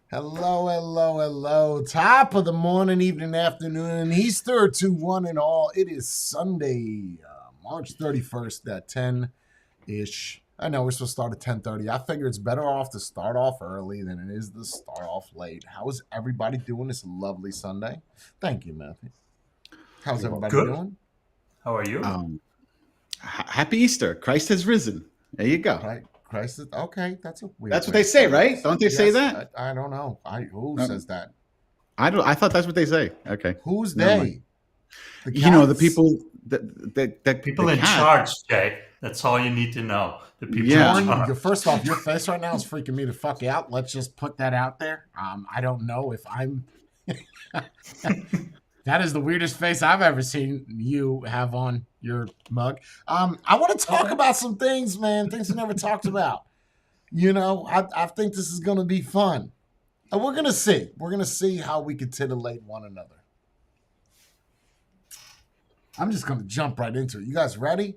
Hello, hello, hello. Top of the morning, evening, afternoon, Easter to one and all. It is Sunday, March 31st at 10-ish. I know we're supposed to start at 10:30. I figure it's better off to start off early than it is to start off late. How is everybody doing this lovely Sunday? Thank you, Matthew. How's everybody Good. doing? How are you? Happy Easter. Christ has risen. There you go. Right. Christ is okay. That's a weird. That's what way they to say, start right? this. Don't they say Yes, that? I don't know. Who says that? I thought that's what they say. Okay. Who's Never they? The The cats? people People the in cat. charge, Jay. That's all you need to know. The people Yeah. in charge. First off, your face right now is freaking me the fuck out. Let's just put that out there. I don't know if I'm. That is the weirdest face I've ever seen you have on your mug. I want to talk about some things, man. Things we never talked about. I think this is going to be fun. And we're going to see. We're going to see how we can titillate one another. I'm just going to jump right into it. You guys ready?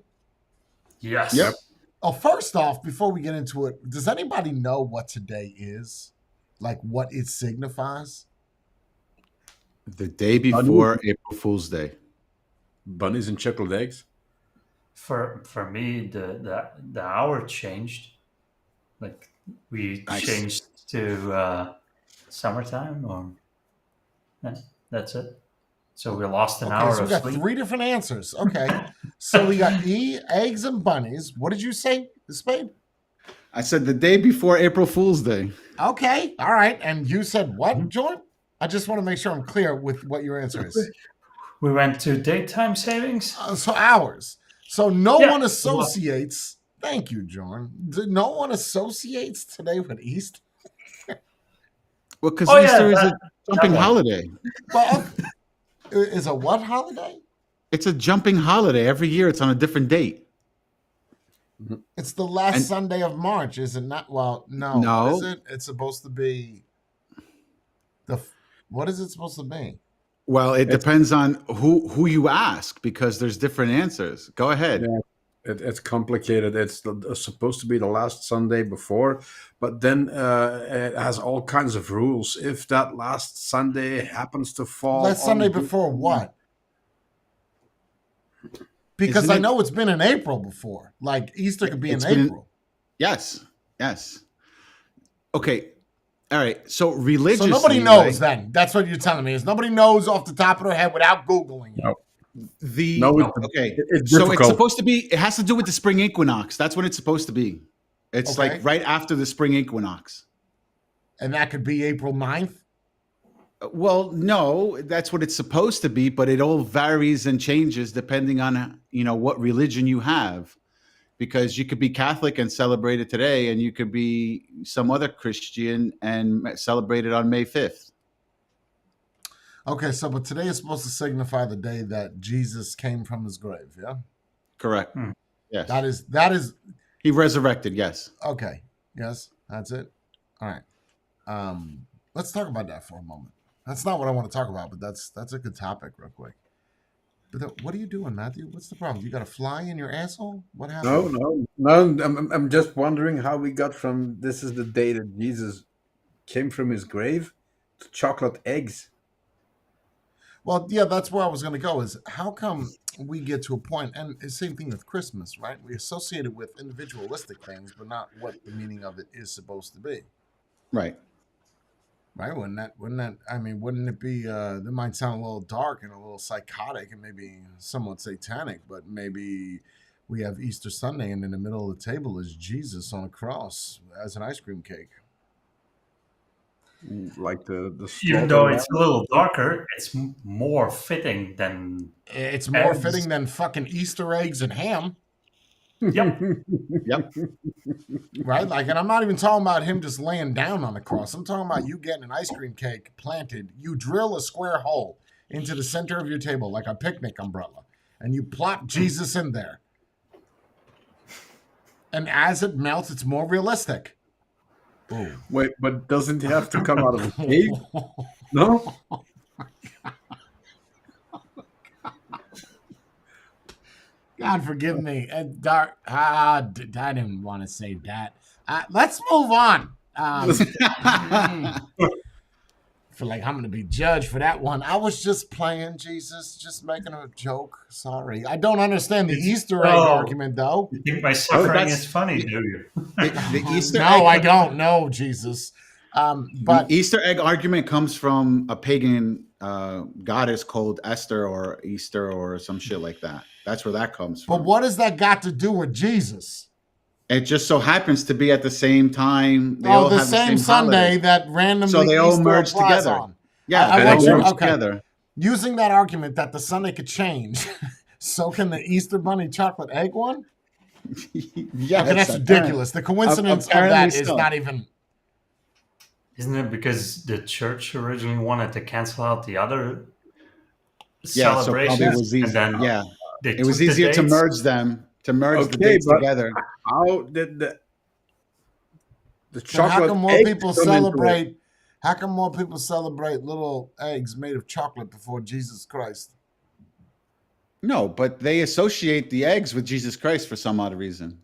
Yes. Yep. Oh, first off, before we get into it, does anybody know what today is? Like what it signifies? The day before April Fool's Day. Bunnies and chocolate eggs. For me, the hour changed. Like we Nice. changed to summertime, or that's it. So we lost an hour So we of got sleep. three different answers. Okay. So we got eggs and bunnies. What did you say, Spade? I said the day before April Fool's Day. Okay. All right. And you said what, Jordan? I just want to make sure I'm clear with what your answer is. We went to daytime savings. So hours. So no Yeah. one associates. Thank you, Jordan. No one associates today with Easter. Well, because Oh, yeah, Easter is a that jumping one. holiday. Well, is a what holiday? It's a jumping holiday. Every year it's on a different date. It's the last And- Sunday of March, is it not? Well, no. No. What is it? It's supposed to be what is it supposed to be? Well, it depends on who you ask because there's different answers. Go ahead. Yeah. It's complicated. It's supposed to be the last Sunday before, but then it has all kinds of rules. If that last Sunday happens to fall, Last Sunday on- before what? Because Isn't I it- know it's been in April before. Like Easter could be in It's been in- April. Yes. Okay. All right. So religiously, So nobody knows right, then. That's what you're telling me is nobody knows off the top of their head without Googling it. No. Okay. it's So difficult. it's supposed to be. It has to do with the spring equinox. That's what it's supposed to be. It's Okay. like right after the spring equinox. And that could be April 9th. Well, no, that's what it's supposed to be, but it all varies and changes depending on what religion you have. Because you could be Catholic and celebrate it today, and you could be some other Christian and celebrate it on May 5th. Okay, so but today is supposed to signify the day that Jesus came from his grave, yeah? Correct. Hmm. Yes. That is He resurrected. Yes. okay. Yes, that's it. All right. Let's talk about that for a moment. That's not what I want to talk about, but that's a good topic real quick. But what are you doing, Matthew? What's the problem? You got a fly in your asshole? What happened? No. I'm just wondering how we got from this is the day that Jesus came from his grave to chocolate eggs. Well, yeah, that's where I was going to go is how come we get to a point, and the same thing with Christmas, right? We associate it with individualistic things, but not what the meaning of it is supposed to be, Right. right? Wouldn't it be, that might sound a little dark and a little psychotic and maybe somewhat satanic, but maybe we have Easter Sunday and in the middle of the table is Jesus on a cross as an ice cream cake. Like the Even slaughter though lamb. it's a little darker, it's more fitting than. It's more Eggs. fitting than fucking Easter eggs and ham. Yep. Yep. Right? Like, and I'm not even talking about him just laying down on the cross. I'm talking about you getting an ice cream cake planted. You drill a square hole into the center of your table like a picnic umbrella, and you plop Jesus in there. And as it melts, it's more realistic. Boom. Wait, but doesn't he have to come out of a cave? No? God forgive me. I didn't want to say that. Let's move on. feel like I'm going to be judged for that one. I was just playing, Jesus, just making a joke. Sorry. I don't understand the Easter egg argument, though. You think my suffering that's- is funny, do you? The Easter No, egg, I don't know, Jesus. the But Easter egg argument comes from a pagan goddess called Esther or Easter or some shit like that. That's where that comes from. but what has that got to do with Jesus? It just so happens to be at the same time. They Oh, all the have same the same Sunday holiday. that randomly So they all Easter merge applies together. on. Yeah, I they want all you- merge okay. together. Using that argument that the Sunday could change, so can the Easter Bunny chocolate egg one? Yes, Okay, that's ridiculous. The coincidence of that apparently is so. not even. Isn't it because the church originally wanted to cancel out the other Yeah, so probably celebrations, it was easy. and then Yeah, they it was took the easier to dates? merge them, the Okay, dates but- together. How did the Then chocolate how come more eggs people come into it? celebrate? How come more people celebrate little eggs made of chocolate before Jesus Christ? No, but they associate the eggs with Jesus Christ for some odd reason.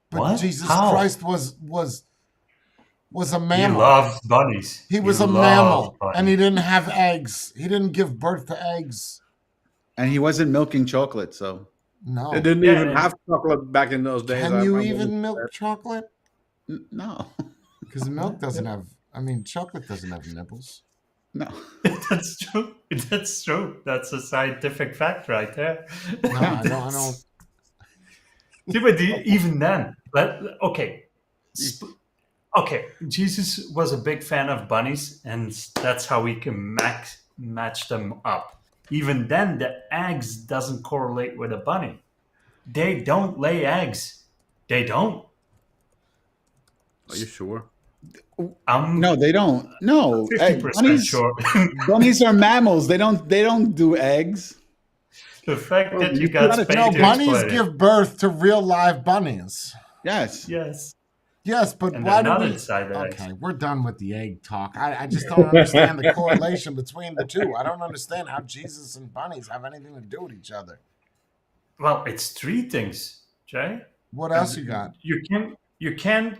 But What? Jesus How? Christ was a He mammal. loved bunnies. He was a loved mammal, bunnies. and he didn't have eggs. He didn't give birth to eggs. And he wasn't milking chocolate, so No. They didn't Yeah, even and- have chocolate back in those days. Can you I'm even milk chocolate? no, Because milk doesn't have. I mean, chocolate doesn't have nipples. no. That's true. That's true. That's a scientific fact right there. No, I don't. Yeah, but even then, okay. Jesus was a big fan of bunnies, and that's how we can match them up. Even then, the eggs doesn't correlate with a bunny. They don't lay eggs. They don't. Are you sure? I'm No, they don't. No, 50% bunnies, sure. bunnies are mammals. They don't do eggs. The fact Well, that you you got gotta- spanked No, to bunnies explain it. give birth to real live bunnies. Yes. Yes. Yes, but And why they're do not we? inside the eggs. Okay, we're done with the egg talk. I just don't understand the correlation between the two. I don't understand how Jesus and bunnies have anything to do with each other. Well, it's three things, Jay. What else you got? You can't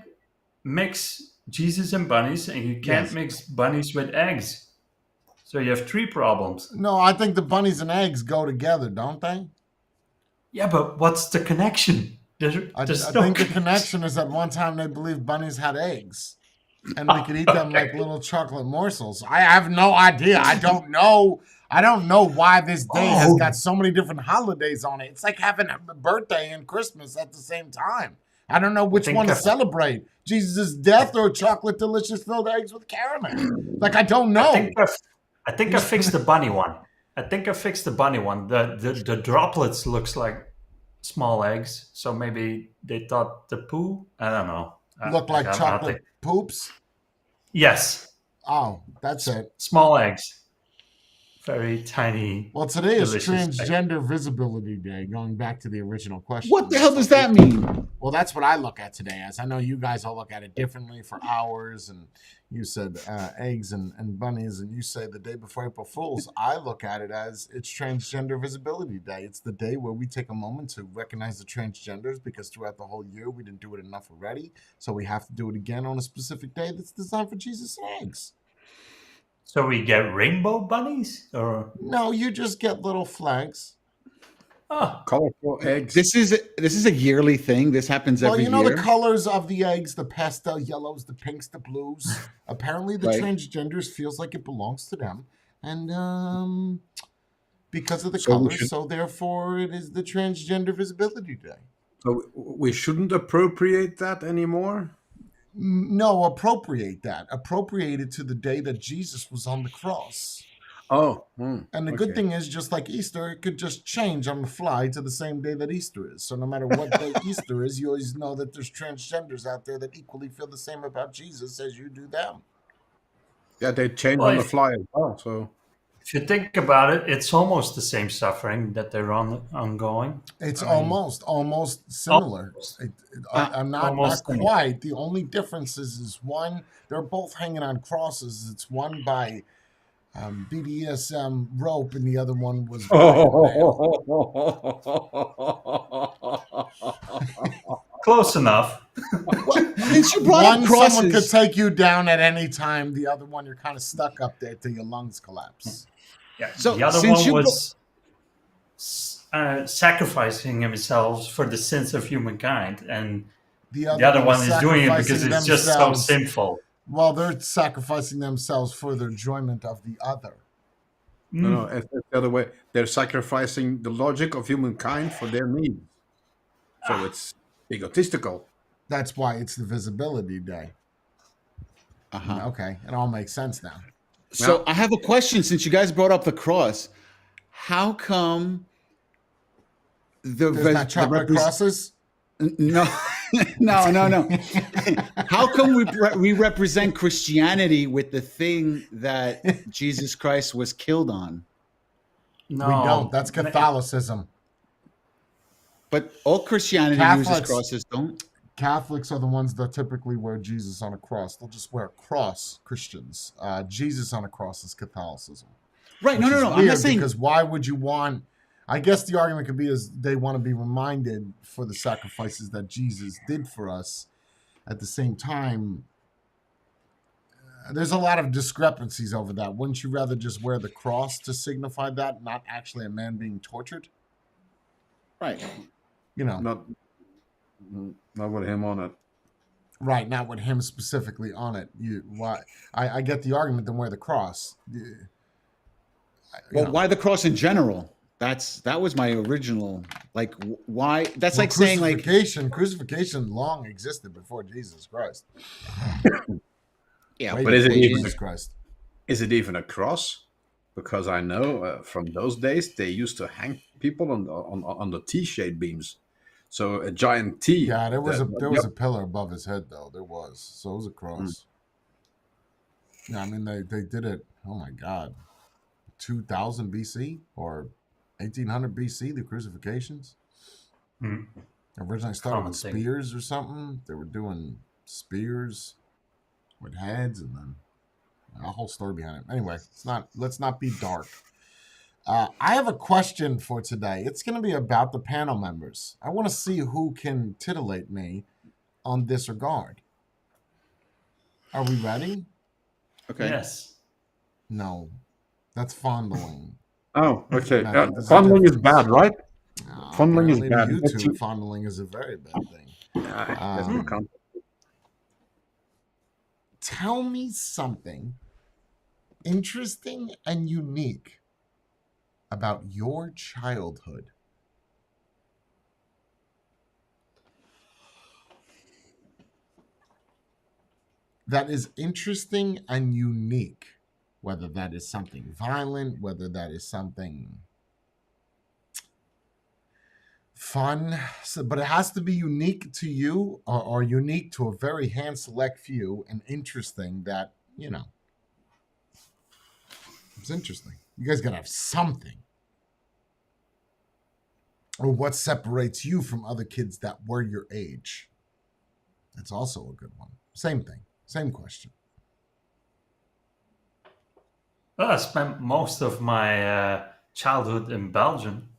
mix Jesus and bunnies, and you can't Yes. mix bunnies with eggs. So you have three problems. No, I think the bunnies and eggs go together, don't they? Yeah, but what's the connection? I There's no think the connection is at one time they believed bunnies had eggs, and we could eat them like little chocolate morsels. I have no idea. I don't know. I don't know why this day has got so many different holidays on it. It's like having a birthday and Christmas at the same time. I don't know which think one to I- celebrate: Jesus' death or chocolate delicious filled eggs with caramel. Like I don't know. I think I fixed the bunny one. The droplets looks like small eggs, so maybe they thought the poo. I don't know. Look like I don't chocolate think- poops. Yes, Oh, that's it. small eggs, very tiny. Well, today is Delicious. Transgender Visibility Day, going back to the original question. What the hell does that mean? Well, that's what I look at today as. I know you guys all look at it differently for hours, and you said eggs and bunnies, and you say the day before April Fool's. I look at it as it's Transgender Visibility Day. It's the day where we take a moment to recognize the transgenders, because throughout the whole year we didn't do it enough already, so we have to do it again on a specific day that's designed for Jesus and eggs. So we get rainbow bunnies, or No, you just get little flags. oh, Colorful eggs. This is a yearly thing. This happens Well, every you know year. the colors of the eggs, the pastel yellows, the pinks, the blues. Apparently, the Right. transgenders feels like it belongs to them, and because of the So we colors, should- so therefore it is the Transgender Visibility Day. So we shouldn't appropriate that anymore. No, appropriate that. Appropriate it to the day that Jesus was on the cross. Oh, And the good thing is, just like Easter, it could just change on the fly to the same day that Easter is. So no matter what day Easter is, you always know that there's transgenders out there that equally feel the same about Jesus as you do them. yeah, they change Well, on the if- fly as well. So if you think about it, it's almost the same suffering that they're ongoing. It's I mean, almost similar. almost. I'm not Almost similar. quite. The only difference is one, they're both hanging on crosses. It's one by BDSM rope, and the other one was by a nail. Close enough. Well, since you brought up One, someone could crosses, take you down at any time. The other one, you're kind of stuck up there till your lungs collapse. Yeah. So, The other since one you was sacrificing himself for the sins of humankind, and The the other one is doing it because sacrificing it's just so themselves. sinful. Well, they're sacrificing themselves for the enjoyment of the other. No, it's the other way. They're sacrificing the logic of humankind for their needs. So it's egotistical. That's why it's the visibility day. Okay, it all makes sense now. So I have a question. Since you guys brought up the cross, how come There's not chocolate crosses? No, no. How come we represent Christianity with the thing that Jesus Christ was killed on? No, We don't. That's Catholicism. But all Christianity uses Catholics- crosses, don't? Catholics are the ones that typically wear Jesus on a cross. They'll just wear a cross, Christians. Jesus on a cross is Catholicism. Right. No. Which is I'm weird not saying. because why would you want? I guess the argument could be is they want to be reminded for the sacrifices that Jesus did for us. At the same time, there's a lot of discrepancies over that. Wouldn't you rather just wear the cross to signify that, not actually a man being tortured? Right. You know, Not with him on it. right? Not with him specifically on it. Why? I get the argument. Then wear the cross. Well, why the cross in general? That was my original. Like, why? That's like saying like. Crucifixion long existed before Jesus Christ. Yeah, Way but is it before even- Jesus Christ? Is it even a cross? Because I know from those days they used to hang people on the T-shaped beams. So a giant T. Yeah, there was that- a pillar above his head though. There was, so it was a cross. Yeah, I mean they did it. Oh my God, 2000 BC or 1800 BC. The crucifixions originally started with Common thing. spears or something. They were doing spears with heads, and then a whole story behind it. Anyway, let's not be dark. I have a question for today. It's going to be about the panel members. I want to see who can titillate me on this regard. Are we ready? Okay. Yes. No, that's fondling. Oh, okay. No, there's a Fondling is difference. bad, right? Fondling is Apparently bad. to YouTube, fondling is a very bad thing. That's no count. Tell me something interesting and unique about your childhood. That is interesting and unique, whether that is something violent, whether that is something fun, but it has to be unique to you or unique to a very hand select few and interesting that, it's interesting. You guys got to have something. Or what separates you from other kids that were your age? That's also a good one. Same thing. Same question. Well, I spent most of my childhood in Belgium,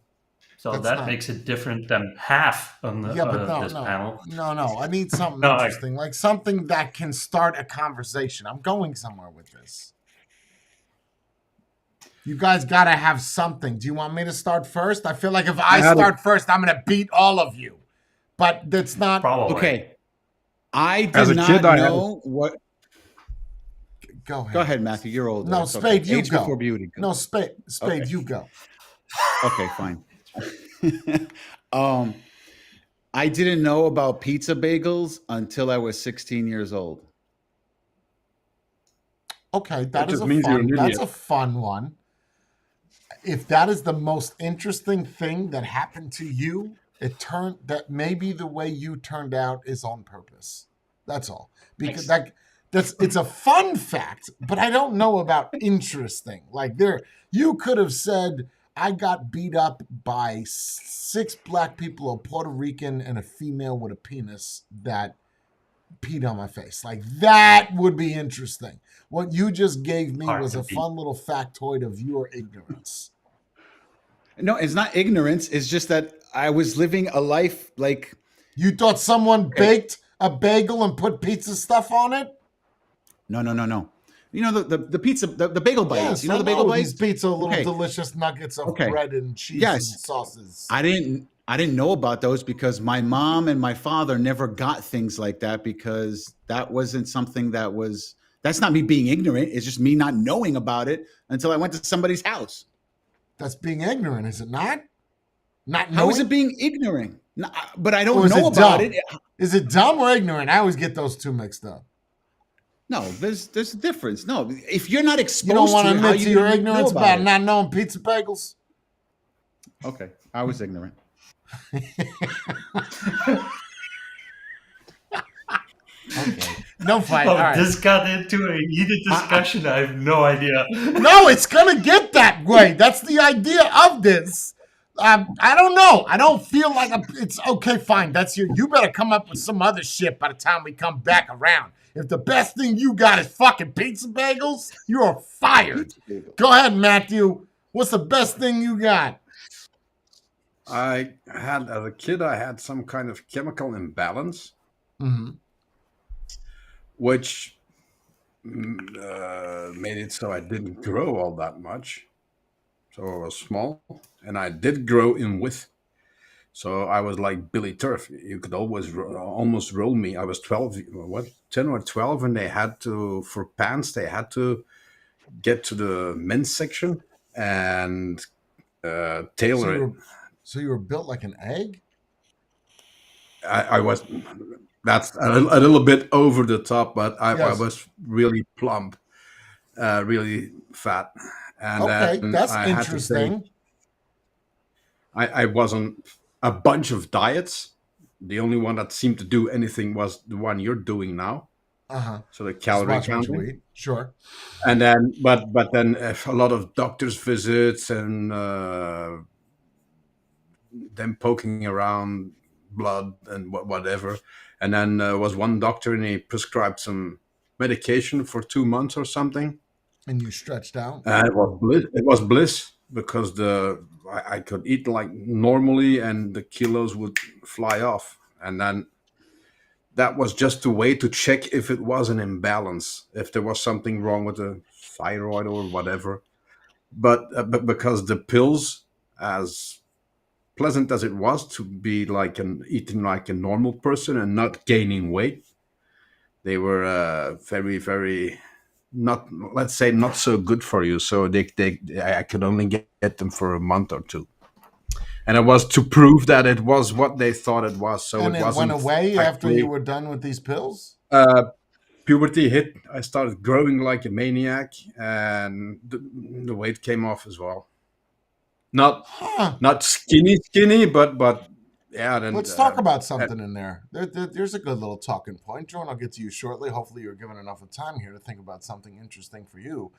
so That's that not- makes it different than half on the, Yeah, but this panel. no. I need something No, interesting, like something that can start a conversation. I'm going somewhere with this. You guys got to have something. Do you want me to start first? I feel like if I had start first, I'm going to beat all of you. But that's not... Probably. Okay. I As did a not kid, I had- know what. Go ahead. Go ahead, Matthew. You're older. No, It's Spade, okay. you Age go. before beauty. Go. No, Spade, Okay. you go. Okay, fine. I didn't know about pizza bagels until I was 16 years old. Okay, that is just means you're an that's idiot. a fun one. If that is the most interesting thing that happened to you, that maybe the way you turned out is on purpose. That's all. Because it's a fun fact, but I don't know about interesting. Like you could have said, I got beat up by 6 black people, a Puerto Rican, and a female with a penis that peed on my face. Like that would be interesting. What you just gave me was a fun little factoid of your ignorance. No, it's not ignorance. It's just that I was living a life like You thought someone baked a bagel and put pizza stuff on it? No. You know the pizza, the bagel bites. Yes, You know I the bagel know bites? these pizza little Okay. delicious nuggets of Okay. bread and cheese Yes. and sauces. I didn't know about those because my mom and my father never got things like that, because that wasn't something that's not me being ignorant. It's just me not knowing about it until I went to somebody's house. That's being ignorant, is it not? Not How is knowing? it being ignorant? No, but I Or don't is know it about dumb? it. Is it dumb or ignorant? I always get those two mixed up. No, there's a difference. No, if you're not exposed You don't want to to it, how admit you to your gonna know ignorance about it? not knowing pizza bagels? Okay, I was ignorant. Okay. No fight. Oh, All right. this got into a heated discussion. I have no idea. No, it's gonna get that way. That's the idea of this. I don't know. I don't feel like it's okay. Fine, that's your. You better come up with some other shit by the time we come back around. If the best thing you got is fucking pizza bagels, you're fired. Go ahead, Matthew. What's the best thing you got? I had, as a kid, I had some kind of chemical imbalance, Mm-hmm. which made it so I didn't grow all that much. So I was small, and I did grow in width. So I was like Billy Turf. You could always almost roll me. I was 12, 10 or 12, and they had to, for pants, they had to get to the men's section and tailor it. So you were built like an egg? I was, that's a little bit over the top, but I Yes. was really plump, really fat. And Okay, then that's I had to say, interesting. I was on a bunch of diets. The only one that seemed to do anything was the one you're doing now. Uh-huh. So the Just calorie watch what you counting. eat. Sure. And then, but then a lot of doctor's visits and them poking around blood and whatever. And then was one doctor, and he prescribed some medication for 2 months or something. And you stretched out. And it was bliss. It was bliss because I could eat like normally, and the kilos would fly off. And then that was just a way to check if it was an imbalance, if there was something wrong with the thyroid or whatever. But because the pills, as pleasant as it was to be like eating like a normal person and not gaining weight, they were very, very not, let's say, not so good for you. So I could only get them for a month or two, and it was to prove that it was what they thought it was. So And it it wasn't went away after actually- you were done with these pills? Puberty hit. I started growing like a maniac, and the weight came off as well. Not skinny, but yeah. Then Let's talk about something in there. There's a good little talking point. Jordan, I'll get to you shortly. Hopefully you're given enough of time here to think about something interesting for you.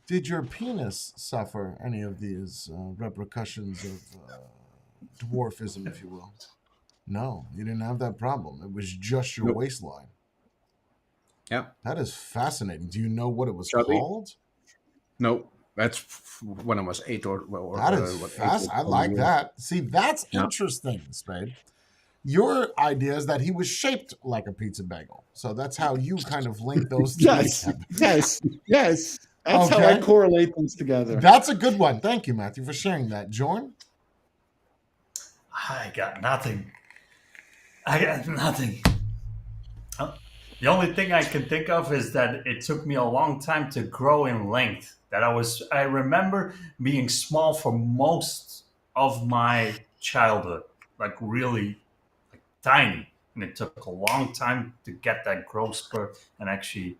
Did your penis suffer any of these repercussions of dwarfism, if you will? No, you didn't have that problem. It was just your Nope. waistline. Yeah. That is fascinating. Do you know what it was Chubby. called? No, that's when I was 8 or That is 8 fast. or I 10 like years. that. See, that's Yeah. interesting, Spade. Your idea is that he was shaped like a pizza bagel. So that's how you kind of link those two Yes, together. yes. That's how I Okay. correlate things together. That's a good one. Thank you, Matthew, for sharing that. Jorn? I got nothing. The only thing I can think of is that it took me a long time to grow in length. I remember being small for most of my childhood, like really like tiny. And it took a long time to get that growth spurt and actually,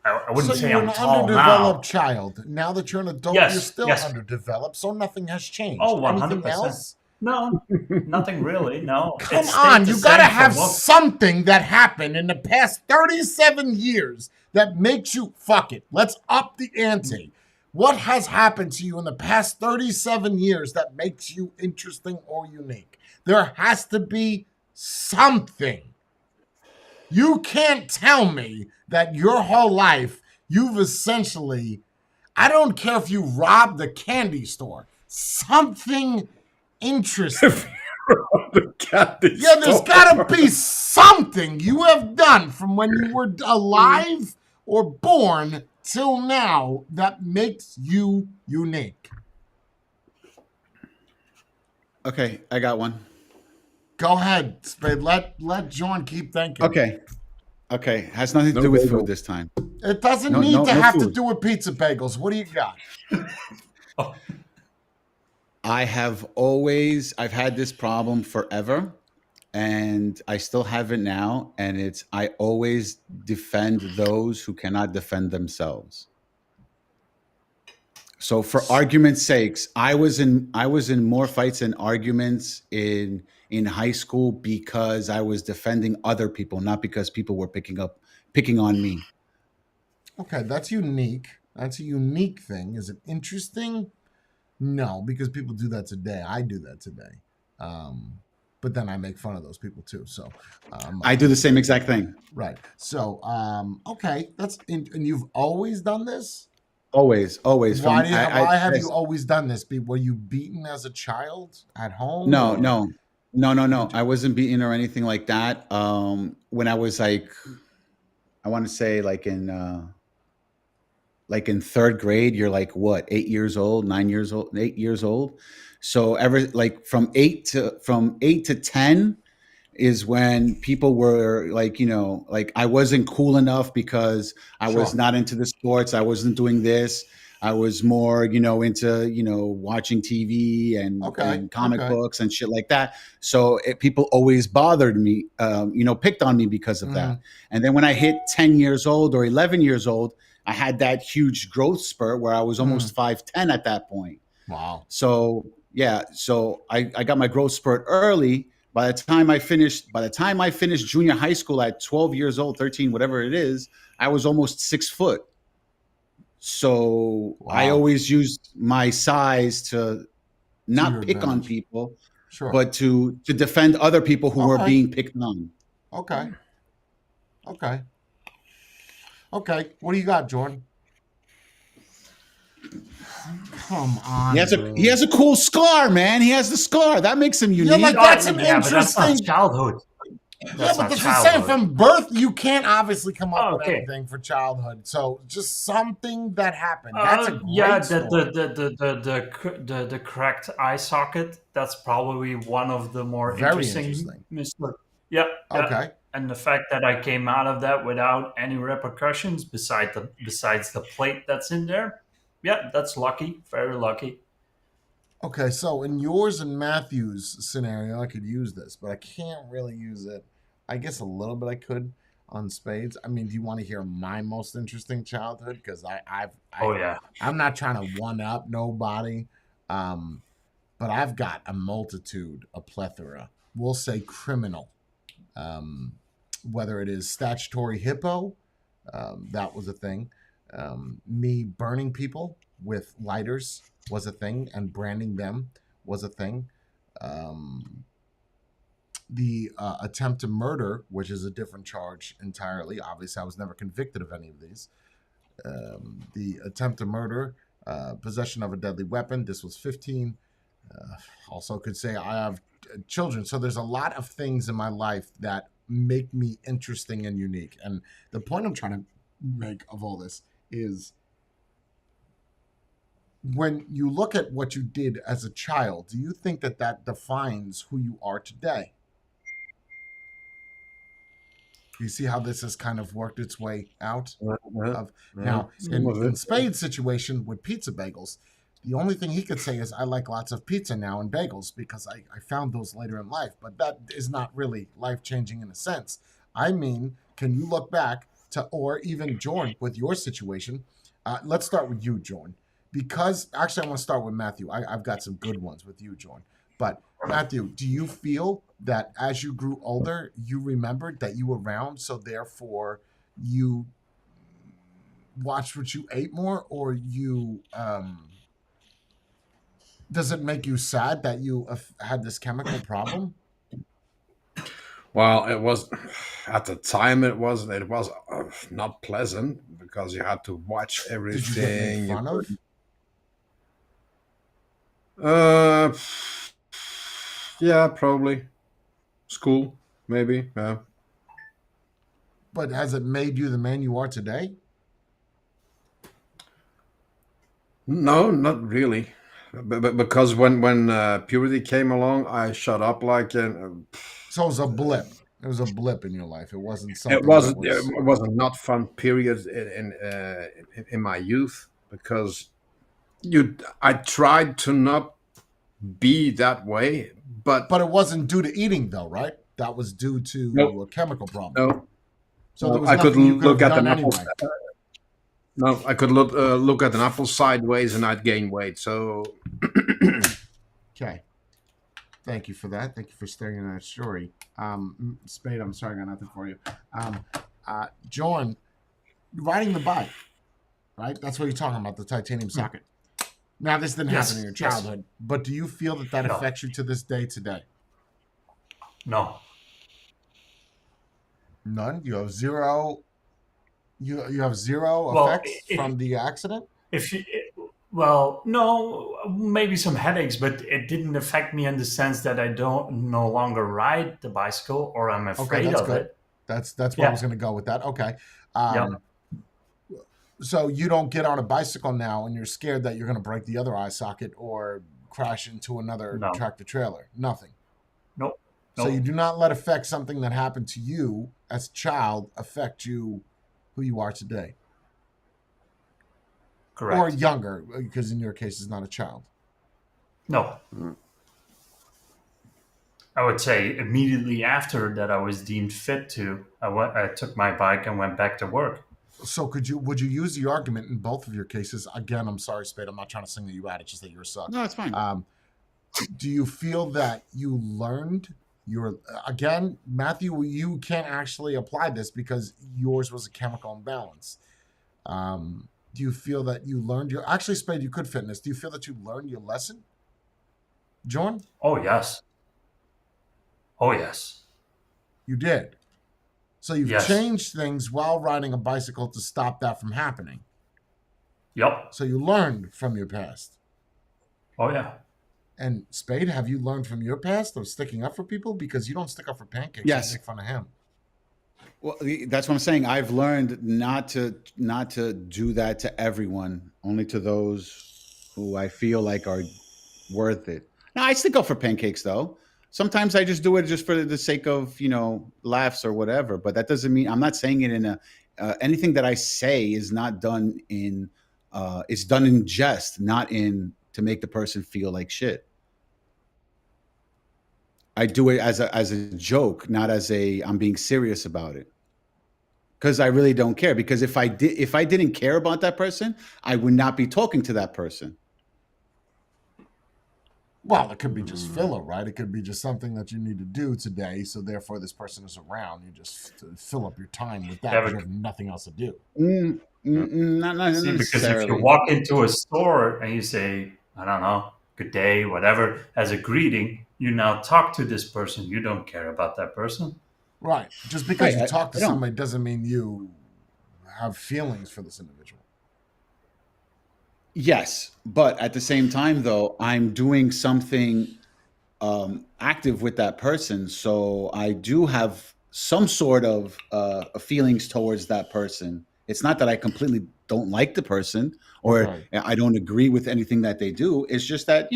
I wouldn't So say you're I'm an tall underdeveloped now. child. Now that you're an adult, Yes, you're still yes. underdeveloped, so nothing has changed. Oh, 100%. Anything else? No, nothing really. No. Come It stayed on, the you gotta same for have most- something that happened in the past 37 years that makes you fuck it. Let's up the ante. What has happened to you in the past 37 years that makes you interesting or unique? There has to be something. You can't tell me that your whole life you've essentially, I don't care if you robbed the candy store, something interesting. The cat is Yeah, there's so gotta hard. be something you have done from when you were alive or born till now that makes you unique? Okay, I got one. Go ahead, Spade. Let John keep thinking. Okay, has nothing to No do with bagel. food this time. It doesn't No, need no, to no have to food. do with pizza bagels. What do you got? Oh, I've had this problem forever, and I still have it now, and it's I always defend those who cannot defend themselves. So for argument's sakes, I was in more fights and arguments in high school because I was defending other people, not because people were picking on me. Okay, that's unique. That's a unique thing. Is it interesting? No, because people do that today. I do that today. But then I make fun of those people too. So I do the same exact thing. right. So okay, and you've always done this? Always. Why have you always done this? Were you beaten as a child at home? No, or- no. I wasn't beaten or anything like that. When I was like, I want to say like in third grade, you're like what, 8 years old, 9 years old, 8 years old. So ever like from eight to 10 is when people were like, like I wasn't cool enough because I was Sure. not into the sports. I wasn't doing this. I was more, into, watching TV Okay. and comic Okay. books and shit like that. So people always bothered me, picked on me because of that. And then when I hit 10 years old or 11 years old, I had that huge growth spurt where I was almost 5'10" at that point. Wow. So yeah, so I got my growth spurt early. By the time I finished junior high school at 12 years old, 13, whatever it is, I was almost 6 foot. So I Wow. always used my size to your not pick on advantage. people, Sure. but to defend other people who were Okay. being picked on. Okay. Okay. Okay. What do you got, Jordan? Come on. He has a cool scar, man. He has the scar. That makes him unique. like that's an yeah, but that's not interesting. childhood. Yeah, That's but not that's the same. childhood. From birth, you can't obviously come up with Okay. anything for childhood. So just something that happened. That's a great Yeah, story. the cracked eye socket. That's probably one of the more Very interesting. interesting. Yeah. Okay. And the fact that I came out of that without any repercussions besides the plate that's in there. Yeah, that's lucky. Very lucky. Okay, so in yours and Matthew's scenario, I could use this, but I can't really use it. I guess a little bit I could on Spades. I mean, do you want to hear my most interesting childhood? Because Oh yeah. I'm not trying to one up nobody, but I've got a multitude, a plethora. We'll say criminal, whether it is statutory hippo, that was a thing. Me burning people with lighters was a thing, and branding them was a thing. The attempt to murder, which is a different charge entirely. Obviously, I was never convicted of any of these. The attempt to murder, possession of a deadly weapon. This was 15. Also, could say I have children. So there's a lot of things in my life that make me interesting and unique. And the point I'm trying to make of all this is when you look at what you did as a child, do you think that that defines who you are today? You see how this has kind of worked its way out? Now, in Spade's situation with pizza bagels, the only thing he could say is, I like lots of pizza now and bagels because I found those later in life. But that is not really life-changing in a sense. I mean, can you look back to, or even Jordan, with your situation? Let's start with you, Jordan. Because, actually, I want to start with Matthew. I've got some good ones with you, Jordan. But Matthew, do you feel that as you grew older, you remembered that you were around, so therefore you watched what you ate more, or you does it make you sad that you had this chemical problem? Well, it was at the time. It was not pleasant because you had to watch Did you get everything. made fun of? Yeah, probably school, maybe. Yeah. But has it made you the man you are today? No, not really. But because when puberty came along, I shut up like an. So it was a blip. It was a blip in your life. It wasn't It something that was was. it was a not fun period in my youth because I tried to not be that way, but But it wasn't due to eating, though, right? That was due no, to a chemical problem. no, So there was I could nothing you could look have at done an apple. anyway. No, I could look at an apple sideways and I'd gain weight. So Okay. Thank you for that. Thank you for sharing that story. Spade, I'm sorry, I got nothing for you. John, riding the bike, right? That's what you're talking about, the titanium socket. Now, this didn't Yes, happen in your yes. childhood, but do you feel that No. affects you to this day today? No. None? You have zero. You have zero Well, effects from the accident? If you, well, no, maybe some headaches, but it didn't affect me in the sense that I don't no longer ride the bicycle or I'm afraid that's of good. it. That's where I Yeah. was going to go with that. Okay. Yeah. So you don't get on a bicycle now and you're scared that you're going to break the other eye socket or crash into another No. tractor trailer. Nothing. Nope. So you do not let something that happened to you as a child affect you who you are today. Correct. Or younger, because in your case it's not a child. No. I would say immediately after that I was deemed fit to, I took my bike and went back to work. So would you use the argument in both of your cases? Again, I'm sorry, Spade, I'm not trying to single you out. It's just that you're a suck. No, it's fine. Do you feel that you learned again, Matthew, you can't actually apply this because yours was a chemical imbalance. Do you feel that you learned actually, Spade, you could fit in this. Do you feel that you learned your lesson? John? Oh, yes. Oh, yes. You did. So you've Yes. changed things while riding a bicycle to stop that from happening. Yep. So you learned from your past. Oh, yeah. And Spade, have you learned from your past of sticking up for people? Because you don't stick up for Pancakes. Yes. You make fun of him. Well, that's what I'm saying. I've learned not to do that to everyone, only to those who I feel like are worth it. Now, I stick up for Pancakes, though. Sometimes I just do it just for the sake of, laughs or whatever. But that doesn't mean I'm not saying it in anything that I say is not done in it's done in jest, not in to make the person feel like shit. I do it as a joke, not as I'm being serious about it. Because I really don't care. Because if I didn't care about that person, I would not be talking to that person. Well, it could be just filler, right? It could be just something that you need to do today, so therefore this person is around. You just fill up your time with that Yeah, because you have nothing else to do. Not See, because if necessarily. you walk into a store and you say, I don't know, good day, whatever, as a greeting, you now talk to this person. You don't care about that person. Right. Just because Right, you talk to I don't. somebody doesn't mean you have feelings for this individual. Yes, but at the same time, though, I'm doing something active with that person, so I do have some sort of feelings towards that person. It's not that I completely don't like the person or Right. I don't agree with anything that they do. It's just that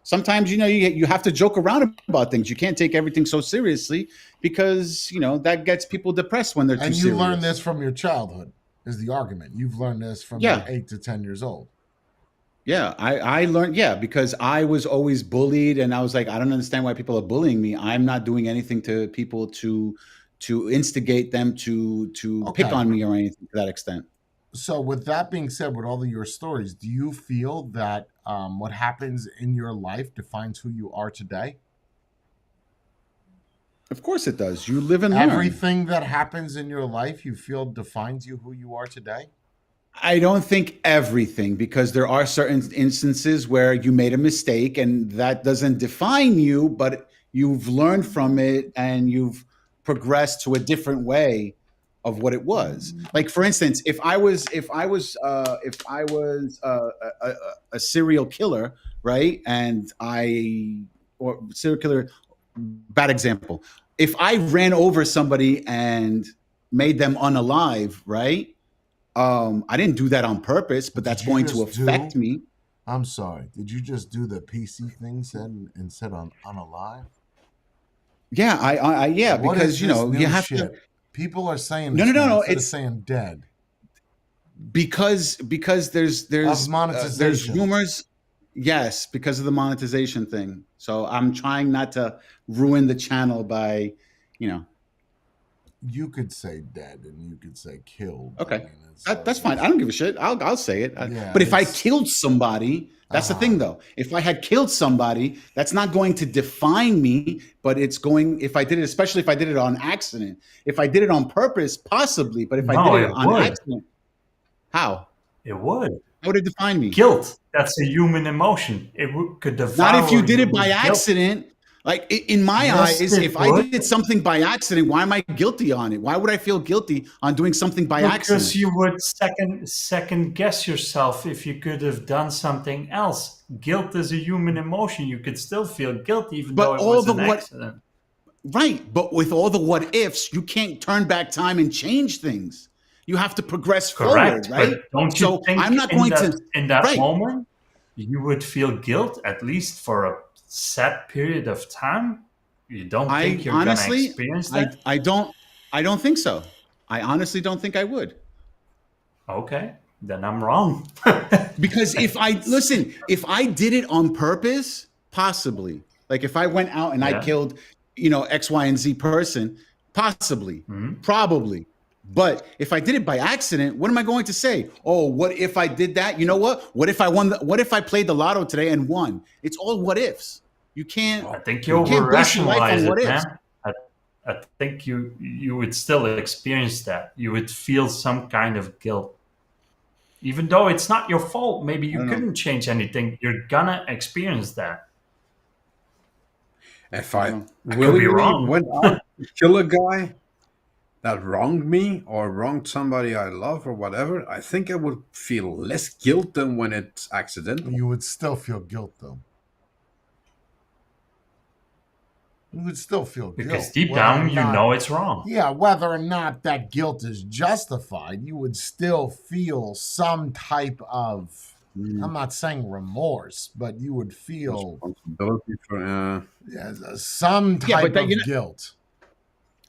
sometimes you have to joke around about things. You can't take everything so seriously because that gets people depressed when they're too And you serious. learned this from your childhood, is the argument. You've learned this from Yeah. like 8 to 10 years old. Yeah, I learned, because I was always bullied and I was like, I don't understand why people are bullying me. I'm not doing anything to people to instigate them to pick Okay. on me or anything to that extent. So with that being said, with all of your stories, do you feel that what happens in your life defines who you are today? Of course it does. You live and learn. Everything that happens in your life, you feel defines you who you are today? I don't think everything, because there are certain instances where you made a mistake and that doesn't define you, but you've learned from it and you've progressed to a different way of what it was. Like, for instance, if I was a serial killer, right? And or serial killer, bad example. If I ran over somebody and made them unalive, right? I didn't do that on purpose, but that's Did you going to just affect do- me. I'm sorry. Did you just do the PC thing and said on unalive? Yeah, yeah, What is because this you new have to. shit? People are saying No, this no, no, now no. instead of It's saying dead. because Of there's monetization. rumors. Yes, because of the monetization thing. So I'm trying not to ruin the channel by, you know. You could say dead and you could say killed. I Okay, mean, that's fine. I don't give a shit. I'll say it. Yeah, But if I it's- killed somebody, that's the thing, though. If I had killed somebody, that's not going to define me. But it's going. If I did it, especially if I did it on accident. If I did it on purpose, possibly. But if I did No, it it on would. accident, how? It would. How would it define me? Guilt. That's a human emotion. Could Not if you devour did you it by with guilt. accident. Like in my Yes, eyes, it if I would. did something by accident, why am I guilty on it? Why would I feel guilty on doing something by Because accident? you would second guess yourself if you could have done something else. Guilt is a human emotion. You could still feel guilt even But though it all was the an what accident. Right, but with all the what ifs, you can't turn back time and change things. You have to progress Correct. forward, right? But don't you So think I'm not in going that to. in that Right. moment you would feel guilt at least for a set period of time? You don't think I you're gonna honestly, experience that? I don't think so. I honestly don't think I would. Okay, then I'm wrong. Because if I did it on purpose, possibly. Like if I went out and I Yeah. killed, X, Y, and Z person, possibly, Mhm. probably. But if I did it by accident, what am I going to say? Oh, what if I did that? You know what? What if I won? What if I played the lotto today and won? It's all what ifs. You can't. I think you You can't base your life over-rationalize on it, what ifs. man. I think you would still experience that. You would feel some kind of guilt. Even though it's not your fault, maybe I you don't know. couldn't change anything. You're gonna experience that. If I I don't I could be willingly wrong. went out to kill a guy that wronged me or wronged somebody I love or whatever, I think I would feel less guilt than when it's accidental. You would still feel guilt, though. You would still feel Because guilt. deep whether or down, you not- know it's wrong. Yeah, whether or not that guilt is justified, you would still feel some type of, I'm not saying remorse, but you would feel Responsibility for some Yeah, type but that- of you know- guilt.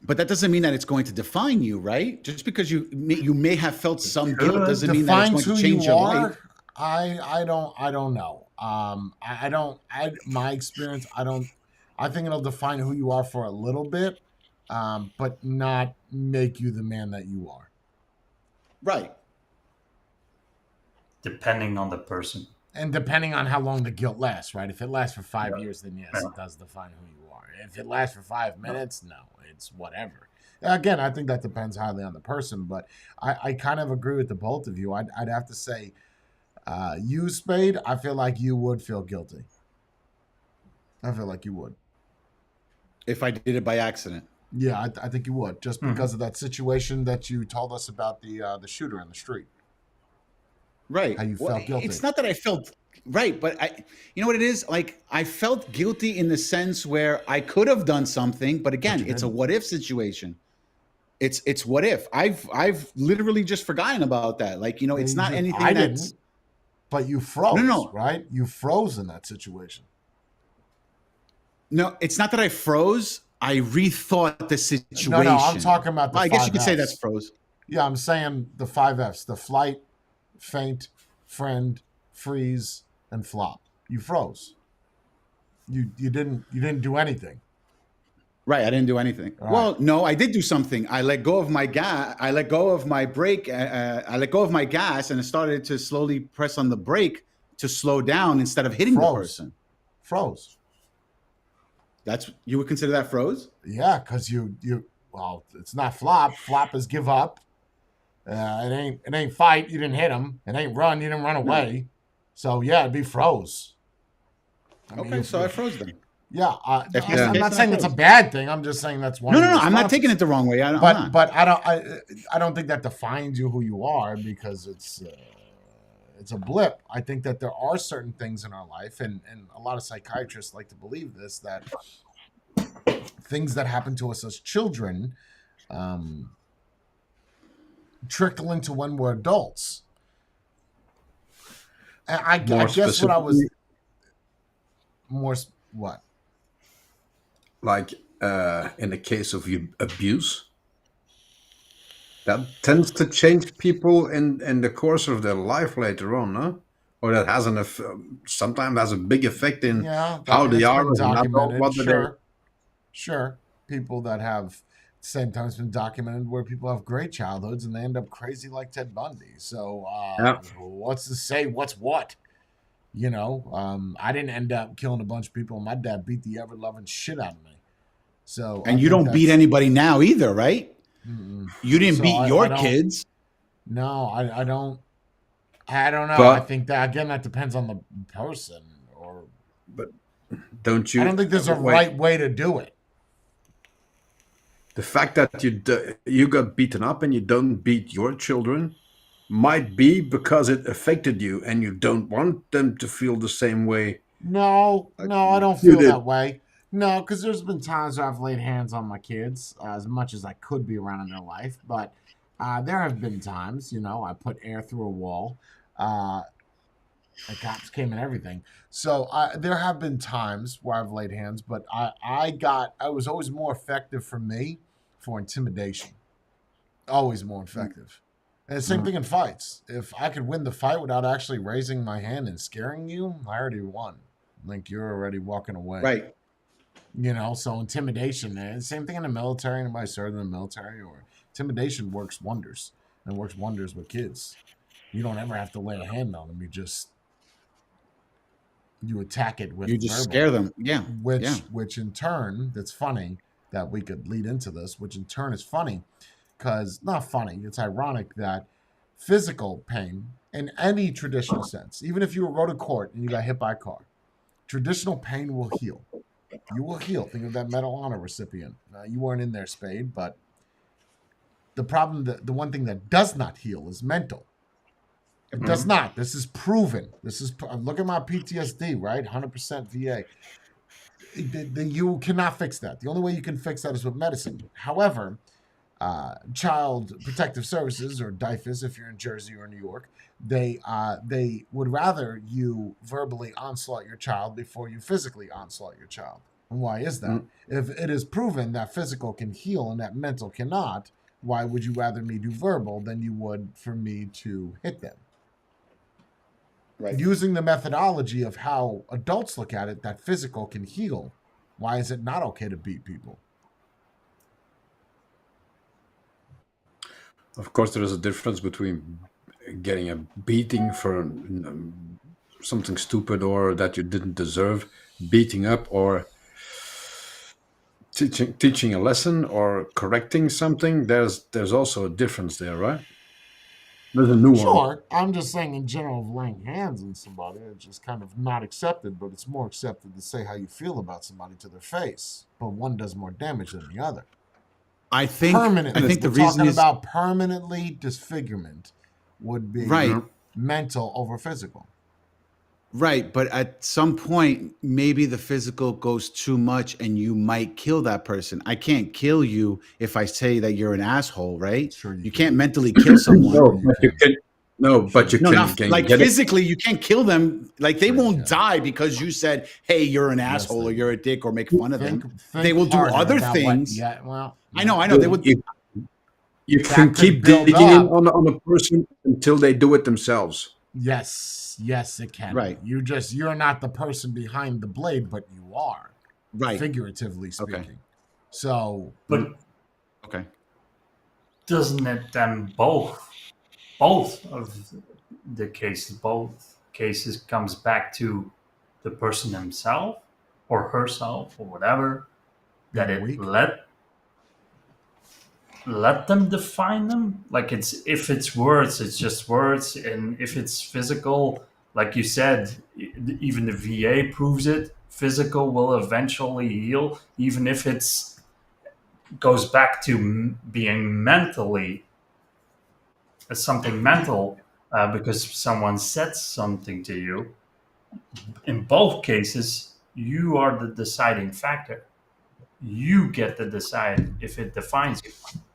But that doesn't mean that it's going to define you, right? Just because you may have felt some guilt could. doesn't mean that it's Defines going who to change you your are. life. I don't know. My experience, I think it'll define who you are for a little bit, but not make you the man that you are. Right. Depending on the person. And depending on how long the guilt lasts, right? If it lasts for 5 years, then yes, Yeah. it does define who you are. If it lasts for 5 minutes, no, it's whatever. Again, I think that depends highly on the person, but I kind of agree with the both of you. I'd have to say, you, Spade, I feel like you would feel guilty. I feel like you would. If I did it by accident. Yeah, I think you would, just because of that situation that you told us about the shooter in the street. Right. How you felt guilty. It's not that I felt right, but you know what it is? Like I felt guilty in the sense where I could have done something, but again, you it's a didn't. what if situation. It's what if. I've literally just forgotten about that. Like, it's not anything I that's didn't, but you froze, No. right? You froze in that situation. No, it's not that I froze. I rethought the situation. No, I'm talking about the Well, I guess you five could say Fs. that's froze. Yeah, I'm saying the 5 Fs: the flight, faint, friend, freeze, and flop. You froze. You didn't do anything. Right, I didn't do anything. Right. Well, no, I did do something. I let go of my gas. I let go of my brake. I let go of my gas, and I started to slowly press on the brake to slow down instead of hitting the Froze. person. Froze. You would consider that froze? Yeah, because well, it's not flop. Flop is give up. It ain't fight. You didn't hit him. It ain't run. You didn't run away. So yeah, it'd be froze. I mean, Okay, so I froze them. Yeah, If I'm you're not facing saying that it's a froze. bad thing. I'm just saying that's one. No, of the I'm not responses. taking it the wrong way. I'm But not. but I don't think that defines you who you are because it's a blip. I think that there are certain things in our life, and a lot of psychiatrists like to believe this, that things that happen to us as children trickle into when we're adults. And I More guess what I was specifically, more what? like in the case of abuse, that tends to change people in the course of their life later on, huh? Or that has sometimes has a big effect in Yeah, I how mean they it's are been as an adult. documented. What do they? Sure. People that have same time it's been documented where people have great childhoods and they end up crazy like Ted Bundy. So Yeah, what's to say what's what? I didn't end up killing a bunch of people. My dad beat the ever loving shit out of me. So I And you think don't beat that's anybody now either, right? mm-mm. You didn't So beat I your don't. kids. No, I don't know. I but think that again that depends on the person, or but don't I you don't think there's a wait? right way to do it. The fact that you got beaten up and you don't beat your children might be because it affected you, and you don't want them to feel the same way No, like no, I don't you feel did. that way. No, because there's been times where I've laid hands on my kids as much as I could be around in their life, but there have been times, I put air through a wall. Uh, the cops came and everything. So there have been times where I've laid hands, but I was always more effective for me for intimidation. Always more effective. And the same thing in fights. If I could win the fight without actually raising my hand and scaring you, I already won. Like you're already walking away. Right. So intimidation. And same thing in the military. Anybody served in the military or intimidation works wonders. And works wonders with kids. You don't ever have to lay a hand on them. You attack it with You just verbal. scare them. Yeah. Yeah. Which in turn, that's funny that we could lead into this, which in turn is funny because not funny, it's ironic that physical pain in any traditional sense, even if you were rode to court and you got hit by a car, traditional pain will heal. You will heal. Think of that Medal of Honor recipient. You weren't in there, Spade, but the problem, the one thing that does not heal is mental. It does not. This is proven. Look at my PTSD, right? 100% VA. You cannot fix that. The only way you can fix that is with medicine. However, Child Protective Services, or DIFAS, if you're in Jersey or New York, they would rather you verbally onslaught your child before you physically onslaught your child. And why is that? If it is proven that physical can heal and that mental cannot, why would you rather me do verbal than you would for me to hit them? Right. Using the methodology of how adults look at it, that physical can heal, why is it not okay to beat people? Of course, there is a difference between getting a beating for something stupid or that you didn't deserve, beating up, or teaching a lesson or correcting something. There's also a difference there, right? There's a nuance. Sure, I'm just saying in general of laying hands on somebody, it's just kind of not accepted, but it's more accepted to say how you feel about somebody to their face. But one does more damage than the other. I think Permanently, I think the we're reason talking is about permanently disfigurement would be right. mental over physical. Right, but at some point, maybe the physical goes too much and you might kill that person. I can't kill you if I say that you're an asshole, right? Sure you You can. can't mentally kill someone. No, but you can. No, but you No, can not can like get it. physically, you can't kill them. Like they Sure you won't can. die because you said, hey, you're an Yes, asshole they or you're will. a dick or make fun of Think them. They will do harder other about things. Yeah, well, I know. They would. You that can could keep build digging in up. on a person until they do it themselves. Yes, it can. Right. You're not the person behind the blade, but you are, Right. figuratively speaking. Okay. So, But Okay. doesn't it then both of both cases comes back to the person himself or herself or whatever, that being it weak. let them define them. Like if it's words, it's just words, and if it's physical, like you said, even the VA proves it. Physical will eventually heal, even if it's goes back to being mentally something mental, because someone said something to you. In both cases, you are the deciding factor. You get to decide if it defines you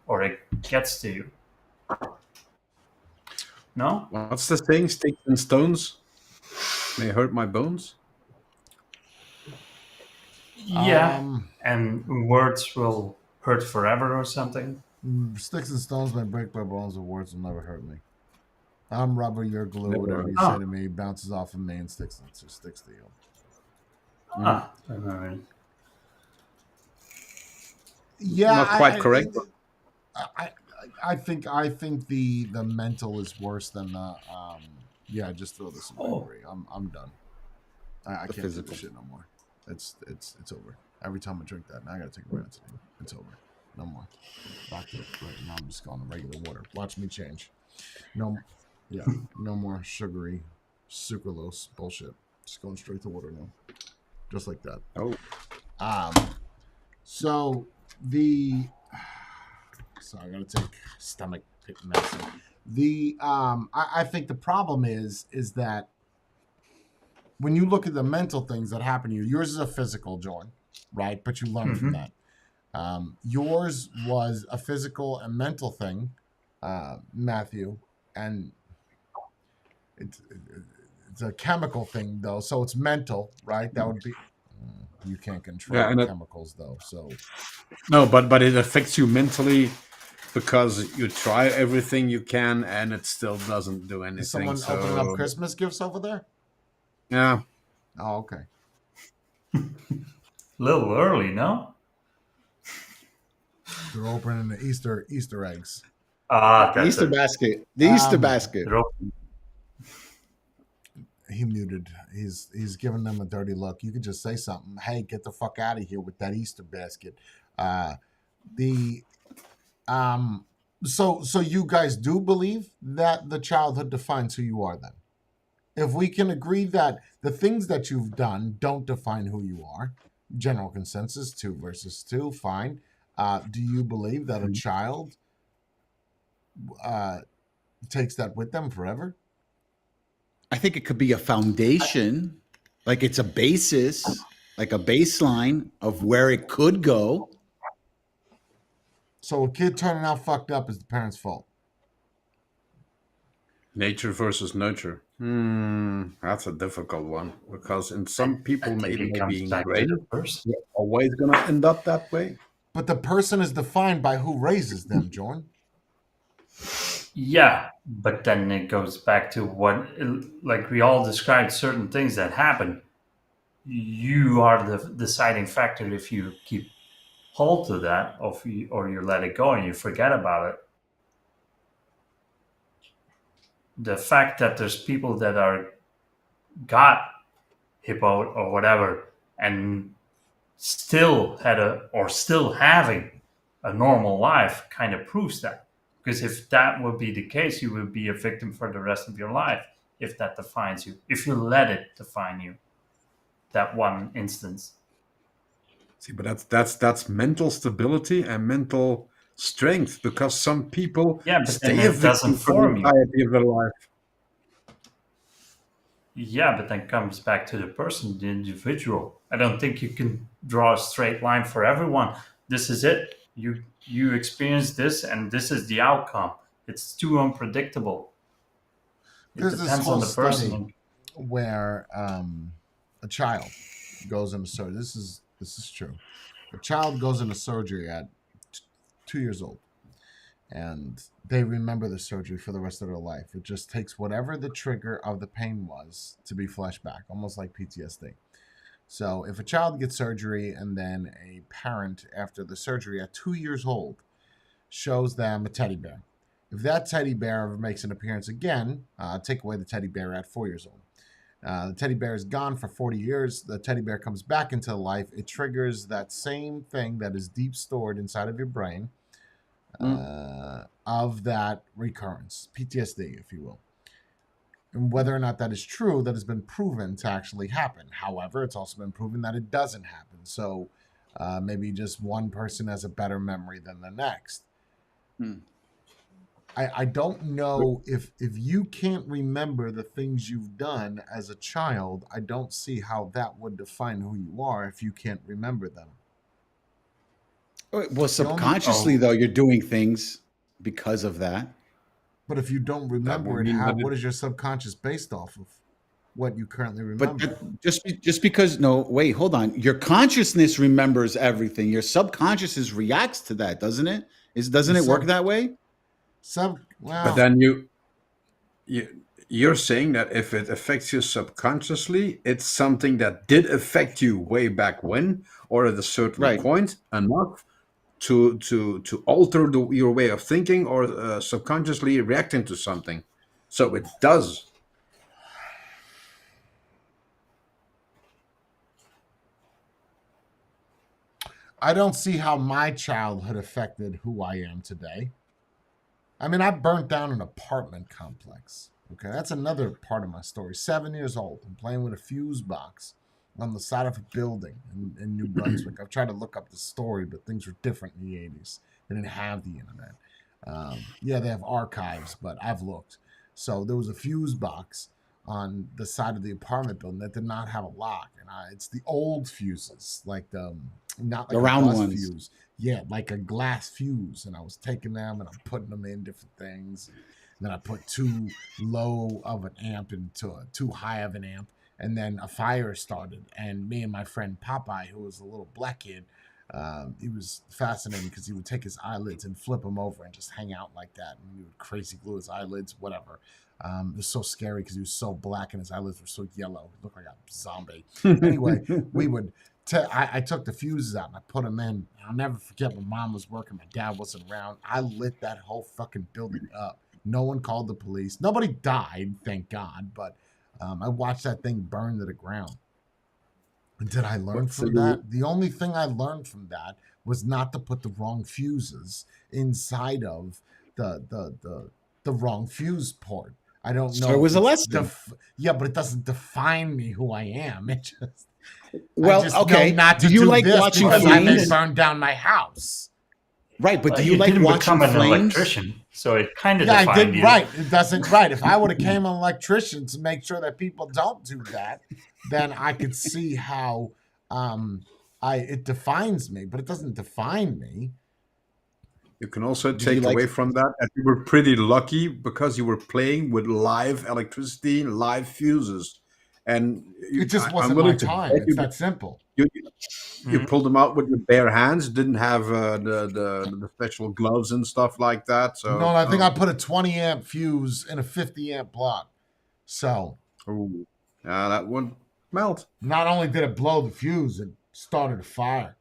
or it gets to you. No? What's the thing? Sticks and stones may hurt my bones. Yeah. Um, And words will hurt forever or something. Sticks and stones may break my bones, but words will never hurt me. I'm rubber, you're glue. Never Whatever hurt. you Oh. say to me bounces off of me and sticks to you. Ah. Alright. Yeah, Not quite correct. I, I think the mental is worse than the yeah. Just throw this away. Oh. Bree. I'm done. I The can't do physical. this shit no more. It's over. Every time I drink that, now I gotta take a ranitidine. It's over. No more. Back to right now. I'm just going to regular water. Watch me change. No, yeah, no more sugary, sucralose bullshit. Just going straight to water now, just like that. Oh, So the so I gotta take stomach medicine. I think the problem is that when you look at the mental things that happen to you, yours is a physical, Jordan, right? But you learn from that. Yours was a physical and mental thing, Matthew, and it's a chemical thing though, so it's mental, right? That would be you can't control Yeah, and chemicals though, so no, but it affects you mentally because you try everything you can and it still doesn't do anything. is someone so opening up Christmas gifts over there? yeah, Oh, okay. A little early, no? They're opening the Easter eggs. Ah, The that's Easter it. basket. The Easter basket. They're open. He muted. He's giving them a dirty look. You could just say something. Hey, get the fuck out of here with that Easter basket. So you guys do believe that the childhood defines who you are then? If we can agree that the things that you've done don't define who you are, general consensus 2 versus 2, fine. Do you believe that a child takes that with them forever? I think it could be a foundation, like it's a basis, like a baseline of where it could go. So a kid turning out fucked up is the parents' fault. nature versus nurture. That's a difficult one because in some people I think it it may comes be back to ingrained. the person. You're always gonna end up that way. But the person is defined by who raises them, Jordan. Yeah, but then it goes back to what, like we all described certain things that happen. You are the deciding factor if you keep hold to that, or you let it go and you forget about it. The fact that there's people that are got hippo or whatever and still still having a normal life kind of proves that. Because if that would be the case, you would be a victim for the rest of your life if that defines you. If you let it define you, that one instance. See, but that's mental stability and mental strength because some people Yeah, but then stay a it doesn't victim for the form you. entirety of their life. Yeah, but then comes back to the person, the individual. I don't think you can draw a straight line for everyone. This is it. You experience this, and this is the outcome. It's too unpredictable. It There's this depends whole on the person. study where a child goes into surgery. This is true. A child goes into surgery at 2 years old, and they remember the surgery for the rest of their life. It just takes whatever the trigger of the pain was to be flashed back, almost like PTSD. So if a child gets surgery and then a parent after the surgery at 2 years old shows them a teddy bear, if that teddy bear ever makes an appearance again, take away the teddy bear at 4 years old. The teddy bear is gone for 40 years. The teddy bear comes back into life. It triggers that same thing that is deep stored inside of your brain of that recurrence, PTSD, if you will. And whether or not that is true, that has been proven to actually happen. However, it's also been proven that it doesn't happen. So maybe just one person has a better memory than the next. I don't know if you can't remember the things you've done as a child, I don't see how that would define who you are if you can't remember them. Well, subconsciously, though, you're doing things because of that. But if you don't remember would it, mean that what is your subconscious based off of? What you currently But remember? just because wait, hold on. Your consciousness remembers everything. Your subconscious reacts to that, doesn't it? Doesn't it work that way? Well, But then you're saying that if it affects you subconsciously, it's something that did affect you way back when, or at a certain Right. point enough to alter your way of thinking, or subconsciously reacting to something. So it does. I don't see how my childhood affected who I am today. I mean, I burnt down an apartment complex. Okay, that's another part of my story. 7 years old. I'm playing with a fuse box on the side of a building in New Brunswick. I've tried to look up the story, but things were different in the 80s. They didn't have the internet. Yeah, they have archives, but I've looked. So there was a fuse box on the side of the apartment building that did not have a lock. And it's the old fuses, like not like The round a bus ones. fuse. Yeah, like a glass fuse. And I was taking them and I'm putting them in different things. And then I put too low of an amp into too high of an amp. And then a fire started. And me and my friend Popeye, who was a little black kid, he was fascinating because he would take his eyelids and flip them over and just hang out like that. And he would crazy glue his eyelids, whatever. It was so scary because he was so black and his eyelids were so yellow. He looked like a zombie. Anyway, I took the fuses out and I put them in. I'll never forget when Mom was working. My dad wasn't around. I lit that whole fucking building up. No one called the police. Nobody died, thank God. But I watched that thing burn to the ground. And did I learn from that? The only thing I learned from that was not to put the wrong fuses inside of the wrong fuse port. I don't know. So it was a lesson. Yeah, but it doesn't define me who I am. It just well, I just okay. know not to do you do like this watching because I may flames? burn down my house. Right, but do you like didn't watching become an flames? electrician, so it kind of Yeah, defined I did you. right. It doesn't right. If I would have came an electrician to make sure that people don't do that, then I could see how it defines me, but it doesn't define me. You can also take away from that you were pretty lucky because you were playing with live electricity, live fuses, and It just wasn't my time. It's that simple. You pulled them out with your bare hands. Didn't have the special gloves and stuff like that. So no, I think I put a 20 amp fuse in a 50 amp block. So that would melt. Not only did it blow the fuse, it started a fire.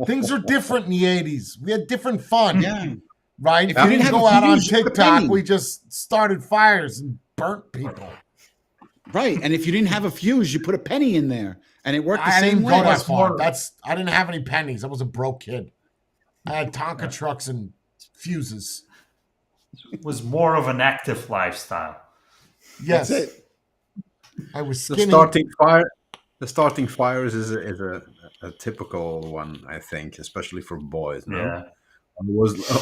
Things are different in the 80s. We had different fun. Yeah. Right? If you didn't go out on TikTok, we just started fires and burnt people. Right. And if you didn't have a fuse, you put a penny in there and it worked the same way. I didn't go that far. I didn't have any pennies. I was a broke kid. I had Tonka trucks and fuses. It was more of an active lifestyle. Yes. That's it. I was skinny. The starting fires is a typical one, I think, especially for boys. No? Yeah. I wasn't a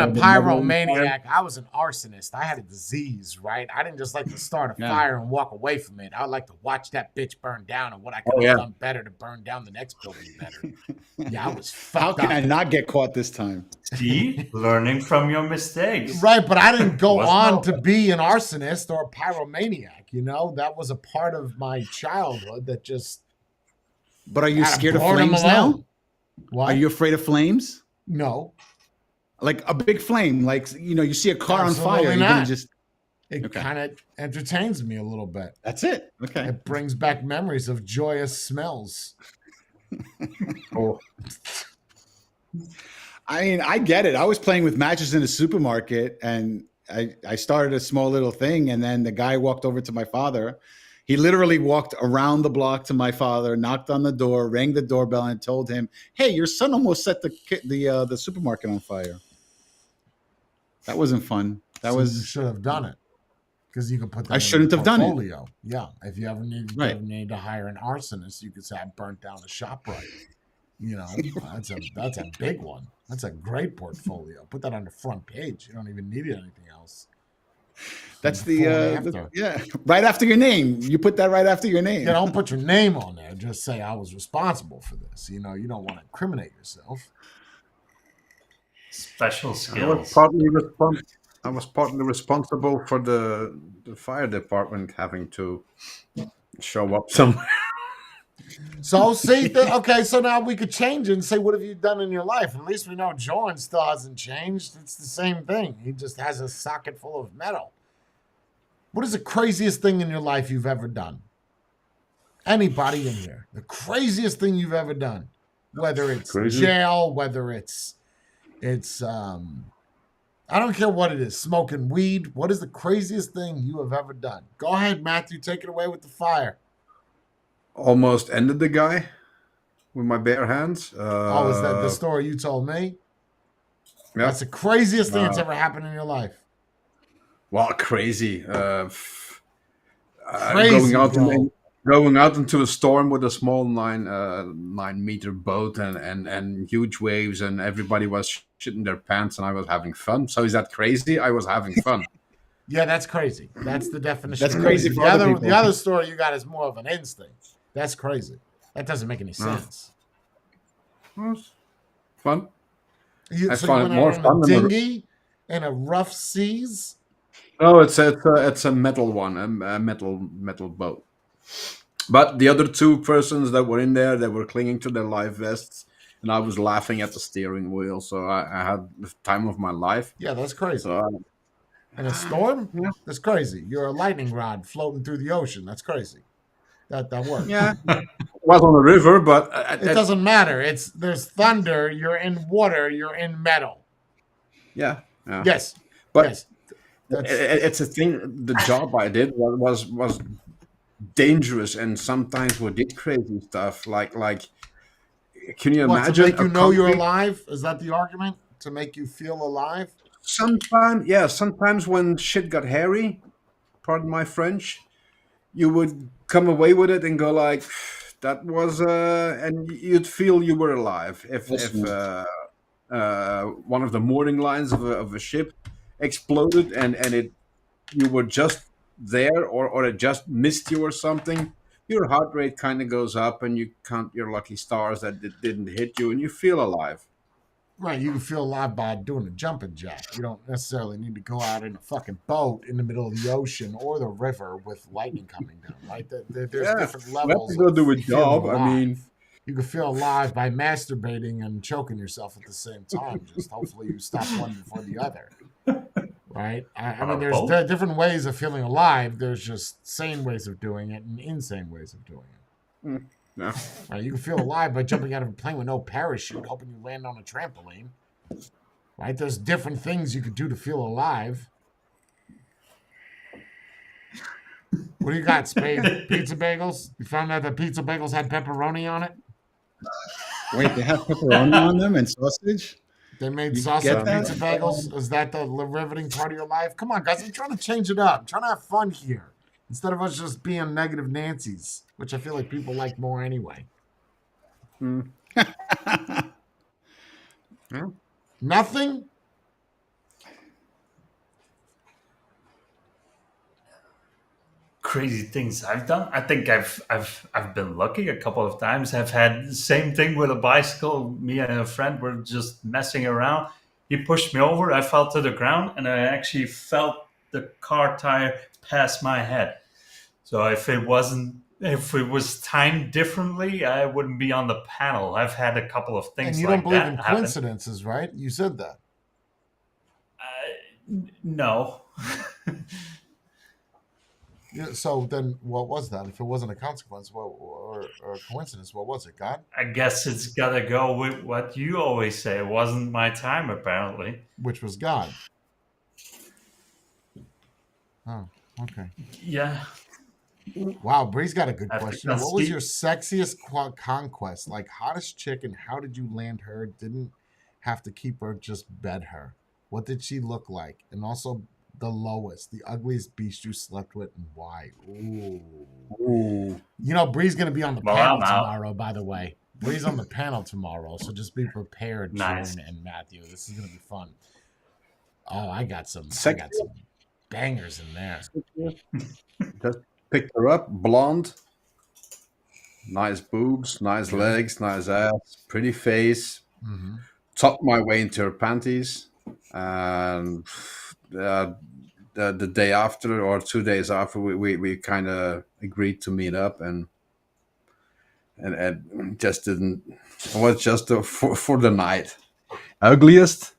pyromaniac. I was an arsonist. I had a disease, right? I didn't just like to start a fire and walk away from it. I would like to watch that bitch burn down and what I could have done better to burn down the next building better. Yeah, I was fucked up. How can I not get caught this time? See? Learning from your mistakes. Right, but I didn't go on to be an arsonist or a pyromaniac, you know? That was a part of my childhood that just... But are you scared of flames now? What? Are you afraid of flames? No. Like a big flame, like, you see a car on fire. You're gonna just... It kind of entertains me a little bit. That's it. Okay. It brings back memories of joyous smells. I mean, I get it. I was playing with matches in a supermarket and I started a small little thing. And then the guy walked over to my father. He literally walked around the block to my father, knocked on the door, rang the doorbell, and told him, "Hey, your son almost set the supermarket on fire." That wasn't fun. You should have done it because you could put that. I shouldn't have done it. Yeah, if you ever need to hire an arsonist, you could say, "I burnt down the ShopRite." That's a big one. That's a great portfolio. Put that on the front page. You don't even need anything else. That's right after your name. You put that right after your name. Yeah, don't put your name on there. Just say I was responsible for this. You don't want to incriminate yourself. Special I was skills. partly responsible for the fire department having to show up somewhere. So see, okay, so now we could change it and say, what have you done in your life? At least we know Jordan still hasn't changed. It's the same thing. He just has a socket full of metal. What is the craziest thing in your life you've ever done? Anybody in here? The craziest thing you've ever done, whether it's Crazy? jail, whether it's I don't care what it is, smoking weed. What is the craziest thing you have ever done? Go ahead, Matthew, take it away with the fire. Almost ended the guy with my bare hands. Oh, is that the story you told me? Yeah. That's the craziest thing that's ever happened in your life. Well, crazy. Crazy, going out into a storm with a small 9 meter boat and huge waves, and everybody was shitting their pants, and I was having fun. So is that crazy? I was having fun. Yeah, that's crazy. That's the definition. That's of crazy for other people. The other story you got is more of an instinct. That's crazy. That doesn't make any sense. Well, it's fun. You, I so find you it went more out on a fun than dinghy in a rough seas? No, it's a metal one, a metal boat. But the other two persons that were in there, they were clinging to their life vests, and I was laughing at the steering wheel. So I had the time of my life. Yeah, that's crazy. So in a storm? Yeah. That's crazy. You're a lightning rod floating through the ocean. That's crazy. That works. yeah, it was on a river, but It doesn't matter. There's thunder. You're in water. You're in metal. yeah. Yes. But yes. it's a thing. The job I did was dangerous, and sometimes we did crazy stuff. Like, can you What, imagine? to make you a know you're concrete- alive? Is that the argument? To make you feel alive? Sometimes when shit got hairy, pardon my French, you would come away with it and go like, that was, and you'd feel you were alive. If one of the mooring lines of a ship exploded and you were just there, or it just missed you or something, your heart rate kind of goes up, and you count your lucky stars that it didn't hit you, and you feel alive. Right, you can feel alive by doing a jumping jack. You don't necessarily need to go out in a fucking boat in the middle of the ocean or the river with lightning coming down, right? There's different You levels. have to go of do a feeling job. I alive. mean, You can feel alive by masturbating and choking yourself at the same time. Just hopefully you stop one before the other. Right? I mean, there's different ways of feeling alive. There's just sane ways of doing it and insane ways of doing it. no. Right? You can feel alive by jumping out of a plane with no parachute, hoping you land on a trampoline. Right? There's different things you could do to feel alive. What do you got, Spade? Pizza bagels? You found out that pizza bagels had pepperoni on it? Wait, they have pepperoni on them and sausage? They made You sausage get that? pizza bagels. Is that the riveting part of your life? Come on, guys. I'm trying to change it up. I'm trying to have fun here. Instead of us just being negative Nancy's, which I feel like people like more anyway. Nothing? Crazy things I've done. I think I've been lucky a couple of times. I've had the same thing with a bicycle. Me and a friend were just messing around. He pushed me over. I fell to the ground, and I actually felt the car tire pass my head. So if it was timed differently, I wouldn't be on the panel. I've had a couple of things And you like don't believe that in happen. coincidences, right? You said that. No. Yeah, so then what was that? If it wasn't a consequence or a coincidence, what was it? God? I guess it's got to go with what you always say. It wasn't my time, apparently. Which was God. Oh, okay. Yeah. Wow, Bree's got a good I think question. that's What was deep. your sexiest conquest? Like hottest chick, and how did you land her? Didn't have to keep her, just bed her. What did she look like? And also the lowest, the ugliest beast you slept with, and why? Ooh. You know, Bree's gonna be on the Well, panel I'm out. tomorrow, by the way. Bree's on the panel tomorrow, so just be prepared, Nice. Jordan and Matthew. This is gonna be fun. Oh, I got some Sexiest? bangers in there. Just picked her up, blonde, nice boobs, nice legs, nice ass, pretty face, Mm-hmm. talked my way into her panties, and the day after or 2 days after, we kind of agreed to meet up, and just didn't. It was just for the night. Ugliest.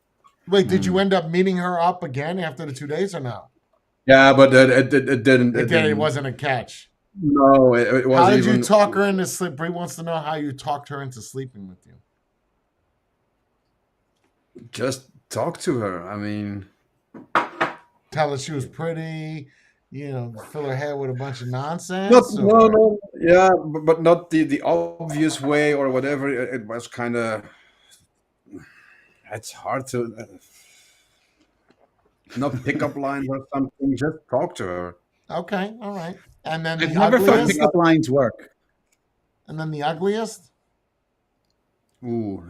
Wait, did you end up meeting her up again after the 2 days or no? Yeah, but it didn't. It wasn't a catch. No, it wasn't. How did you even, talk her into sleep? Brie wants to know how you talked her into sleeping with you. Just talk to her. I mean, Tell her she was pretty, fill her head with a bunch of nonsense. no, yeah, but not the obvious way or whatever. It was kind of. It's hard to not pick up lines or something. Just talk to her. Okay, all right. And then I've the never thought ugliest. pickup lines work. And then the ugliest. Ooh,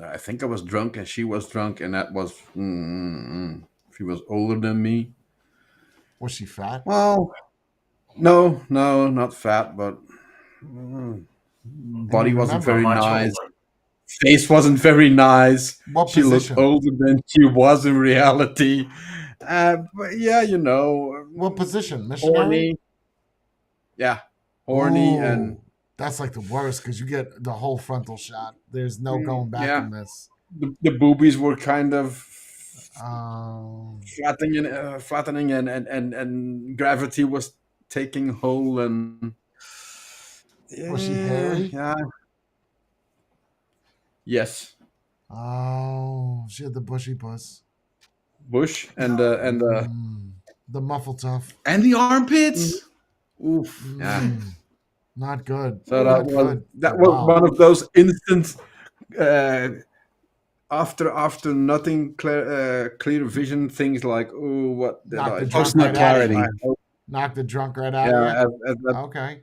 I think I was drunk and she was drunk, and that was. She was older than me. Was she fat? Well, no, not fat, but body wasn't remember very much nice. older. Face wasn't very nice. What She position? looked older than she was in reality. But yeah, What position? Missionary? horny. Yeah, horny Ooh, and that's like the worst because you get the whole frontal shot. There's no going back yeah. from this. the boobies were kind of Um, flattening, and gravity was taking hold, and Was she hairy? Yeah. Yes. oh, she had the bushy puss. Bush and The muffle tough. And the armpits. Oof. Yeah. Not good. So Not that good. was Wow. one of those instant after nothing clear vision things, like, oh, what did Knock I the do? drunk Post nut right out of clarity. you. Knock the drunk right out Yeah, of you. Okay.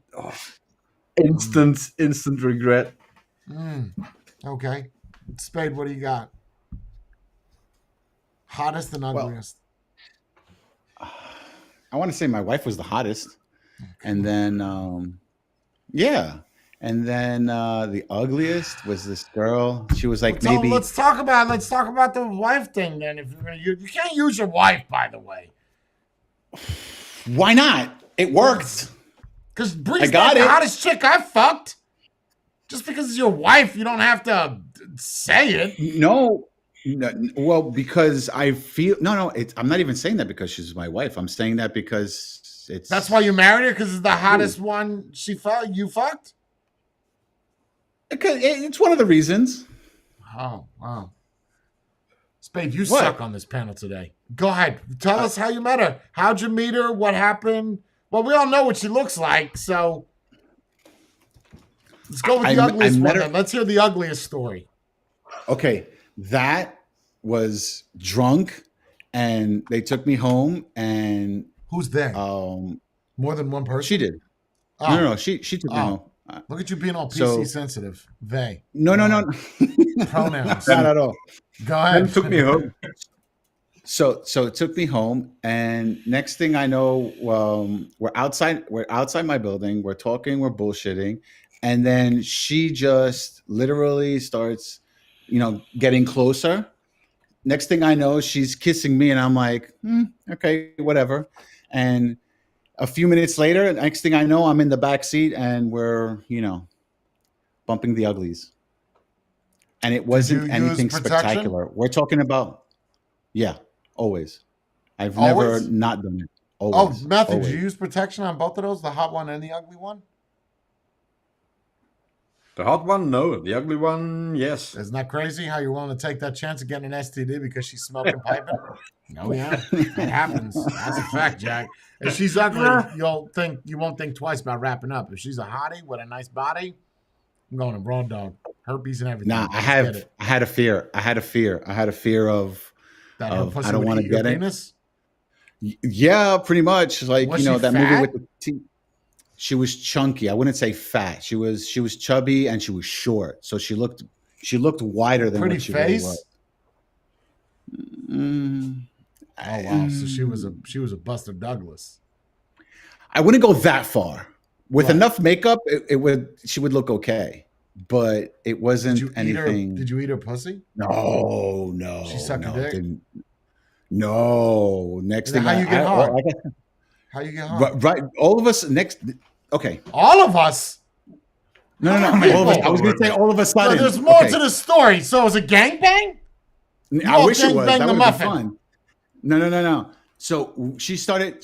instant regret. Okay. Spade, what do you got? Hottest and ugliest. I want to say my wife was the hottest, and then yeah, and then the ugliest was this girl. She was like maybe. Let's talk about the wife thing then. If you're gonna use, you can't use your wife, by the way, Why not? It worked. because Bree's got not the it. hottest chick I fucked. Just because it's your wife, you don't have to say it. No, well, because I feel no. I'm not even saying that because she's my wife. I'm saying that because it's. That's why you married her, because it's the hottest one you fucked. It's one of the reasons. Oh, wow. Spade, you What? suck on this panel today. Go ahead. Tell us how you met her. How'd you meet her? What happened? Well, we all know what she looks like, so let's go with the ugliest met one her- then. Let's hear the ugliest story. Okay, that was drunk, and they took me home, and Who's there? More than one person? she did. Oh, No, she took me Oh. home. Look at you being all PC So- sensitive. They. No, Pronouns. not at all. Go ahead. Then took me home. So it took me home, and next thing I know, we're outside my building, we're talking, we're bullshitting, and then she just literally starts, getting closer. Next thing I know, she's kissing me, and I'm like, okay, whatever. And a few minutes later, next thing I know, I'm in the back seat, and we're, bumping the uglies. And it wasn't you anything use protection? spectacular. We're talking about, yeah, always. I've Always? never not done it. Oh, Always. Matthew, always. did you use protection on both of those? The hot one and the ugly one? The hot one, no. The ugly one, yes. Isn't that crazy how you're willing to take that chance of getting an STD because she's smoking piping? Oh yeah, it happens. That's a fact, Jack. If she's ugly, you won't think twice about wrapping up. If she's a hottie with a nice body, I'm going to raw dog, herpes and everything. Nah, Let's get it. I had a fear of That her of pussy I don't would want to eat your get it. penis? Yeah, pretty much. Like, Was she that fat? movie with the teeth. She was chunky. I wouldn't say fat. She was chubby and she was short. So she looked wider than Pretty what she face? really was. Oh wow, so she was a Buster Douglas. I wouldn't go that far. With Right. enough makeup, she would look okay. but it wasn't Did you eat her? anything. Did you eat her pussy? No, She sucked your no, dick? didn't. No. Next Then thing how you get hard? I guess, How you get hard? right. All of us next. Okay. All of us. No. How many All of us, I people? was going to say all of a No, sudden. there's more Okay. to the story. So it was a gangbang? I all wish it was. gangbang That the would be muffin. fun. No. So she started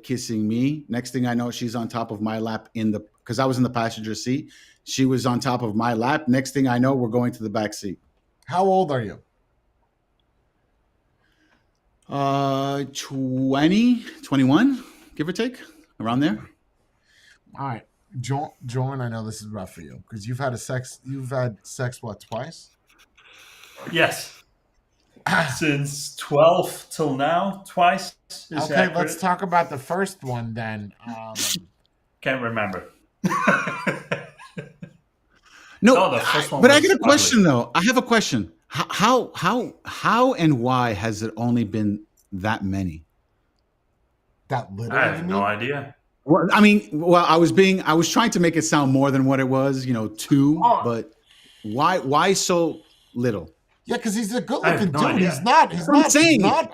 kissing me. Next thing I know, she's on top of my lap because I was in the passenger seat. She was on top of my lap. Next thing I know, we're going to the back seat. How old are you? 20, 21, give or take, around there. All right. Jordan, I know this is rough for you because you've had sex what, twice? Yes. Since 12 till now, twice. Is Okay, accurate. let's talk about the first one then. Can't remember. No, the first one but I was got a ugly. question though. I have a question. How and why has it only been that many? That little, I you have mean? no idea. Well, I mean, I was trying to make it sound more than what it was, 2, Oh. but why so little? Yeah, because he's a I good-looking have no dude. idea. He's not. That's what I'm saying. Like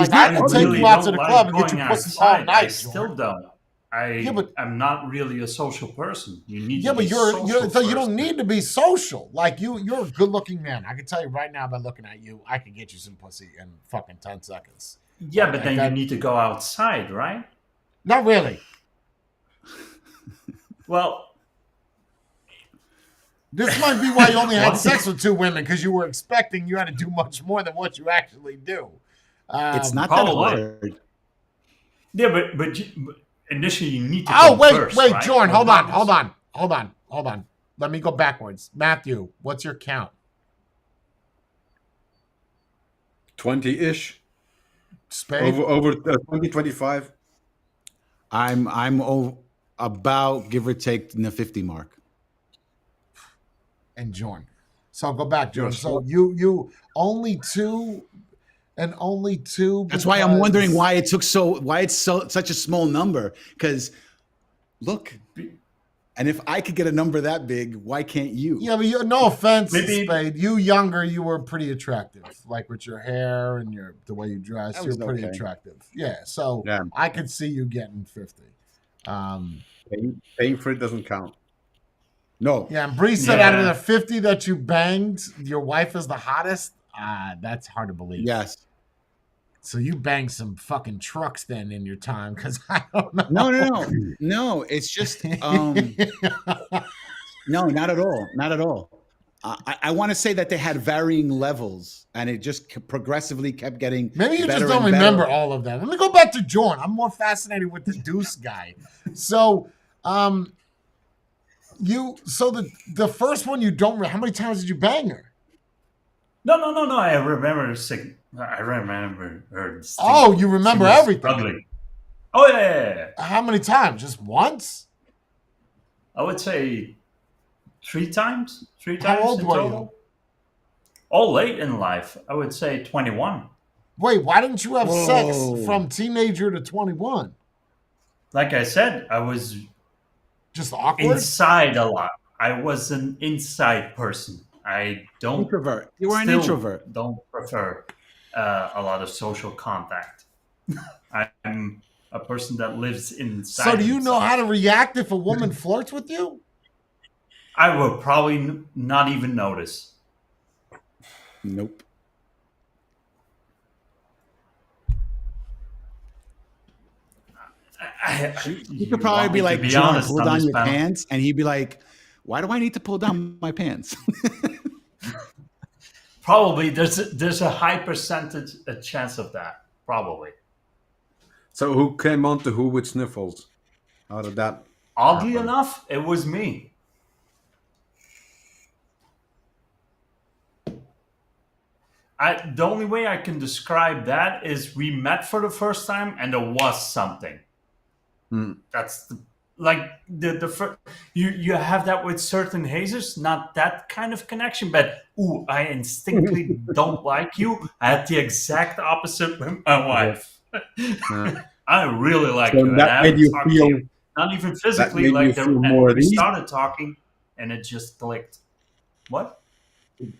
he's I not could take really you out to the don't club like and get going your pussy all outside. night. I still don't. I'm not really a social person. You need Yeah, to but be you're social so you first. don't need to be social. Like you're a good-looking man. I can tell you right now by looking at you, I can get you some pussy in fucking 10 seconds. Yeah, but then that- you need to go outside, right? Not really. Well, This might be why you only had sex with 2 women because you were expecting you had to do much more than what you actually do. It's not probably. that hard. yeah, but initially you need to. Oh go wait, first, wait, right? Jordan, Or hold on. Let me go backwards. Matthew, what's your count? 20-ish. Spade. Over 20, 25. I'm about give or take in the 50 mark. And Jordan. So go back, Jordan. Yes. So you only 2 and only 2. That's why I'm wondering why it's such a small number. Because look, and if I could get a number that big, why can't you? Yeah, but no offense, Maybe- Spade. You younger, you were pretty attractive. Like with your hair and the way you dress, That you're was pretty okay. attractive. Yeah, so Yeah. I could see you getting 50. Paying for it doesn't count. No. Yeah, and Bree said Yeah. out of the 50 that you banged, your wife is the hottest. That's hard to believe. Yes. So you banged some fucking trucks then in your time, because I don't know. No. It's just no, not at all. Not at all. I want to say that they had varying levels, and it just progressively kept getting. Maybe you better just don't and better. remember all of them. Let me go back to Jordan. I'm more fascinated with the Deuce guy. So, the first one you don't. How many times did you bang her? No. I remember her. Oh, you remember She was everything. ugly. Oh yeah. How many times? Just once? I would say 3 times. 3 How times old in were total. you? All late in life. I would say 21. Wait, why didn't you have Whoa. sex from teenager to 21? Like I said, I was Just awkward? inside a lot. I was an inside person. I don't Introvert. You were an still introvert. Don't prefer a lot of social contact. I'm a person that lives inside. So do you know himself. how to react if a woman flirts with you? I will probably not even notice. Nope. You could probably be like, John, pull down your pants. And he'd be like, why do I need to pull down my pants? Probably there's a high percentage a chance of that. Probably. So who came on to Who with Sniffles? How did that? Oddly happen? enough, it was me. The only way I can describe that is we met for the first time and there was something. That's the first, you have that with certain hazers, not that kind of connection, but I instinctively don't like you. I had the exact opposite with my wife. I really like So you. And that I made haven't you talked to feel- you, not even physically, made you like feel more at we ease? started talking. and it just clicked. What?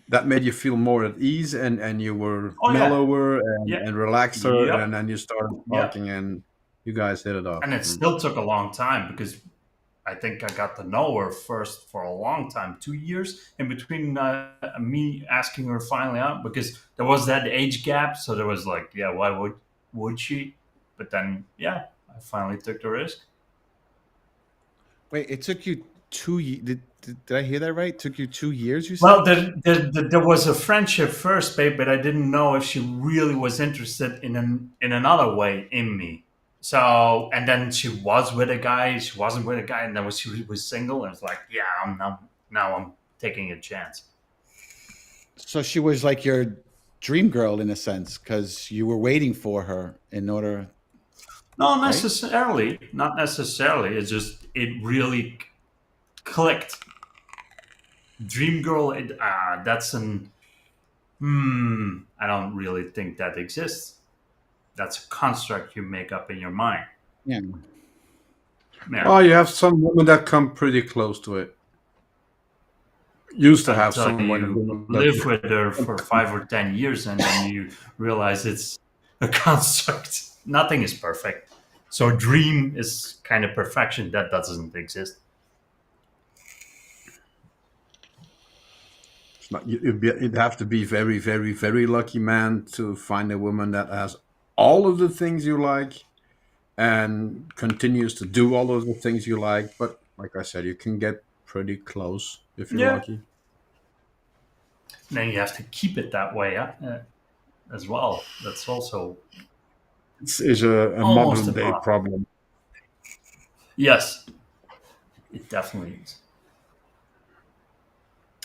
That made you feel more at ease, and you were Oh yeah, mellower yeah, and relaxer, and yep, then you started yep. talking, and you guys hit it off. And it still took a long time because I think I got to know her first for a long time, 2 years in between me asking her finally out, because there was that age gap. So there was like, yeah, why would she? But then, yeah, I finally took the risk. Wait, it took you 2 years. Did I hear that right? It took you 2 years, you Well, said? there was a friendship first, babe, but I didn't know if she really was interested in another way in me. So, and then she was with a guy, she wasn't with a guy, and then she was single, and it's like, yeah, now I'm taking a chance. So she was like your dream girl in a sense, because you were waiting for her in order, Not right? necessarily, not necessarily. It's just it really clicked. Dream girl, that's an I don't really think that exists. That's a construct you make up in your mind. Yeah. Yeah, Oh, you have some women that come pretty close to it. Used to have until some you women that. live with her for 5 or 10 years, and then you realize it's a construct. Nothing is perfect. So dream is kind of perfection that doesn't exist. It's not, you'd have to be very, very, very lucky man to find a woman that has all of the things you like and continues to do all of the things you like. But like I said, you can get pretty close if you're Yeah. lucky. Then you have to keep it that way as well. That's also It's a almost modern day impossible. problem. Yes, it definitely is.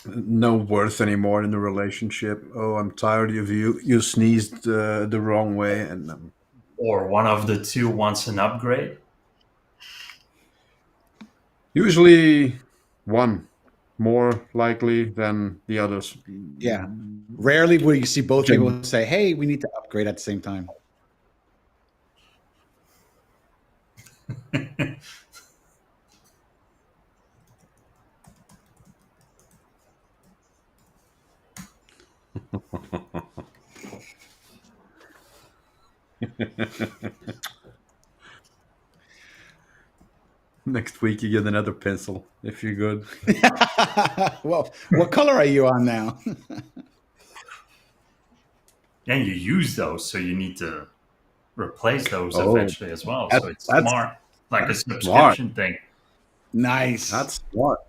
No worth anymore in the relationship. Oh, I'm tired of you. You sneezed the wrong way, and Or one of the two wants an upgrade. usually one more likely than the others. Yeah. Rarely will you see both Gen- people say, "Hey, we need to upgrade at the same time." Next week you get another pencil if you're good. Well, what color are you on now? And you use those, so you need to replace those Oh, eventually as well. that, So it's that's smart, like a that's smart. subscription thing. Nice. That's smart.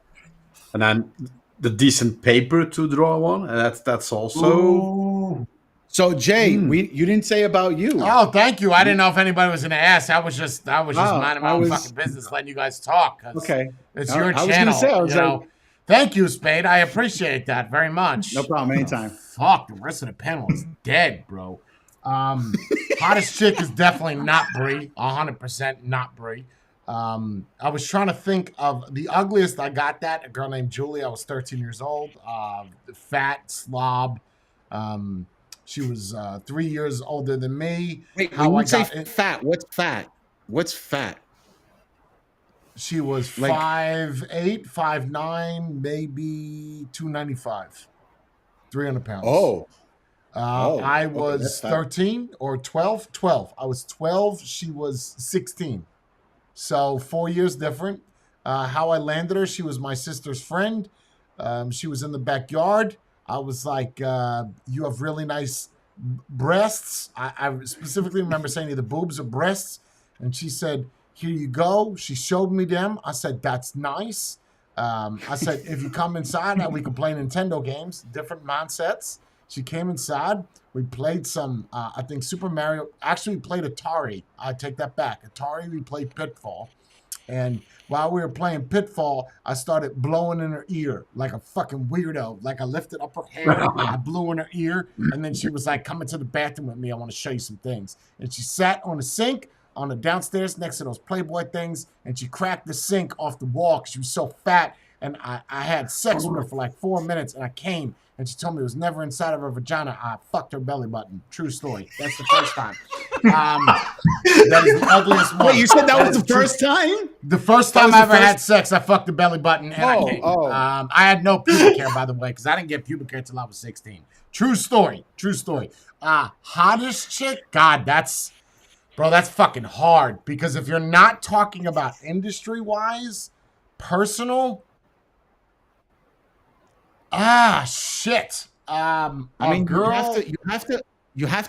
And then the decent paper to draw on. And that's also. Ooh. So Jay, Hmm. you didn't say about you. Oh, thank you. I didn't know if anybody was going to ask. I was just Oh, minding my I own was- fucking business, letting you guys talk. 'Cause Okay. it's I- your I was gonna channel. say, I was you like- know. Thank you, Spade. I appreciate that very much. No problem. Anytime. Fuck, the rest of the panel is dead, bro. Hottest chick is definitely not Brie. 100% not Brie. I was trying to think of the ugliest. I got that, a girl named Julie. I was 13 years old. Fat slob. She was 3 years older than me. Wait, How when I you say got it. fat, what's fat? What's fat? She was Like- 5'8", 5'9", maybe 295, 300 pounds. Oh, I okay, was that's fat. 13 or 12. 12. I was 12. She was 16. So 4 years different. How I landed her, she was my sister's friend. She was in the backyard. I was like, you have really nice breasts. I specifically remember saying either boobs or breasts. And she said, here you go. She showed me them. I said, that's nice. I said, if you come inside, we can play Nintendo games, different mindsets. She came inside. We played some, I think Super Mario. Actually, we played Atari. I take that back. Atari, we played Pitfall. And while we were playing Pitfall, I started blowing in her ear like a fucking weirdo. Like I lifted up her hair, I blew in her ear, and then she was like, come into the bathroom with me. I want to show you some things. And she sat on the sink on the downstairs next to those Playboy things, and she cracked the sink off the wall because she was so fat. And I had sex with her for like 4 minutes, and I came, and she told me it was never inside of her vagina. I fucked her belly button. True story. That's the first time. That is the ugliest one. Wait, you said that was is the first time? The first That time was I the ever first- had sex, I fucked the belly button and I came. Oh. I had no pubic hair, by the way, because I didn't get pubic hair until I was 16. True story. Hottest chick? God, that's fucking hard. Because if you're not talking about industry-wise, personal, shit. I mean, girl. you have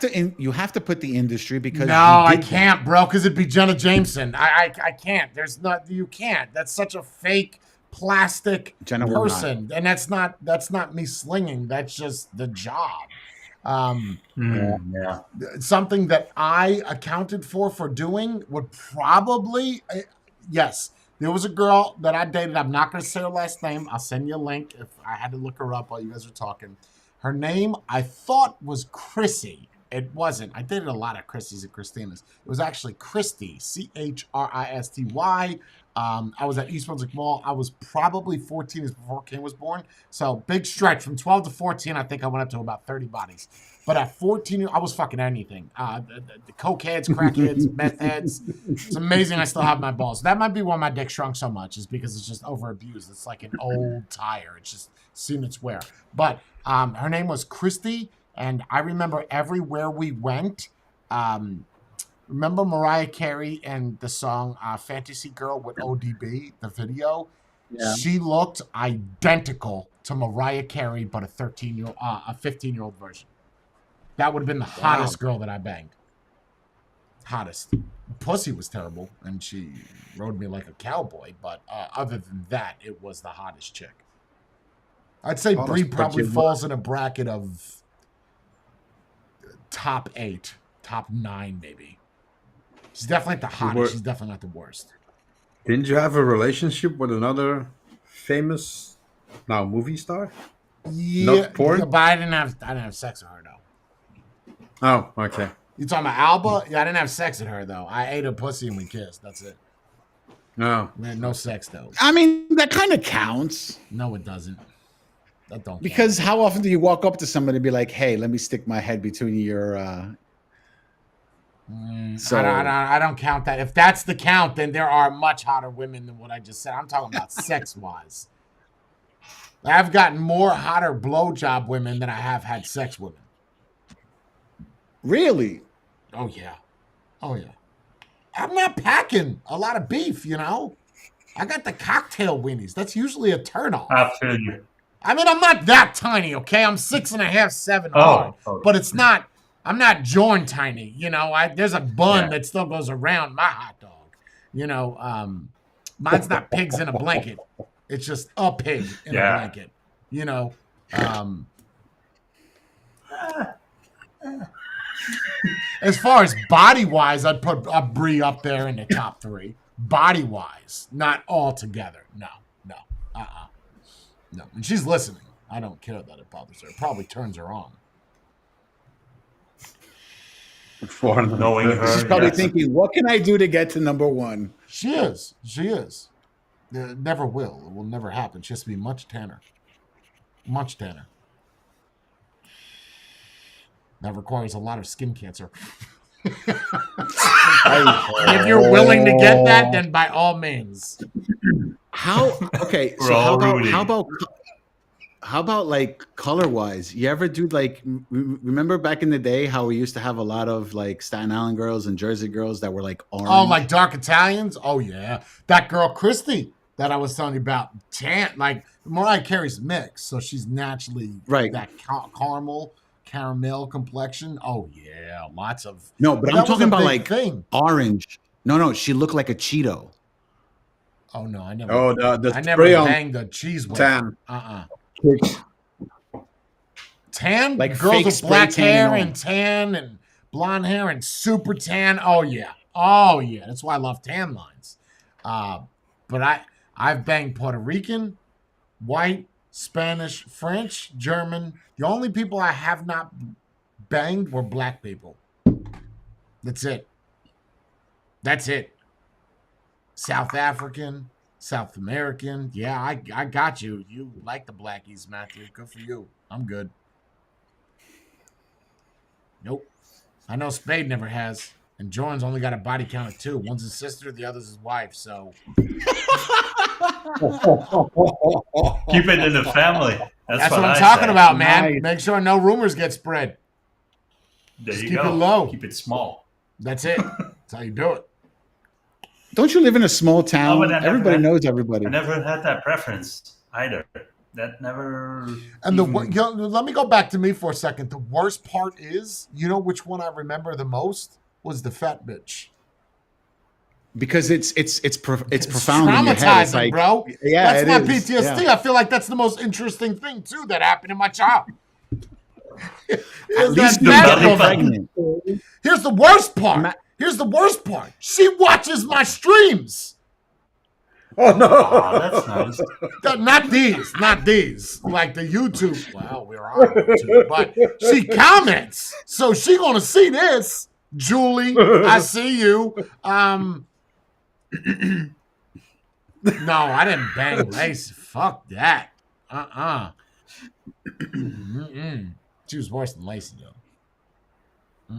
to put the industry because No, you I did can't, bro, because it'd be Jenna Jameson. I can't. You can't. That's such a fake plastic Jenna will person. And that's not me slinging. That's just the job. Yeah. Something that I accounted for doing would probably, yes. There was a girl that I dated. I'm not going to say her last name. I'll send you a link if I had to look her up while you guys were talking. Her name, I thought, was Chrissy. It wasn't. I dated a lot of Christys and Christinas. It was actually Christy, Christy. I was at East Brunswick Mall. I was probably 14 years before King was born. So big stretch. From 12 to 14, I think I went up to about 30 bodies. But at 14, I was fucking anything. The cokeheads, crackheads, meth heads. It's amazing I still have my balls. That might be why my dick shrunk so much, is because it's just over-abused. It's like an old tire. It's just seen its wear. But her name was Christy, and I remember everywhere we went. Remember Mariah Carey and the song Fantasy Girl with ODB, the video? Yeah. She looked identical to Mariah Carey, but a 15-year-old version. That would have been the hottest girl that I banged. Hottest. Pussy was terrible, and she rode me like a cowboy, but other than that, it was the hottest chick. I'd say Bree probably falls in a bracket of top 8, top 9 maybe. She's definitely not the hottest. She's definitely not the worst. Didn't you have a relationship with another famous movie star? Yeah, not porn? But I didn't have sex with her though. Oh, okay. You talking about Alba? Yeah, I didn't have sex with her though. I ate her pussy and we kissed. That's it. No. Man, no sex though. I mean, that kind of counts. No, it doesn't. That don't. Because count. How often do you walk up to somebody and be like, "Hey, let me stick my head between your"? So I don't count that. If that's the count, then there are much hotter women than what I just said. I'm talking about sex-wise. I've gotten more hotter blowjob women than I have had sex women. Really? Oh yeah. I'm not packing a lot of beef, you know. I got the cocktail weenies. That's usually a turnoff. Absolutely. I mean, I'm not that tiny, okay? I'm 6.5, 7 hard, but it's not. I'm not Jorn tiny, you know. There's a bun that still goes around my hot dog, you know. Mine's not pigs in a blanket. It's just a pig in a blanket, you know. As far as body-wise, I'd put Brie up there in the top 3. Body-wise, not all together. No. No, and she's listening. I don't care that it bothers her. It probably turns her on. Knowing her, she's probably thinking, "What can I do to get to number 1?" She is. It never will. It will never happen. She has to be much tanner. Much tanner. That requires a lot of skin cancer. And if you're willing to get that, then by all means. Okay, so how about like color wise? You ever do like, remember back in the day how we used to have a lot of like Staten Island girls and Jersey girls that were like orange? Oh, like dark Italians? Oh yeah. That girl Christy that I was telling you about, tan, like Mariah Carey's mix, so she's naturally that caramel complexion. Oh yeah, lots of. No, but I'm talking about like orange. No, she looked like a Cheeto. Oh no, I never. Oh, I never banged the cheese whiz. Tan. Tan, like girls with black hair and tan and blonde hair and super tan. Oh yeah. That's why I love tan lines. But I've banged Puerto Rican, white, Spanish, French, German. The only people I have not banged were black people. That's it. South African, South American. Yeah, I got you. You like the blackies, Matthew. Good for you. I'm good. Nope. I know Spade never has. And Jordan's only got a body count of 2. One's his sister, the other's his wife. So Keep it in the family. That's what I'm I talking say. about, man. Nice. Make sure no rumors get spread. There Just you keep go. it low. Keep it small. That's it. That's how you do it. Don't you live in a small town? but I never Everybody had- knows everybody. I never had that preference either. That never. And even- let me go back to me for a second. The worst part is, you know which one I remember the most was the fat bitch. Because it's profound in traumatizing, your head. It's like, bro. Yeah, That's it my is. PTSD. Yeah. I feel like that's the most interesting thing too that happened in my childhood. At least the that belly you're woman. pregnant. Here's the worst part. Ma- Here's the worst part. She watches my streams. Oh no! Oh, that's nice. Not these. Like the YouTube. Well, we're on YouTube, but she comments, so she gonna see this. Julie, I see you. No, I didn't bang Lacey. Fuck that. Mm-mm. She was worse than Lacey though.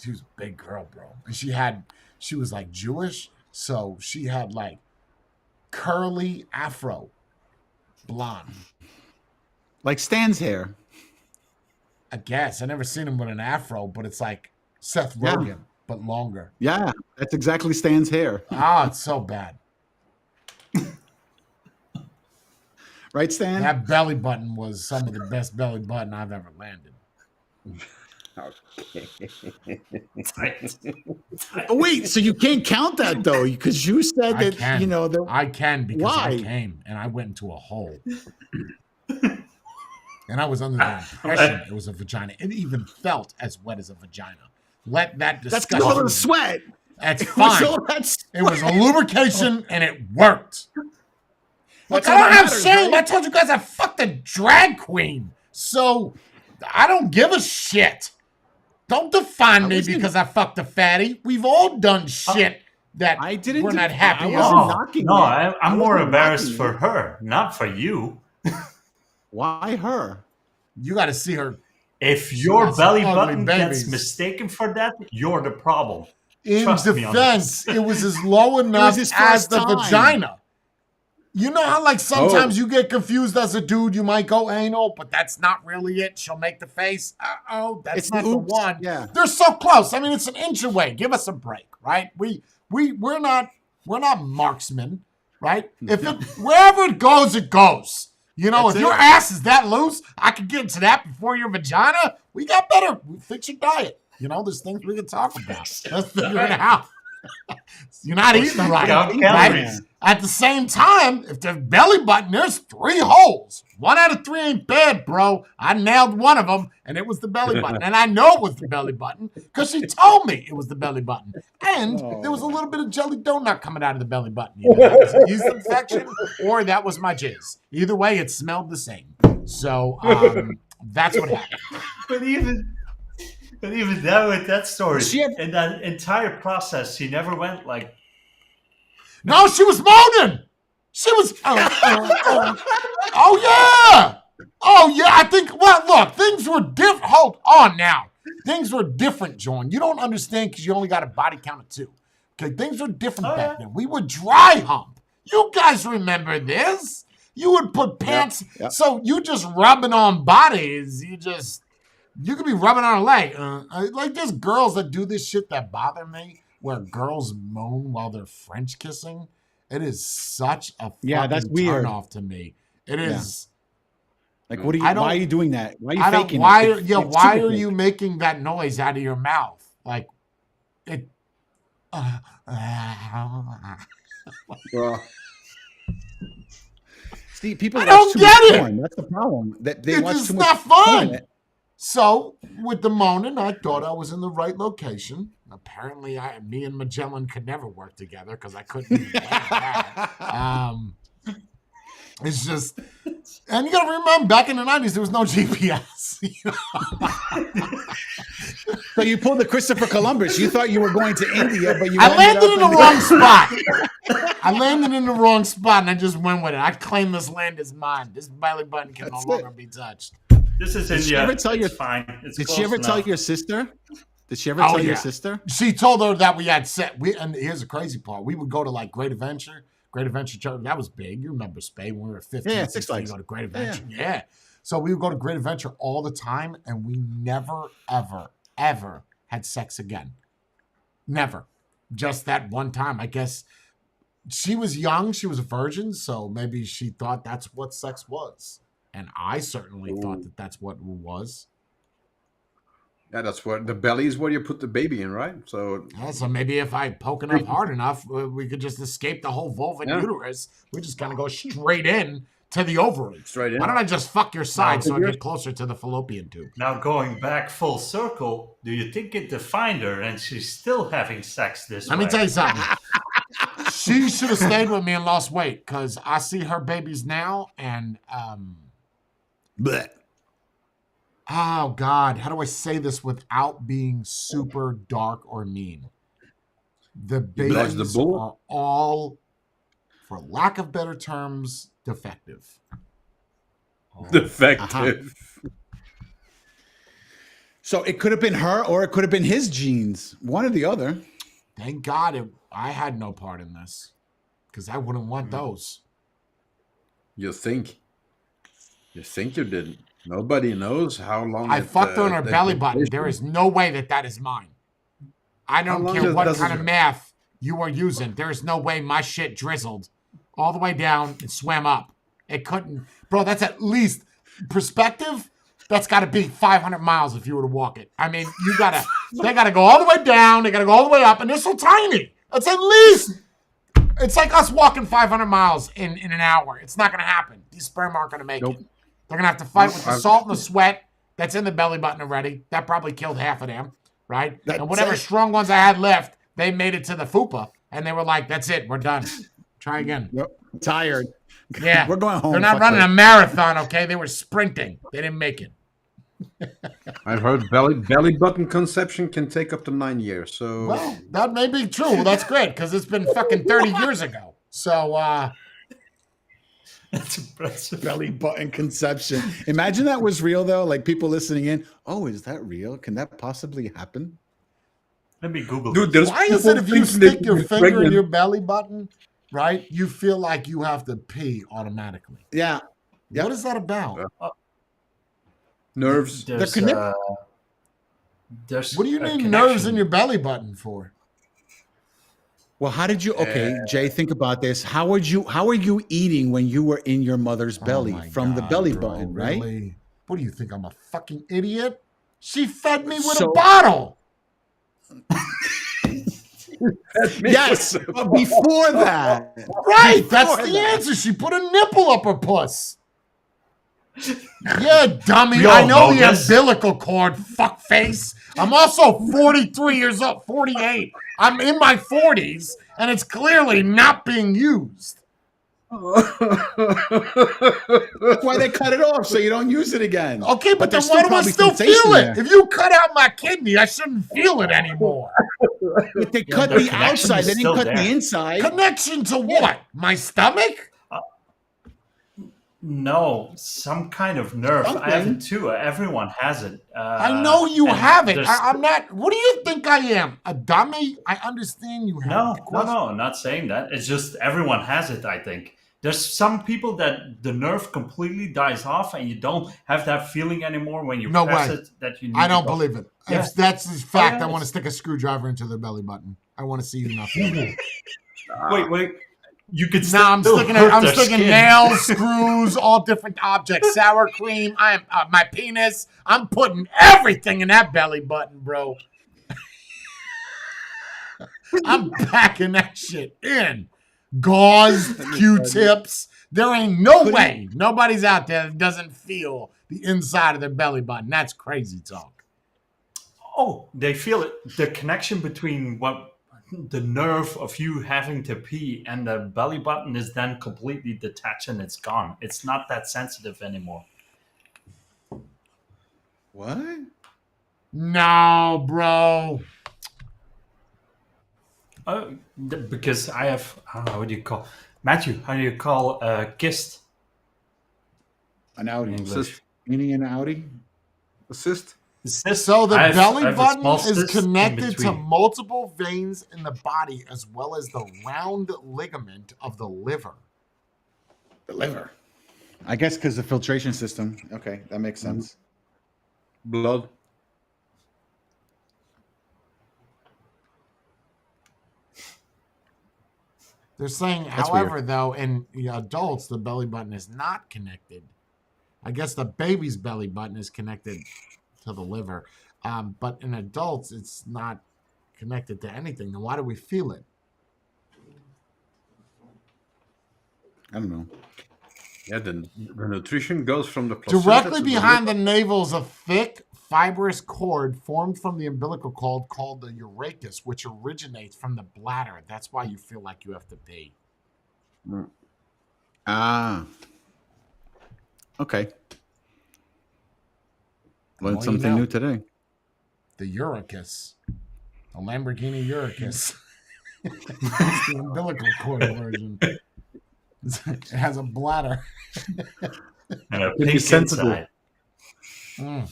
She was a big girl, bro. And she was like Jewish, so she had like curly afro, blonde. Like Stan's hair. I guess I never seen him with an afro, but it's like Seth Yeah. Rogen, but longer. Yeah, that's exactly Stan's hair. It's so bad. Right, Stan? That belly button was some of the best belly button I've ever landed. Oh, wait, so you can't count that though, because you said I that can. you know the I can because I Why? came and I went into a hole. And I was under the impression it was a vagina. It even felt as wet as a vagina. Let that that's discussion. all the sweat. That's It was fine. all that It was a lubrication and it worked. Like, That's I all don't that have matters, shame. right? I told you guys I fucked a drag queen. So I don't give a shit. Don't define me wasn't- because I fucked a fatty. We've all done shit that I didn't we're do- not happy I about. wasn't No, knocking no, it. I'm I more wasn't embarrassed knocking for it. her, not for you. Why her? You got to see her If your got some belly ugly button babies. gets mistaken for that, you're the problem. in Trust me on defense. this. It was as low enough his as first the time. vagina. You know how like sometimes you get confused as a dude, you might go anal, but that's not really it. She'll make the face. That's It's not the oops. one. Yeah. They're so close. I mean, it's an inch away. Give us a break, right? We're not marksmen, right? If it wherever it goes, it goes. You know, That's if your it. ass is that loose, I could get into that before your vagina. We got better. We fix your diet. You know, there's things we can talk about. Let's figure it out. You're not eating right, Count right? calories. At the same time, if the belly button, there's 3 holes. 1 out of 3 ain't bad, bro. I nailed one of them, and it was the belly button. And I know it was the belly button because she told me it was the belly button. And there was a little bit of jelly donut coming out of the belly button. Either that was a yeast infection or that was my jizz. Either way, it smelled the same. So that's what happened. But even that with that story, She had- in that entire process, she never went like, No, she was moaning. She was. Oh yeah. Oh yeah. I think. Well, look, things were different. Hold on now. Things were different, John. You don't understand because you only got a body count of 2. Okay, things were different Oh, back yeah. then. We would dry hump. You guys remember this? You would put pants. Yep. So you just rubbing on bodies. You could be rubbing on a leg. Like there's girls that do this shit that bother me, where girls moan while they're French kissing. It is such a fucking that's weird. turn off to me. It is. Like, what are you? I don't- Why are you doing that? Why are you I don't. faking Why? it? Are, yeah. It's Why super are fake. you making that noise out of your mouth? Like it. Well, See, people I watch don't too get much it. porn. That's the problem. That they It's watch just too much not fun. porn. So with the moaning, I thought I was in the right location. Apparently, me and Magellan could never work together because I couldn't even land that. It's just, and you gotta remember, back in the 90s, there was no GPS. So you pulled the Christopher Columbus. You thought you were going to India, but you I ended landed up in the wrong spot. I landed in the wrong spot, and I just went with it. I claim this land is mine. This belly button can That's no longer it. be touched. this is Did she India. ever tell it's your- fine. It's Did close she ever tell enough. your sister? Did she ever Oh, tell your yeah. sister? She told her that we had set. And here's the crazy part: we would go to like Great Adventure Church. That was big. You remember Spade when we were 15, Yeah, 16, Six Flags. go to Great Adventure. Yeah. So we would go to Great Adventure all the time, and we never, ever, ever had sex again. Never. Just that one time. I guess she was young. She was a virgin, so maybe she thought that's what sex was, and I certainly thought that that's what it was. Yeah, that's where the belly is where you put the baby in, right? So Yeah, so maybe if I poke enough hard enough, we could just escape the whole vulva Yeah. uterus. We just kind of go straight in to the ovary. straight in. Why don't I just fuck your side so I yours- get closer to the fallopian tube? Now going back full circle, do you think it defined her and she's still having sex this Let way? me tell you something. She should have stayed with me and lost weight because I see her babies now and Blech. oh God, how do I say this without being super dark or mean? The bless the babies bull? are all, for lack of better terms, defective. Defective. So it could have been her or it could have been his genes. One or the other. Thank God I had no part in this because I wouldn't want those. You think? You think you didn't? Nobody knows how long. I fucked her in her the belly button. gestation- There is no way that is mine. I don't long care what does kind it- of math you are using. There is no way my shit drizzled all the way down and swam up. It couldn't. Bro, that's at least perspective. That's got to be 500 miles if you were to walk it. I mean, they got to go all the way down. They got to go all the way up. And they're so tiny. It's at least, it's like us walking 500 miles in an hour. It's not going to happen. These sperm aren't going to make Nope. it. They're going to have to fight with the I've- salt and the sweat that's in the belly button already. That probably killed half of them, right? That's And whatever it. strong ones I had left, they made it to the fupa. And they were like, that's it. We're done. Try again. Yep. Tired. Yeah. We're going home. They're not Fuck running it. a marathon, okay? They were sprinting. They didn't make it. I've heard belly button conception can take up to 9 years. So Well, that may be true. Well, that's great because it's been fucking 30 years ago. So, That's impressive. Belly button conception. Imagine that was real though. Like people listening in. Oh, is that real? Can that possibly happen? Let me Google dude, this. there's why is people it if you thinking they stick can your be finger in pregnant. your belly button, right, you feel like you have to pee automatically? Yeah. Yep. What is that about? nerves. There's, connect- there's What do you a need nerves connection. in your belly button for? Well, how did you? Okay, Jay, think about this. How are you eating when you were in your mother's belly Oh my from the God, belly bro, button, right? really? What do you think? I'm a fucking idiot? She fed me with So- a bottle. Yes, but before that. Right, that's Before the that. answer. She put a nipple up her puss. Yeah, dummy. We I all know know the this. umbilical cord, fuckface. I'm also 43 years old, 48. I'm in my 40s, and it's clearly not being used. That's why they cut it off so you don't use it again. Okay, but then there's why do I probably still sensation feel it? there. If you cut out my kidney, I shouldn't feel it anymore. But they cut the the connection outside. is They didn't still cut there. the inside. Connection to what? My stomach? No, some kind of nerve. I have Something. it too. Everyone has it. I know you and have it. there's- I'm not. What do you think I am? A dummy? I understand you have No, it. Of course. no, I'm not saying that. It's just everyone has it, I think. There's some people that the nerve completely dies off and you don't have that feeling anymore when you No press way. it that you need I don't to go. believe it. Yeah. If that's the fact, yeah, I want to it's- stick a screwdriver into their belly button. I want to see you nothing. Wait. You could No, I'm still sticking. hurt I'm their sticking skin. nails, screws, all different objects. Sour cream. I am my penis. I'm putting everything in that belly button, bro. I'm packing that shit in. Gauze, Q-tips. There ain't no way nobody's out there that doesn't feel the inside of their belly button. That's crazy talk. Oh, they feel it. The connection between what the nerve of you having to pee and the belly button is then completely detached and it's gone. It's not that sensitive anymore. What? No, bro. Because I have, I don't know, what do you call, Matthew, how do you call kissed An in Audi. English? Assist. Meaning an Audi? Assist. So the belly I have a button small is cyst in connected to between. multiple veins in the body as well as the round ligament of the liver. The liver. I guess because the filtration system. Okay, that makes sense. Blood. They're saying, That's however, weird. though, in adults, the belly button is not connected. I guess the baby's belly button is connected to the liver. But in adults, it's not connected to anything. Then why do we feel it? I don't know. Yeah, the nutrition goes from the placenta Directly to the behind liver. the navel is a thick, fibrous cord formed from the umbilical cord called the urachus, which originates from the bladder. That's why you feel like you have to pee. Ah. Okay. Learned Well, something you know. new today. The urachus. A Lamborghini urachus. It's the umbilical cord version. It has a bladder. And a Could be pink sensitive. inside.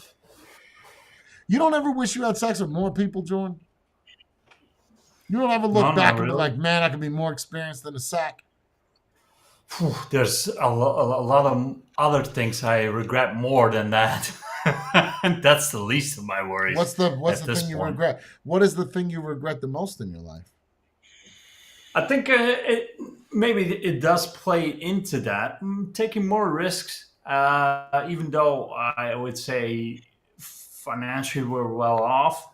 You don't ever wish you had sex with more people, Jordan? You don't ever No, look not back and be really. like, man, I could be more experienced than a sack. Phew, there's a lot of other things I regret more than that. And that's the least of my worries. What's the at this thing you point. regret? What is the thing you regret the most in your life? I think maybe it does play into that. Taking more risks, even though I would say financially we're well off.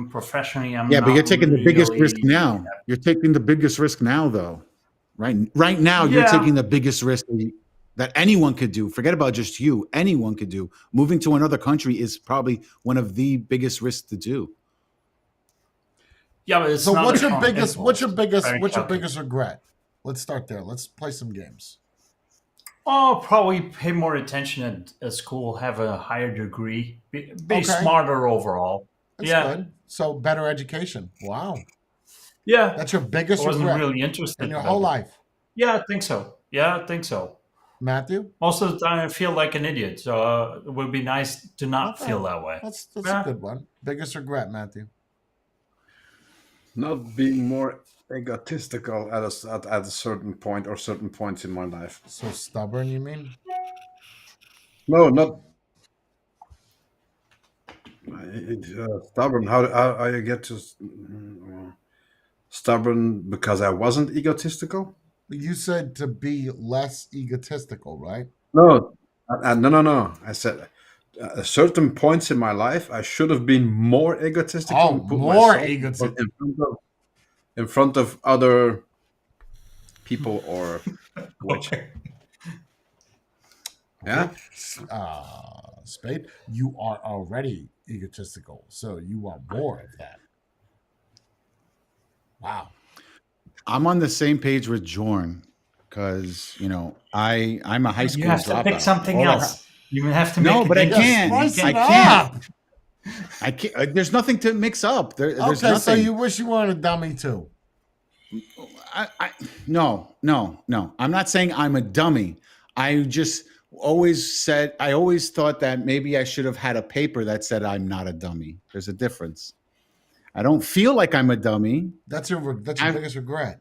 Professionally, I'm Yeah, not but you're taking the biggest risk really. now. You're taking the biggest risk now, though. Right now, you're Yeah. taking the biggest risk that anyone could do. Forget about just you. Anyone could do. Moving to another country is probably one of the biggest risks to do. Yeah, but it's So not what's a your strong biggest impulse. Very calculated. biggest regret? Let's start there. Let's play some games. Oh, probably pay more attention at school, have a higher degree, be Okay. smarter overall. That's Yeah. good. So better education. Wow. Yeah, That's your I biggest wasn't regret really interested in your back whole then. life. Yeah, I think so. Matthew? Most of the time, I feel like an idiot, so it would be nice to not Okay. feel that way. That's Yeah. a good one. Biggest regret, Matthew. Not being more egotistical at a certain point or certain points in my life. So stubborn, you mean? No, not stubborn. How you get to stubborn because I wasn't egotistical? You said to be less egotistical, right? No, no. I said at certain points in my life, I should have been more egotistical Oh, and put more myself egotistical. in front of other people or which. Yeah. Spade, you are already egotistical, so you want more of that. Wow. I'm on the same page with Jorn because I'm a high school You have to dropout. pick something All I else. You have to No, make but it I interesting. can't. You Spice it can't. up. I can't. There's nothing to mix up. There's Okay, nothing. so you wish you weren't a dummy too. No. I'm not saying I'm a dummy. I just always thought that maybe I should have had a paper that said I'm not a dummy. There's a difference. I don't feel like I'm a dummy. That's your biggest regret.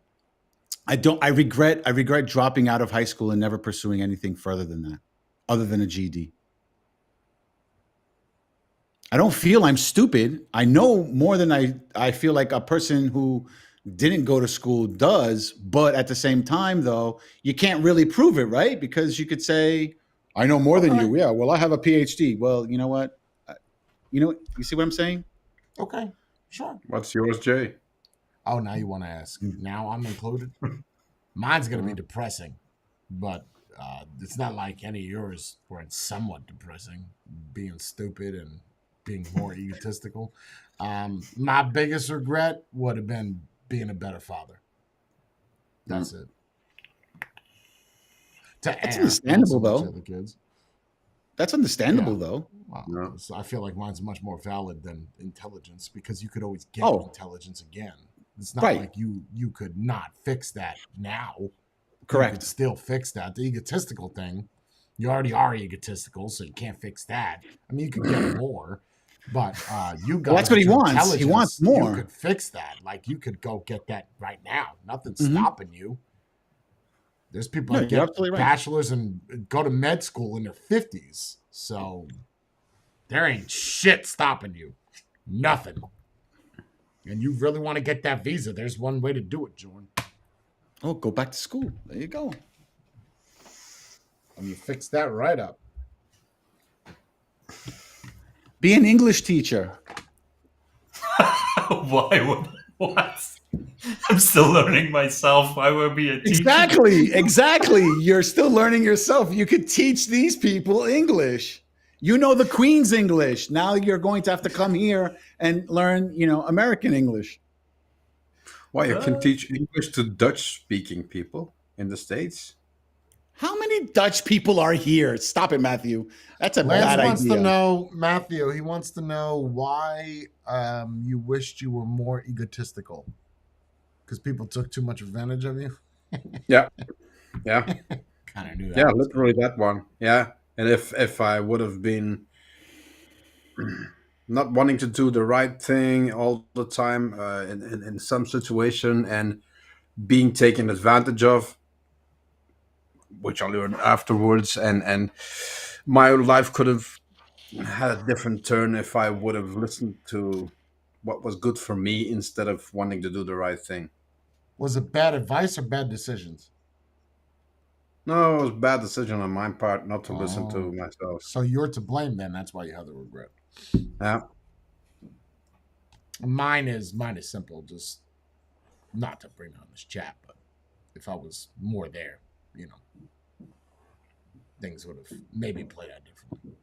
I regret dropping out of high school and never pursuing anything further than that, other than a GED. I don't feel I'm stupid. I know more than I feel like a person who didn't go to school does, but at the same time, though, you can't really prove it, right? Because you could say, I know more than you. Yeah, well, I have a PhD. Well, you know what? You see what I'm saying? Okay, sure. What's yours, Jay? Oh, now you want to ask. Now I'm included. Mine's going to be depressing, but it's not like any of yours where it's somewhat depressing, being stupid and being more egotistical. My biggest regret would have been being a better father. That's it. That's understandable, though. The kids. That's understandable, though. Well, so I feel like mine's much more valid than intelligence because you could always get intelligence again. It's not like you could not fix that now. Correct. You could still fix that. The egotistical thing, You already are egotistical, so you can't fix that. I mean, you could get more, but you got that's what he your wants. He wants intelligence. more. You could fix that. Like, you could go get that right now. Nothing's Mhm. stopping you. There's people No, that you're get absolutely right. bachelors and go to med school in their 50s. So there ain't shit stopping you. Nothing. And you really want to get that visa, there's one way to do it, Jordan. Oh, go back to school. There you go. And you fix that right up. Be an English teacher. Why would what? I'm still learning myself. Why would I be a teacher? Exactly. You're still learning yourself. You could teach these people English. You know the Queen's English. Now you're going to have to come here and learn, American English. Well, you can teach English to Dutch-speaking people in the States. How many Dutch people are here? Stop it, Matthew. That's a Lance bad wants idea. to know, Matthew, he wants to know why you wished you were more egotistical. Because people took too much advantage of you? Yeah. Kind of knew that. Yeah, literally that one. Yeah. And if I would have been not wanting to do the right thing all the time in some situation and being taken advantage of, which I learned afterwards, and my life could have had a different turn if I would have listened to what was good for me instead of wanting to do the right thing. Was it bad advice or bad decisions? No, it was a bad decision on my part not to listen Oh. to myself. So you're to blame then. That's why you have the regret. Yeah. Mine is simple. Just not to bring on this chat, but if I was more there, things would have maybe played out differently.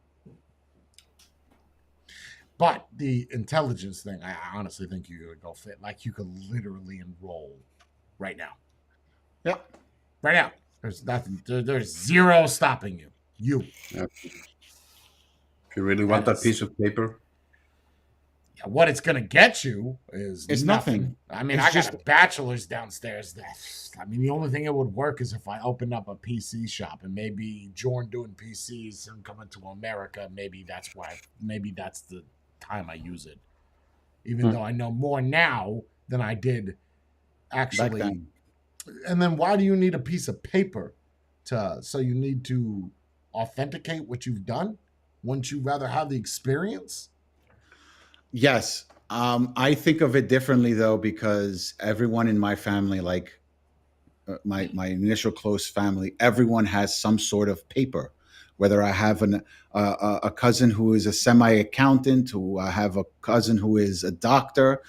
But the intelligence thing, I honestly think you could go fit. Like, you could literally enroll right now. Yep. Right now. There's nothing. There's zero stopping you. If you really want that piece of paper. Yeah, what it's going to get you is nothing. I mean, It's I got a bachelor's downstairs. The only thing that would work is if I opened up a PC shop and maybe Jordan doing PCs and coming to America. Maybe that's the time I use it. Even though I know more now than I did actually. Back then. And then why do you need a piece of paper so you need to authenticate what you've done? Wouldn't you rather have the experience? Yes. I think of it differently, though, because everyone in my family, like my initial close family, everyone has some sort of paper. Whether I have a cousin who is a semi-accountant, or I have a cousin who is a doctor,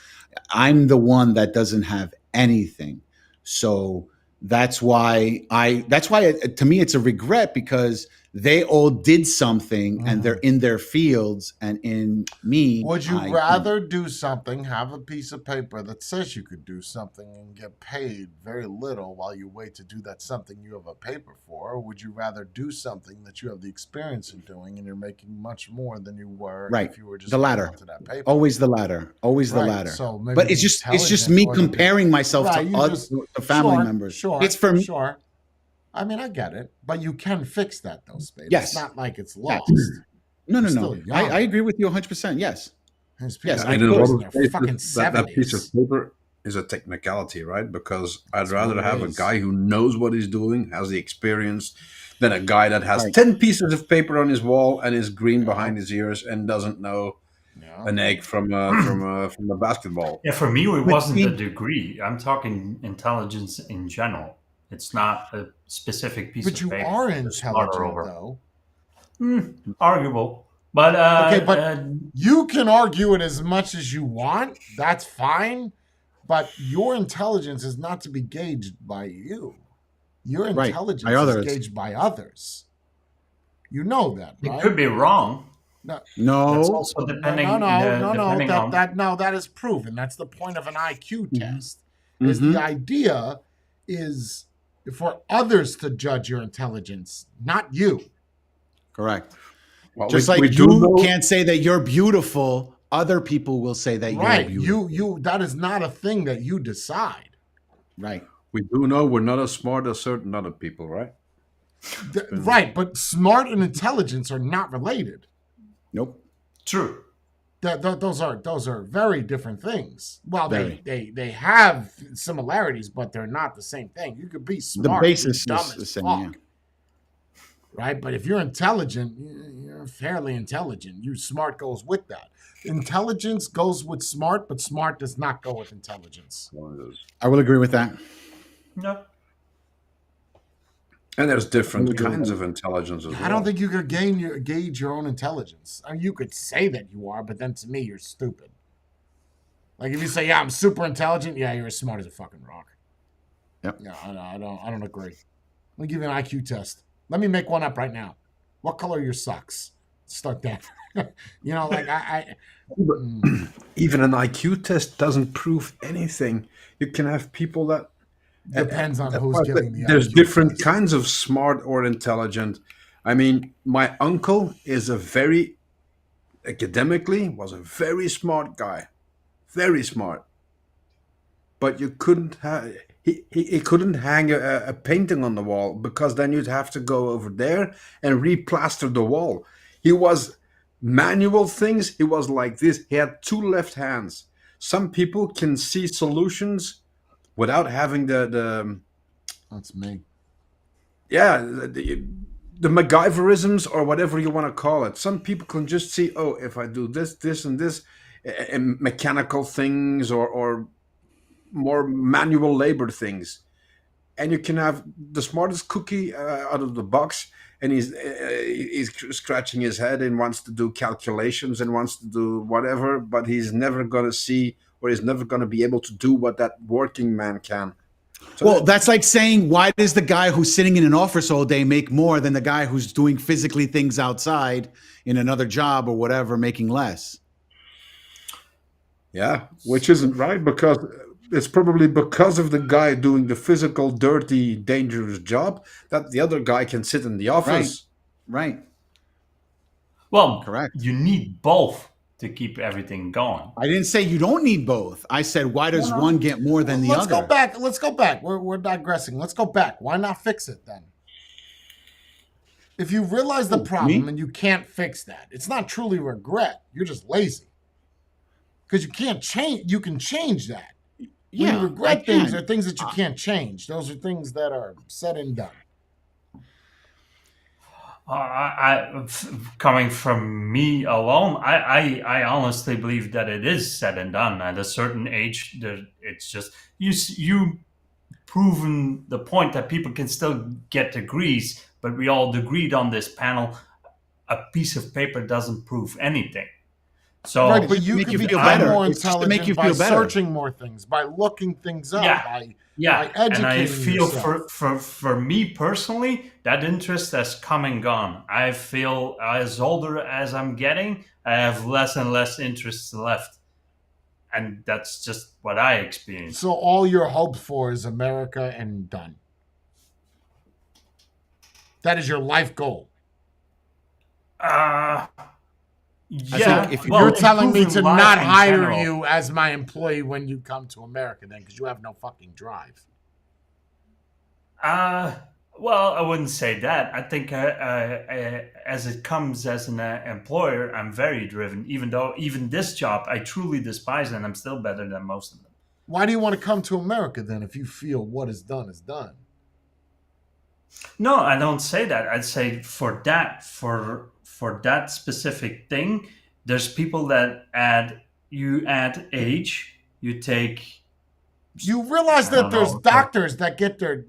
I'm the one that doesn't have anything. So that's why to me it's a regret, because they all did something and they're in their fields, and in me. Would you rather do something, have a piece of paper that says you could do something and get paid very little while you wait to do that something you have a paper for? Or would you rather do something that you have the experience in doing and you're making much more than you were if you were just the latter? To that paper? Always the latter. Always the latter. So maybe but it's just me comparing myself to family members. Sure. It's for me. Sure. I mean, I get it, but you can fix that, though, Spade. Yes. It's not like it's lost. No. I agree with you 100%. Yes. Yes, I know that piece of paper is a technicality, right? Because I'd rather have a guy who knows what he's doing, has the experience, than a guy that has 10 pieces of paper on his wall and is green behind his ears and doesn't know an egg from a basketball. Yeah, for me, it wasn't a degree. I'm talking intelligence in general. It's not a specific piece of paper. But you are intelligent, though. Arguable. But but you can argue it as much as you want. That's fine. But your intelligence is not to be gauged by you. Your intelligence is gauged by others. You know that, right? It could be wrong. No. That's also depending. That is proven. That's the point of an IQ test. Is the idea is for others to judge your intelligence, not you. Correct. Well, Just like you can't say that you're beautiful, other people will say that you're beautiful. You that is not a thing that you decide. Right. We do know we're not as smart as certain other people, right? Right, but smart and intelligence are not related. Nope. True. Those are very different things. Well, Very. they have similarities, but they're not the same thing. You could be The smart, be basis dumb is the as same. fuck, Yeah. right? But if you're intelligent, you're fairly intelligent. Smart goes with that. Intelligence goes with smart, but smart does not go with intelligence. I will agree with that. No. And there's different Really good. kinds of intelligence as well. I don't think you could gauge your own intelligence. I mean, you could say that you are, but then to me, you're stupid. Like if you say, "Yeah, I'm super intelligent," yeah, you're as smart as a fucking rock. Yep. Yeah, I don't agree. Let me give you an IQ test. Let me make one up right now. What color are your socks? Start that. Even an IQ test doesn't prove anything. You can have people that Depends on who's giving the there's IQ different test. kinds of smart or intelligent. I mean, my uncle is academically was a very smart guy, very smart. But you couldn't have he couldn't hang a painting on the wall because then you'd have to go over there and replaster the wall. He was manual things. He was like this. He had two left hands. Some people can see solutions without having the That's me. yeah the MacGyverisms or whatever you want to call it. Some people can just see, oh, if I do this and this, and mechanical things or more manual labor things, and you can have the smartest cookie out of the box, and he's scratching his head and wants to do calculations and wants to do whatever, but he's never going to see or he's never going to be able to do what that working man can. So Well, that's like saying, why does the guy who's sitting in an office all day make more than the guy who's doing physically things outside in another job or whatever, making less? yeah, which isn't right, because it's probably because of the guy doing the physical, dirty, dangerous job that the other guy can sit in the office. Right. Well, Correct. you need both to keep everything going. I didn't say you don't need both. I said, why does one get more than the Let's other? go back. We're digressing. Let's go back. Why not fix it then? If you realize the problem me? and you can't fix that, it's not truly regret. You're just lazy. Because you can't change. You can change that. When you regret things are things that you can't change. Those are things that are said and done. Coming from me alone, I honestly believe that it is said and done. At a certain age, it's just you proven the point that people can still get degrees, but we all agreed on this panel. A piece of paper doesn't prove anything. So, Right, but you make can you feel become better. more It's just to intelligent make you by feel better. searching more things, by looking things up, by educating and I feel yourself. for me personally, that interest has come and gone. I feel as older as I'm getting, I have less and less interests left, and that's just what I experience. So all you're hoped for is America and done. That is your life goal. Yeah, if You're telling me improving to life not in hire general. you as my employee when you come to America then, because you have no fucking drive. Well, I wouldn't say that. I think as it comes as an employer, I'm very driven. Even this job, I truly despise, and I'm still better than most of them. Why do you want to come to America then if you feel what is done is done? No, I don't say that. I'd say for that specific thing, there's people that add age, you take. You realize I that don't there's know. doctors that get their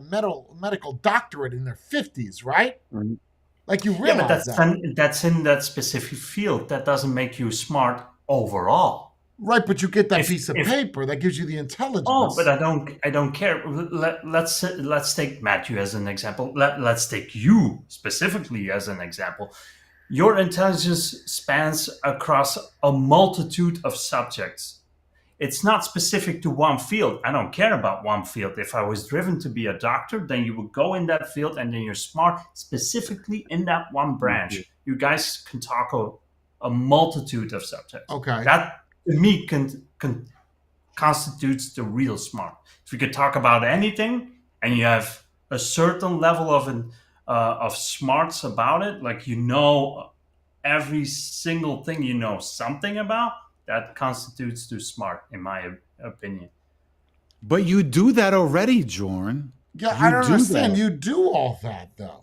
medical doctorate in their 50s, right? Mhm. Like you Yeah, realize but that's in that specific field. That doesn't make you smart overall. Right, but you get that If- piece of if- paper that gives you the intelligence. Oh, but I don't care. Let's take Matthew as an example. Let's take you specifically as an example. Your intelligence spans across a multitude of subjects. It's not specific to one field. I don't care about one field. If I was driven to be a doctor, then you would go in that field and then you're smart specifically in that one branch. You guys can talk a multitude of subjects. Okay. That to me constitutes the real smart. If you could talk about anything and you have a certain level of smarts about it, like you know every single thing you know something about, that constitutes too smart, in my opinion. But you do that already, Jorn. Yeah, I You don't do understand. that. You do all that though.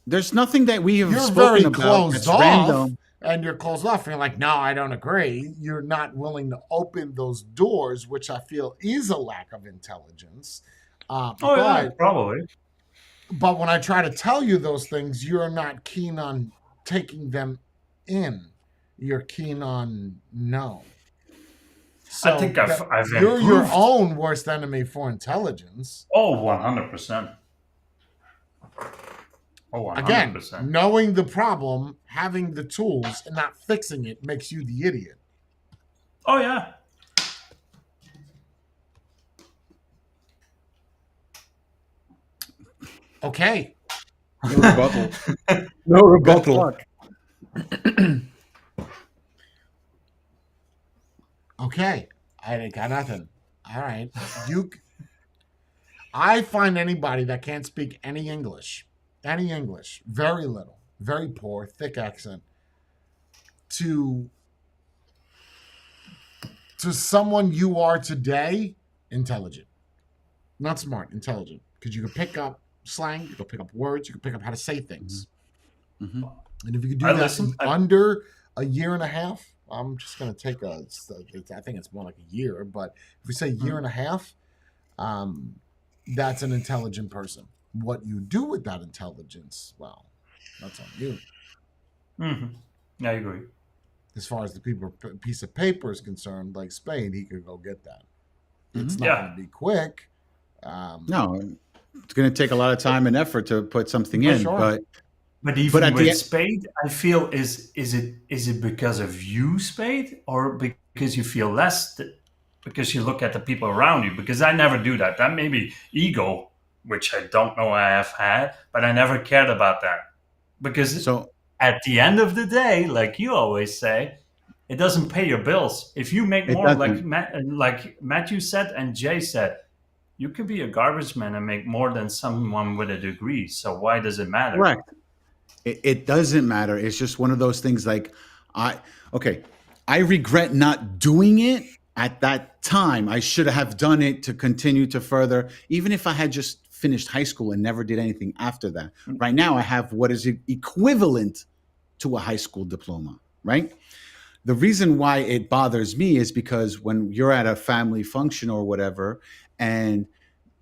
There's nothing that we have You're spoken very about closed that's off, random. and you're closed off. And you're like, no, I don't agree. You're not willing to open those doors, which I feel is a lack of intelligence. Oh yeah, probably. But when I try to tell you those things, you're not keen on taking them in. You're keen on no. So I think I've you're your improved. own worst enemy for intelligence. Oh, 100%. Oh, Again, 100%. knowing the problem, having the tools, and not fixing it makes you the idiot. Oh yeah. Okay. No rebuttal. No Good rebuttal. luck. Okay. I ain't got nothing. All right. I find anybody that can't speak any English, very little, very poor, thick accent, to someone you are today, intelligent. Not smart, intelligent. Because you can pick up slang, you can pick up words, you can pick up how to say things. Mm-hmm. And if you could do I that listen- in under a year and a half, I'm just going to take I think it's more like a year, but if we say year and a half, that's an intelligent person. What you do with that intelligence, well, that's on you. I agree. As far as the piece of paper is concerned, like Spade, he could go get that. It's not Yeah. going to be quick. No, it's going to take a lot of time and effort to put something For in. sure. But even at the with end- Spade, I feel is it because of you, Spade, or because you feel less because you look at the people around you? Because I never do that. That may be ego, which I don't know I have had, but I never cared about that. Because So at the end of the day, like you always say, it doesn't pay your bills. If you make It more, doesn't. like Matthew said and Jay said, you could be a garbage man and make more than someone with a degree. So why does it matter? correct. It doesn't matter. It's just one of those things like I regret not doing it at that time. I should have done it to continue to further, even if I had just finished high school and never did anything after that. Right now I have what is equivalent to a high school diploma, right? The reason why it bothers me is because when you're at a family function or whatever, and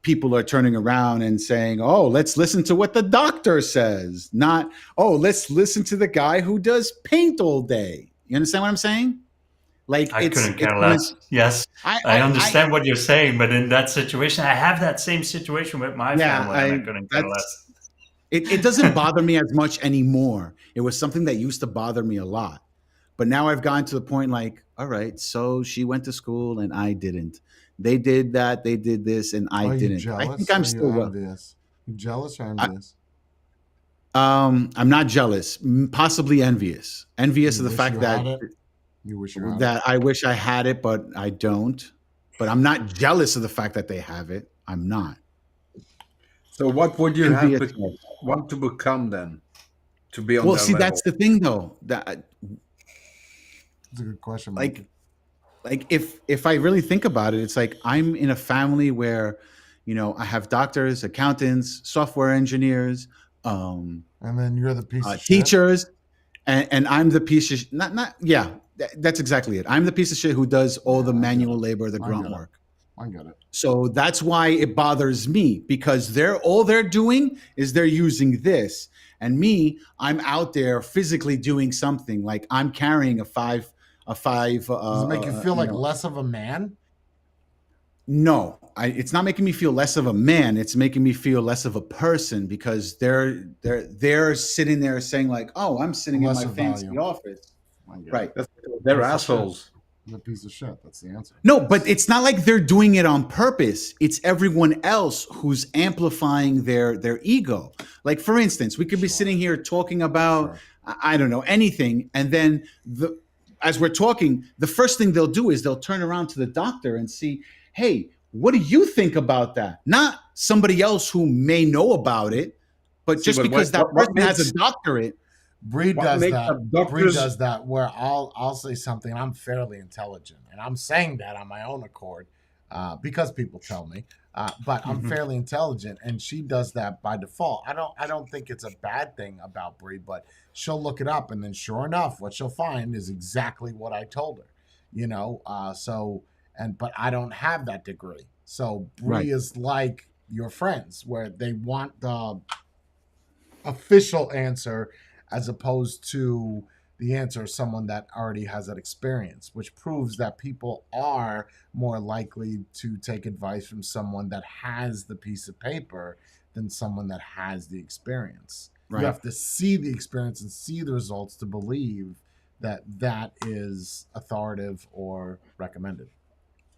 people are turning around and saying, oh, let's listen to what the doctor says, not, oh, let's listen to the guy who does paint all day. You understand what I'm saying? Like I couldn't care less. Yes, I understand what you're saying, but in that situation, I have that same situation with my family, and I couldn't care less. It doesn't bother me as much anymore. It was something that used to bother me a lot. But now I've gotten to the point like, all right, so she went to school and I didn't. They did that, they did this, and I didn't. Jealous? I think I'm still envious. You jealous or envious? I'm not jealous, possibly envious. Envious of the fact that you wish you had that I wish I had it, but I don't. But I'm not jealous of the fact that they have it. I'm not. So what would you want to become then? To be on well, their see, level? that's the thing, though. That's a good question. Like if I really think about it, it's like I'm in a family where, you know, I have doctors, accountants, software engineers, and then you're the piece of teachers, shit. And I'm the piece of that's exactly it. I'm the piece of shit who does all the manual labor, the grunt work. I get it. So that's why it bothers me, because all they're doing is they're using this, and me, I'm out there physically doing something. Like I'm carrying a five. Does it make you feel like less of a man? No, it's not making me feel less of a man. It's making me feel less of a person, because they're sitting there saying like, "Oh, I'm sitting in my fancy office." Right? They're assholes. The piece of shit. That's the answer. No, but it's not like they're doing it on purpose. It's everyone else who's amplifying their ego. Like, for instance, we could be sitting here talking about I don't know, anything, and then as we're talking, the first thing they'll do is they'll turn around to the doctor and see, hey, what do you think about that? Not somebody else who may know about it, But See, just but because that what person has a makes doctorate, Bree what does makes that. the Bree doctors? does that where I'll say something. And I'm fairly intelligent, and I'm saying that on my own accord because people tell me. But I'm Mhm. fairly intelligent, and she does that by default. I don't think it's a bad thing about Bree, but she'll look it up, and then sure enough, what she'll find is exactly what I told her. You know, but I don't have that degree. So right? Bree is like your friends, where they want the official answer as opposed to the answer of someone that already has that experience, which proves that people are more likely to take advice from someone that has the piece of paper than someone that has the experience. You Right. have to see the experience and see the results to believe that that is authoritative or recommended.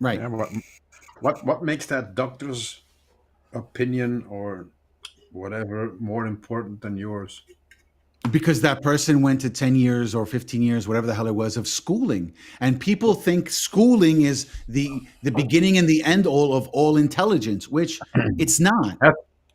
Right. Yeah, what makes that doctor's opinion or whatever more important than yours? Because that person went to 10 years or 15 years, whatever the hell it was, of schooling. And people think schooling is the beginning and the end all of all intelligence, which it's not. That-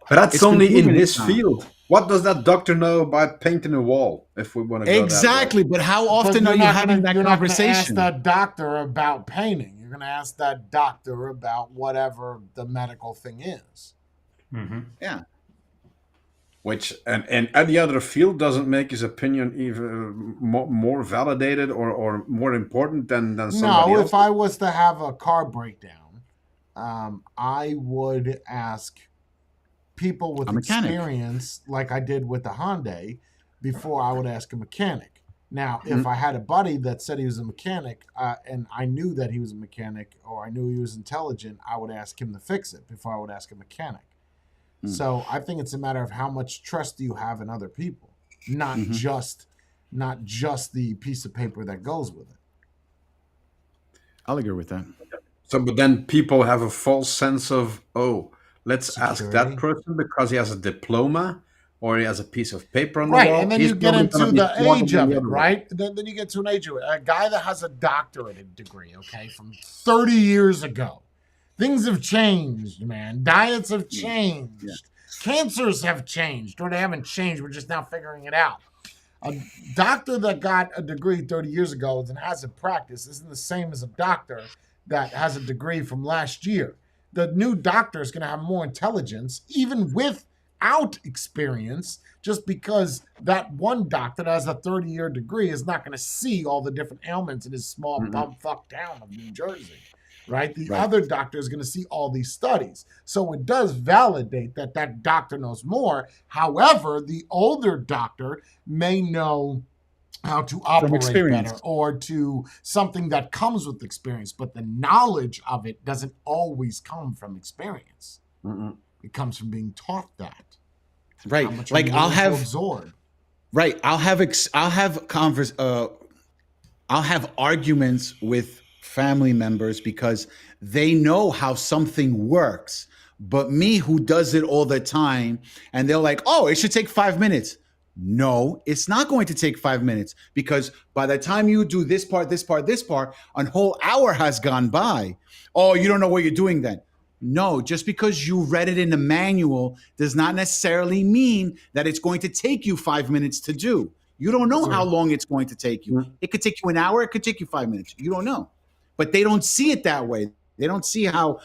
but that's It's been only in proven it's his not. field. What does that doctor know about painting a wall? If we want to go that way. Exactly. But how But often are you having that you're not gonna ask conversation? that doctor about painting. You're gonna ask that doctor about whatever the medical thing is. Mhm. Yeah. Which and any other field doesn't make his opinion even more validated or more important than somebody No, if I else's. was to have a car breakdown, I would ask people with A mechanic. experience, like I did with the Hyundai, before I would ask a mechanic. Now, Mhm. if I had a buddy that said he was a mechanic, and I knew that he was a mechanic, or I knew he was intelligent, I would ask him to fix it before I would ask a mechanic. Mm. So I think it's a matter of how much trust do you have in other people, not Mhm. just the piece of paper that goes with it. I'll agree with that. So, but then people have a false sense of, oh, let's ask that Security. person because he has a diploma or he has a piece of paper on the Right, and wall. then He's you get probably going into to be the smarter age than of the it, other one. right? Then you get to an age of it. A guy that has a doctorate degree, okay, from 30 years ago. Things have changed, man. Diets have changed. Yeah. Cancers have changed, or they haven't changed. We're just now figuring it out. A doctor that got a degree 30 years ago and hasn't practiced isn't the same as a doctor that has a degree from last year. The new doctor is going to have more intelligence, even without experience, just because that one doctor that has a 30-year degree is not going to see all the different ailments in his small Mhm. bumfuck town of New Jersey. Right? The Right. other doctor is going to see all these studies. So it does validate that that doctor knows more. However, the older doctor may know how to operate experience. better or to something that comes with experience, but the knowledge of it doesn't always come from experience. Mm-mm. It comes from being taught that. Right. How much are Like you I'll willing to have absorb? right. I'll have arguments with family members because they know how something works. But me, who does it all the time, and they're like, oh, it should take 5 minutes. No, it's not going to take 5 minutes because by the time you do this part, this part, this part, a whole hour has gone by. Oh, you don't know what you're doing then. No, just because you read it in the manual does not necessarily mean that it's going to take you 5 minutes to do. You don't know how long it's going to take you. Mm. It could take you an hour, it could take you 5 minutes. You don't know. But they don't see it that way. They don't see how,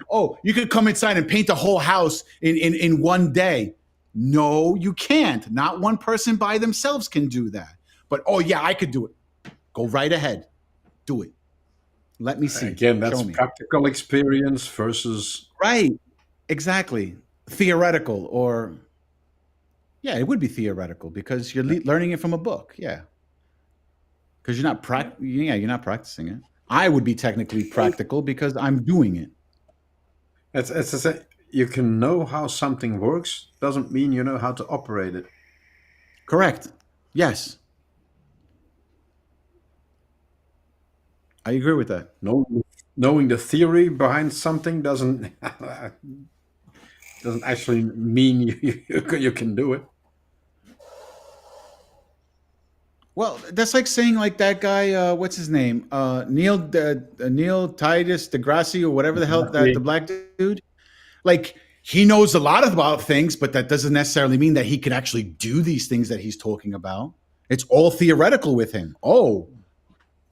oh, you could come inside and paint the whole house in one day. No, you can't. Not one person by themselves can do that. But, oh, yeah, I could do it. Go right ahead. Do it. Let me see. Again, that's Show me. practical experience versus. Right. Exactly. Theoretical or, yeah, it would be theoretical because you're learning it from a book. Yeah. Because you're not practicing it. I would be technically practical because I'm doing it. It's to say you can know how something works doesn't mean you know how to operate it. Correct. Yes. I agree with that. Knowing the theory behind something doesn't actually mean you can do it. Well, that's like saying like that guy, what's his name? Neil Titus deGrasse or whatever the hell that the black dude. Like he knows a lot about things, but that doesn't necessarily mean that he can actually do these things that he's talking about. It's all theoretical with him. Oh,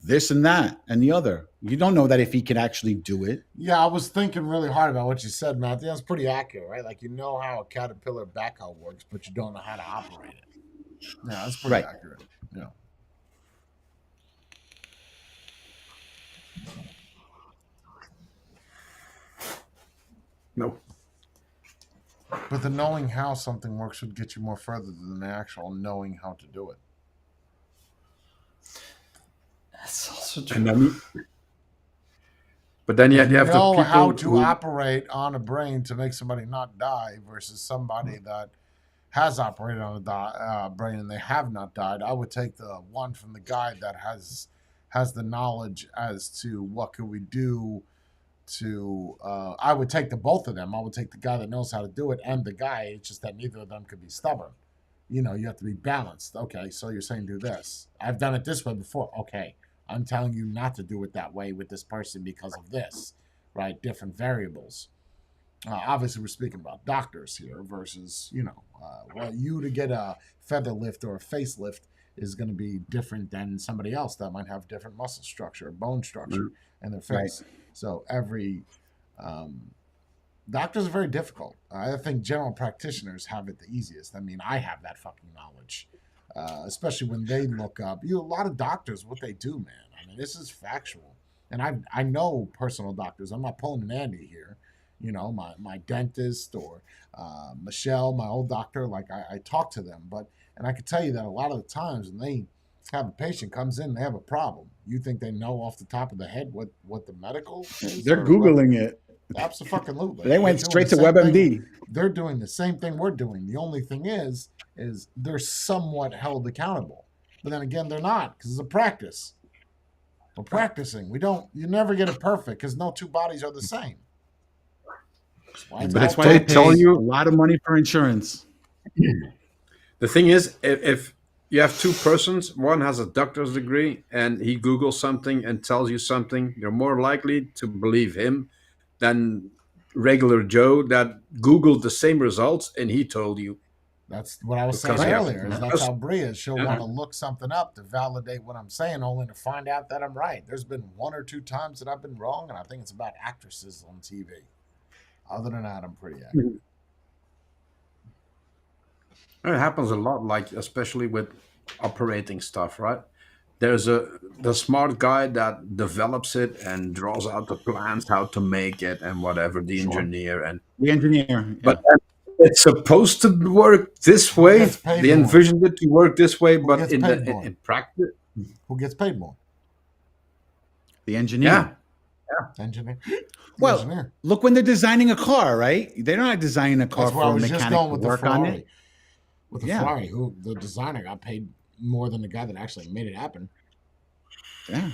this and that and the other. You don't know that if he can actually do it. Yeah, I was thinking really hard about what you said, Matthew. That's pretty accurate, right? Like, you know how a caterpillar backhoe works, but you don't know how to operate it. Yeah, that's pretty Right. accurate. Yeah. No. But the knowing how something works would get you more further than the actual knowing how to do it. That's also And true. then, but then you have the know people how to who, operate on a brain to make somebody not die versus somebody that has operated on a brain and they have not died. I would take the one from the guy that has the knowledge as to what could we do to I would take the both of them. I would take the guy that knows how to do it and the guy. It's just that neither of them could be stubborn. You know, you have to be balanced. Okay, so you're saying do this. I've done it this way before. Okay, I'm telling you not to do it that way with this person because of this, right? Different variables. Obviously, we're speaking about doctors here versus, well, you to get a feather lift or a facelift is going to be different than somebody else that might have different muscle structure, bone structure in their face. Right. So every doctors are very difficult. I think general practitioners have it the easiest. I mean, I have that fucking knowledge, especially when they look up. A lot of doctors, what they do, man. I mean, this is factual, and I know personal doctors. I'm not pulling an Andy here. You know, my dentist or Michelle, my old doctor. Like I talk to them, and I can tell you that a lot of the times when they have a patient comes in, they have a problem. You think they know off the top of the head what the medical is? They're Googling it. Absolutely. They went straight to WebMD. They're doing the same thing we're doing. The only thing is they're somewhat held accountable. But then again, they're not, because it's a practice. We're practicing. You never get it perfect because no two bodies are the same. That's why they tell you a lot of money for insurance. The thing is, if you have two persons, one has a doctor's degree and he Googles something and tells you something, you're more likely to believe him than regular Joe that Googled the same results and he told you. That's what I was saying earlier. That's how Brie is. She'll want to look something up to validate what I'm saying, only to find out that I'm right. There's been one or two times that I've been wrong, and I think it's about actresses on TV. Other than that, I'm pretty accurate. It happens a lot, like especially with operating stuff, right? There's the smart guy that develops it and draws out the plans how to make it and whatever, the engineer and the engineer. But it's supposed to work this way. They envisioned it to work this way, but in practice, who gets paid more? The engineer. Yeah. Engineer. Well, engineer. Look when they're designing a car, right? They're not designing a car for a mechanic to work on it. With the Ferrari, who the designer got paid more than the guy that actually made it happen. Yeah.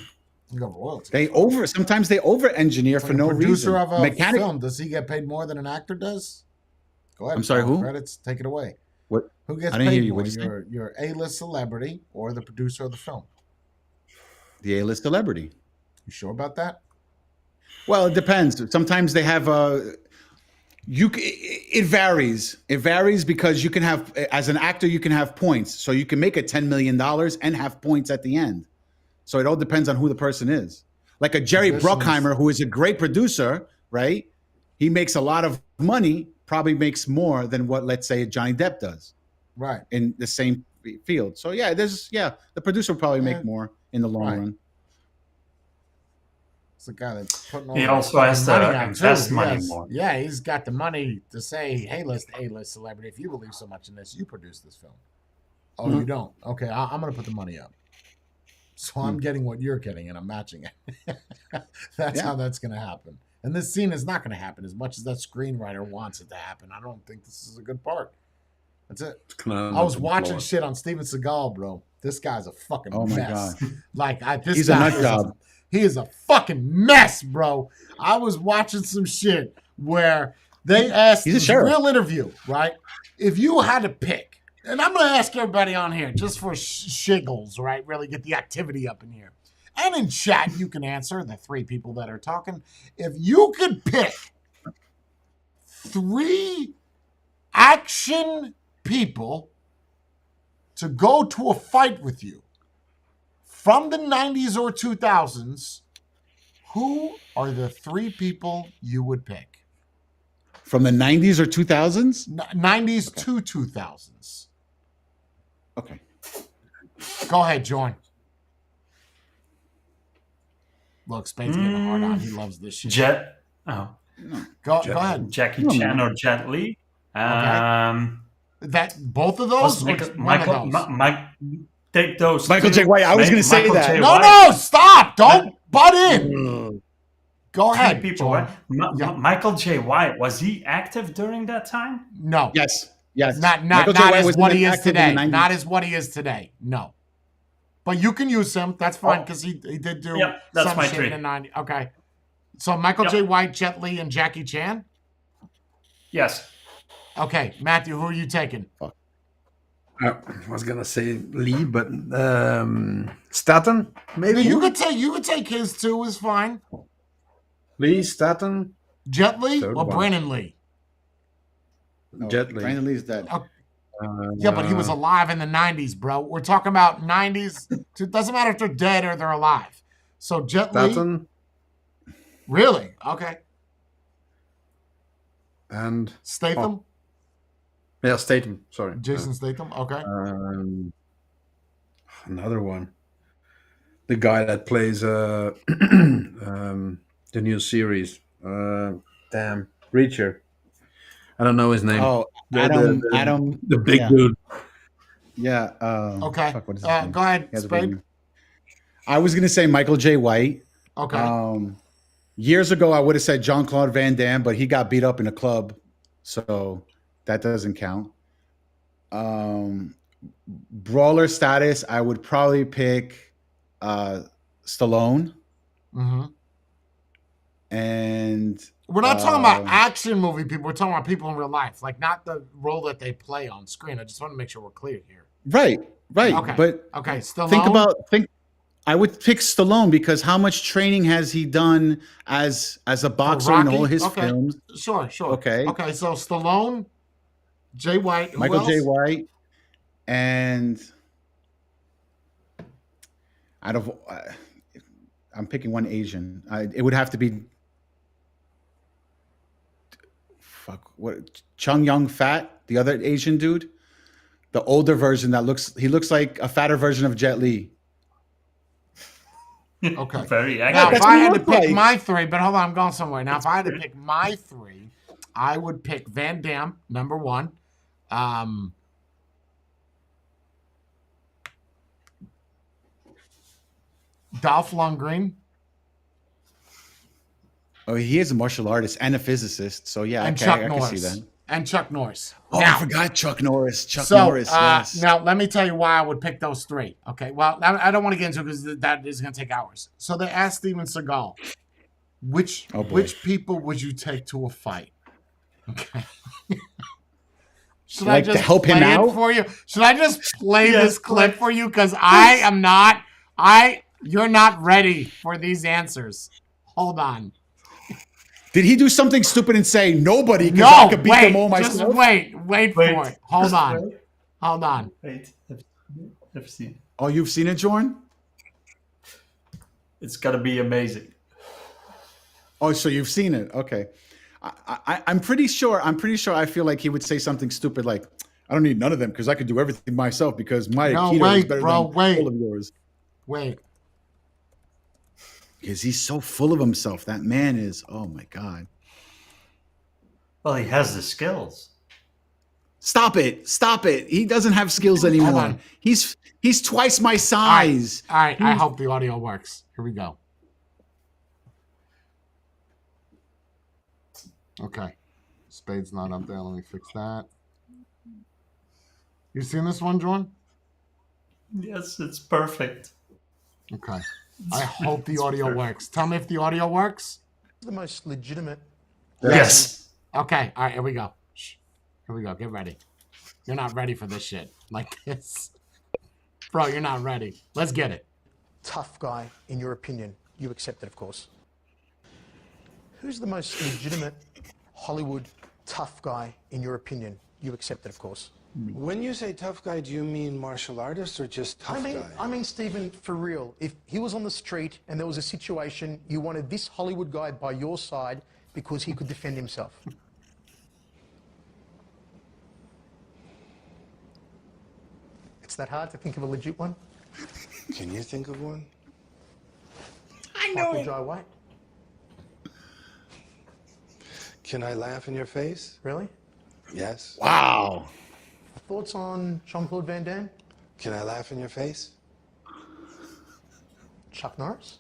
You got royalties. Sometimes they over-engineer for no reason. Producer of a film, does he get paid more than an actor does? Go ahead. I'm sorry, who? Credits, take it away. What? Who gets paid more? Your A-list celebrity or the producer of the film? The A-list celebrity. You sure about that? Well, it depends. Sometimes they have it varies. It varies because you can have, as an actor, you can have points. So you can make a $10 million and have points at the end. So it all depends on who the person is. Like a Jerry Bruckheimer, who is a great producer, right? He makes a lot of money, probably makes more than what, let's say, Johnny Depp does. Right. In the same field. So the producer will probably make more in the long run. It's the guy that's putting all he also has to invest money more. Yeah, he's got the money to say, hey, A-list celebrity, if you believe so much in this, you produce this film. Oh, you don't? Okay, I'm going to put the money up. So I'm getting what you're getting, and I'm matching it. That's how that's going to happen. And this scene is not going to happen as much as that screenwriter wants it to happen. I don't think this is a good part. That's it. I was watching shit on Steven Seagal, bro. This guy's a fucking mess. My God. Like, he's a nut job. He is a fucking mess, bro. I was watching some shit where they asked this real interview, right? If you had to pick, and I'm going to ask everybody on here just for shiggles, right? Really get the activity up in here. And in chat, you can answer, the three people that are talking. If you could pick 3 action people to go to a fight with you from the 90s or 2000s, who are the 3 people you would pick? From the 90s or 2000s? 90s to 2000s. Okay. Go ahead, Jordan. Look, Spade's getting a hard on. He loves this shit. Go ahead. Jackie Chan or Jet Li. That both of those? Take those. Michael J. White. I was going to say that. No, stop. Don't butt in. Go ahead. People, right? Michael J. White, was he active during that time? No. Yes. Not as what he is today. Not as what he is today. No. But you can use him. That's fine because he did do some shit in the 90s. Okay. So Michael J. White, Jet Li, and Jackie Chan? Yes. Okay. Matthew, who are you taking? I was gonna say Lee, but Statham, maybe. You could take his too. Is fine. Lee, Statham, Jet Li or Brandon Lee? No, Jet Li. Brandon Lee's dead. Yeah, but he was alive in the 90s, bro. We're talking about 90s. It doesn't matter if they're dead or they're alive. So Jet Li. Statham. Really? Okay. And Statham? Yeah, Statham. Sorry. Jason Statham? Okay. Another one. The guy that plays the new series. Damn. Reacher. I don't know his name. Oh, Adam. The big dude. Yeah. Okay. Fuck, what is his name? Go ahead, Spade. I was going to say Michael J. White. Okay. Years ago, I would have said Jean-Claude Van Damme, but he got beat up in a club, so that doesn't count. Brawler status, I would probably pick Stallone. Mm-hmm. And we're not talking about action movie people. We're talking about people in real life, like not the role that they play on screen. I just want to make sure we're clear here. Right. Okay. But Stallone. I would pick Stallone because how much training has he done as a boxer in all his films? Sure. Okay. So Stallone, Jay White, Michael J. White, and out of I'm picking one Asian. It would have to be Chung Young Fat, the other Asian dude, the older version that looks like a fatter version of Jet Li. Okay. Very accurate. Now, if I had to pick my 3, but hold on, I'm going somewhere. Now, if I had to pick my 3, I would pick Van Damme, number 1. Dolph Lundgren. Oh, he is a martial artist and a physicist, so yeah, and I can see that. And Chuck Norris. Oh, now, I forgot Chuck Norris. Norris, yes. Now, let me tell you why I would pick those 3. Okay, well, I don't want to get into it because that is going to take hours. So they asked Steven Seagal, which people would you take to a fight? Okay. Should I just help him out for you? Should I just play this clip for you? Because you're not ready for these answers. Hold on. Did he do something stupid and say nobody? No, I could beat them all myself. Just wait for it. Hold on. Wait, I've seen it. Oh, you've seen it, Jordan? It's got to be amazing. Oh, so you've seen it? Okay. I'm pretty sure. I feel like he would say something stupid like, "I don't need none of them because I could do everything myself because my Aikido is better than all of yours." Wait. Because he's so full of himself. That man is, oh my God. Well, he has the skills. Stop it. He doesn't have skills anymore. He's twice my size. All right. I hope the audio works. Here we go. Okay. Spade's not up there. Let me fix that. You seen this one, Jordan? Yes, it's perfect. Okay. I hope the audio works. Tell me if the audio works. The most legitimate. Yes. Okay. All right. Here we go. Shh. Here we go. Get ready. You're not ready for this shit like this. Bro, you're not ready. Let's get it. Tough guy, in your opinion. You accept it, of course. Who's the most legitimate Hollywood tough guy in your opinion? You accept it, of course. When you say tough guy, do you mean martial artist or just tough guy? I mean, Stephen, for real, if he was on the street and there was a situation, you wanted this Hollywood guy by your side because he could defend himself. It's that hard to think of a legit one? Can you think of one? Michael Jai White. Can I laugh in your face? Really? Yes. Wow. Thoughts on Jean-Claude Van Damme? Can I laugh in your face? Chuck Norris?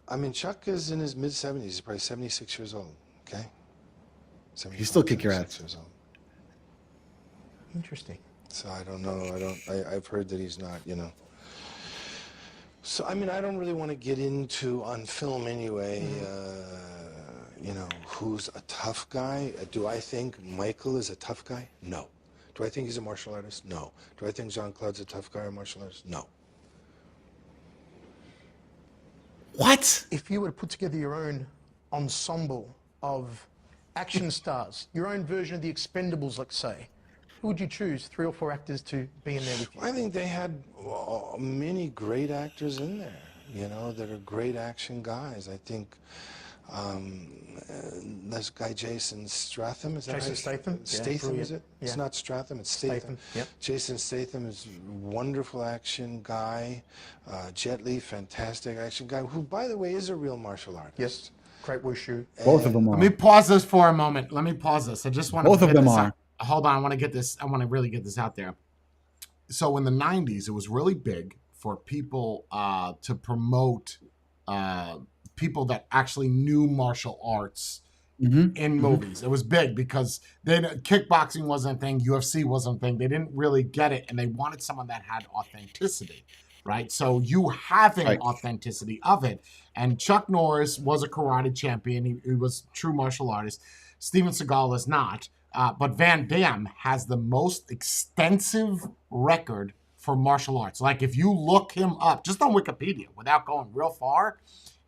I mean, Chuck is in his mid-70s. He's probably 76 years old, okay? He still kick your 76 ass. years old. Interesting. So I don't know. I've heard that he's not, you know. So, I mean, I don't really want to get into, on film anyway, you know, who's a tough guy. Do I think Michael is a tough guy? No. Do I think he's a martial artist? No. Do I think Jean-Claude's a tough guy or martial artist? No. What? If you were to put together your own ensemble of action stars, your own version of the Expendables, let's say, who would you choose, 3 or 4 actors to be in there with you? I think they had many great actors in there, you know, that are great action guys. I think this guy Jason Statham, is that Jason right? Statham? Statham, Yeah, is it? yeah. It's not Stratham, it's Statham. Statham, yep. Jason Statham is a wonderful action guy. Jet Li, fantastic action guy, who, by the way, is a real martial artist. Yes. Great wushu. Both of them are. Let me pause this for a moment. Let me pause this. I just want to Both of get them this are. out. Hold on. I want to get this. I want to really get this out there. So in the 90s, it was really big for people to promote people that actually knew martial arts in movies. It was big because kickboxing wasn't a thing, UFC wasn't a thing. They didn't really get it, and they wanted someone that had authenticity, right? So you having authenticity of it. And Chuck Norris was a karate champion. He was a true martial artist. Steven Seagal is not. But Van Damme has the most extensive record for martial arts. Like if you look him up, just on Wikipedia, without going real far,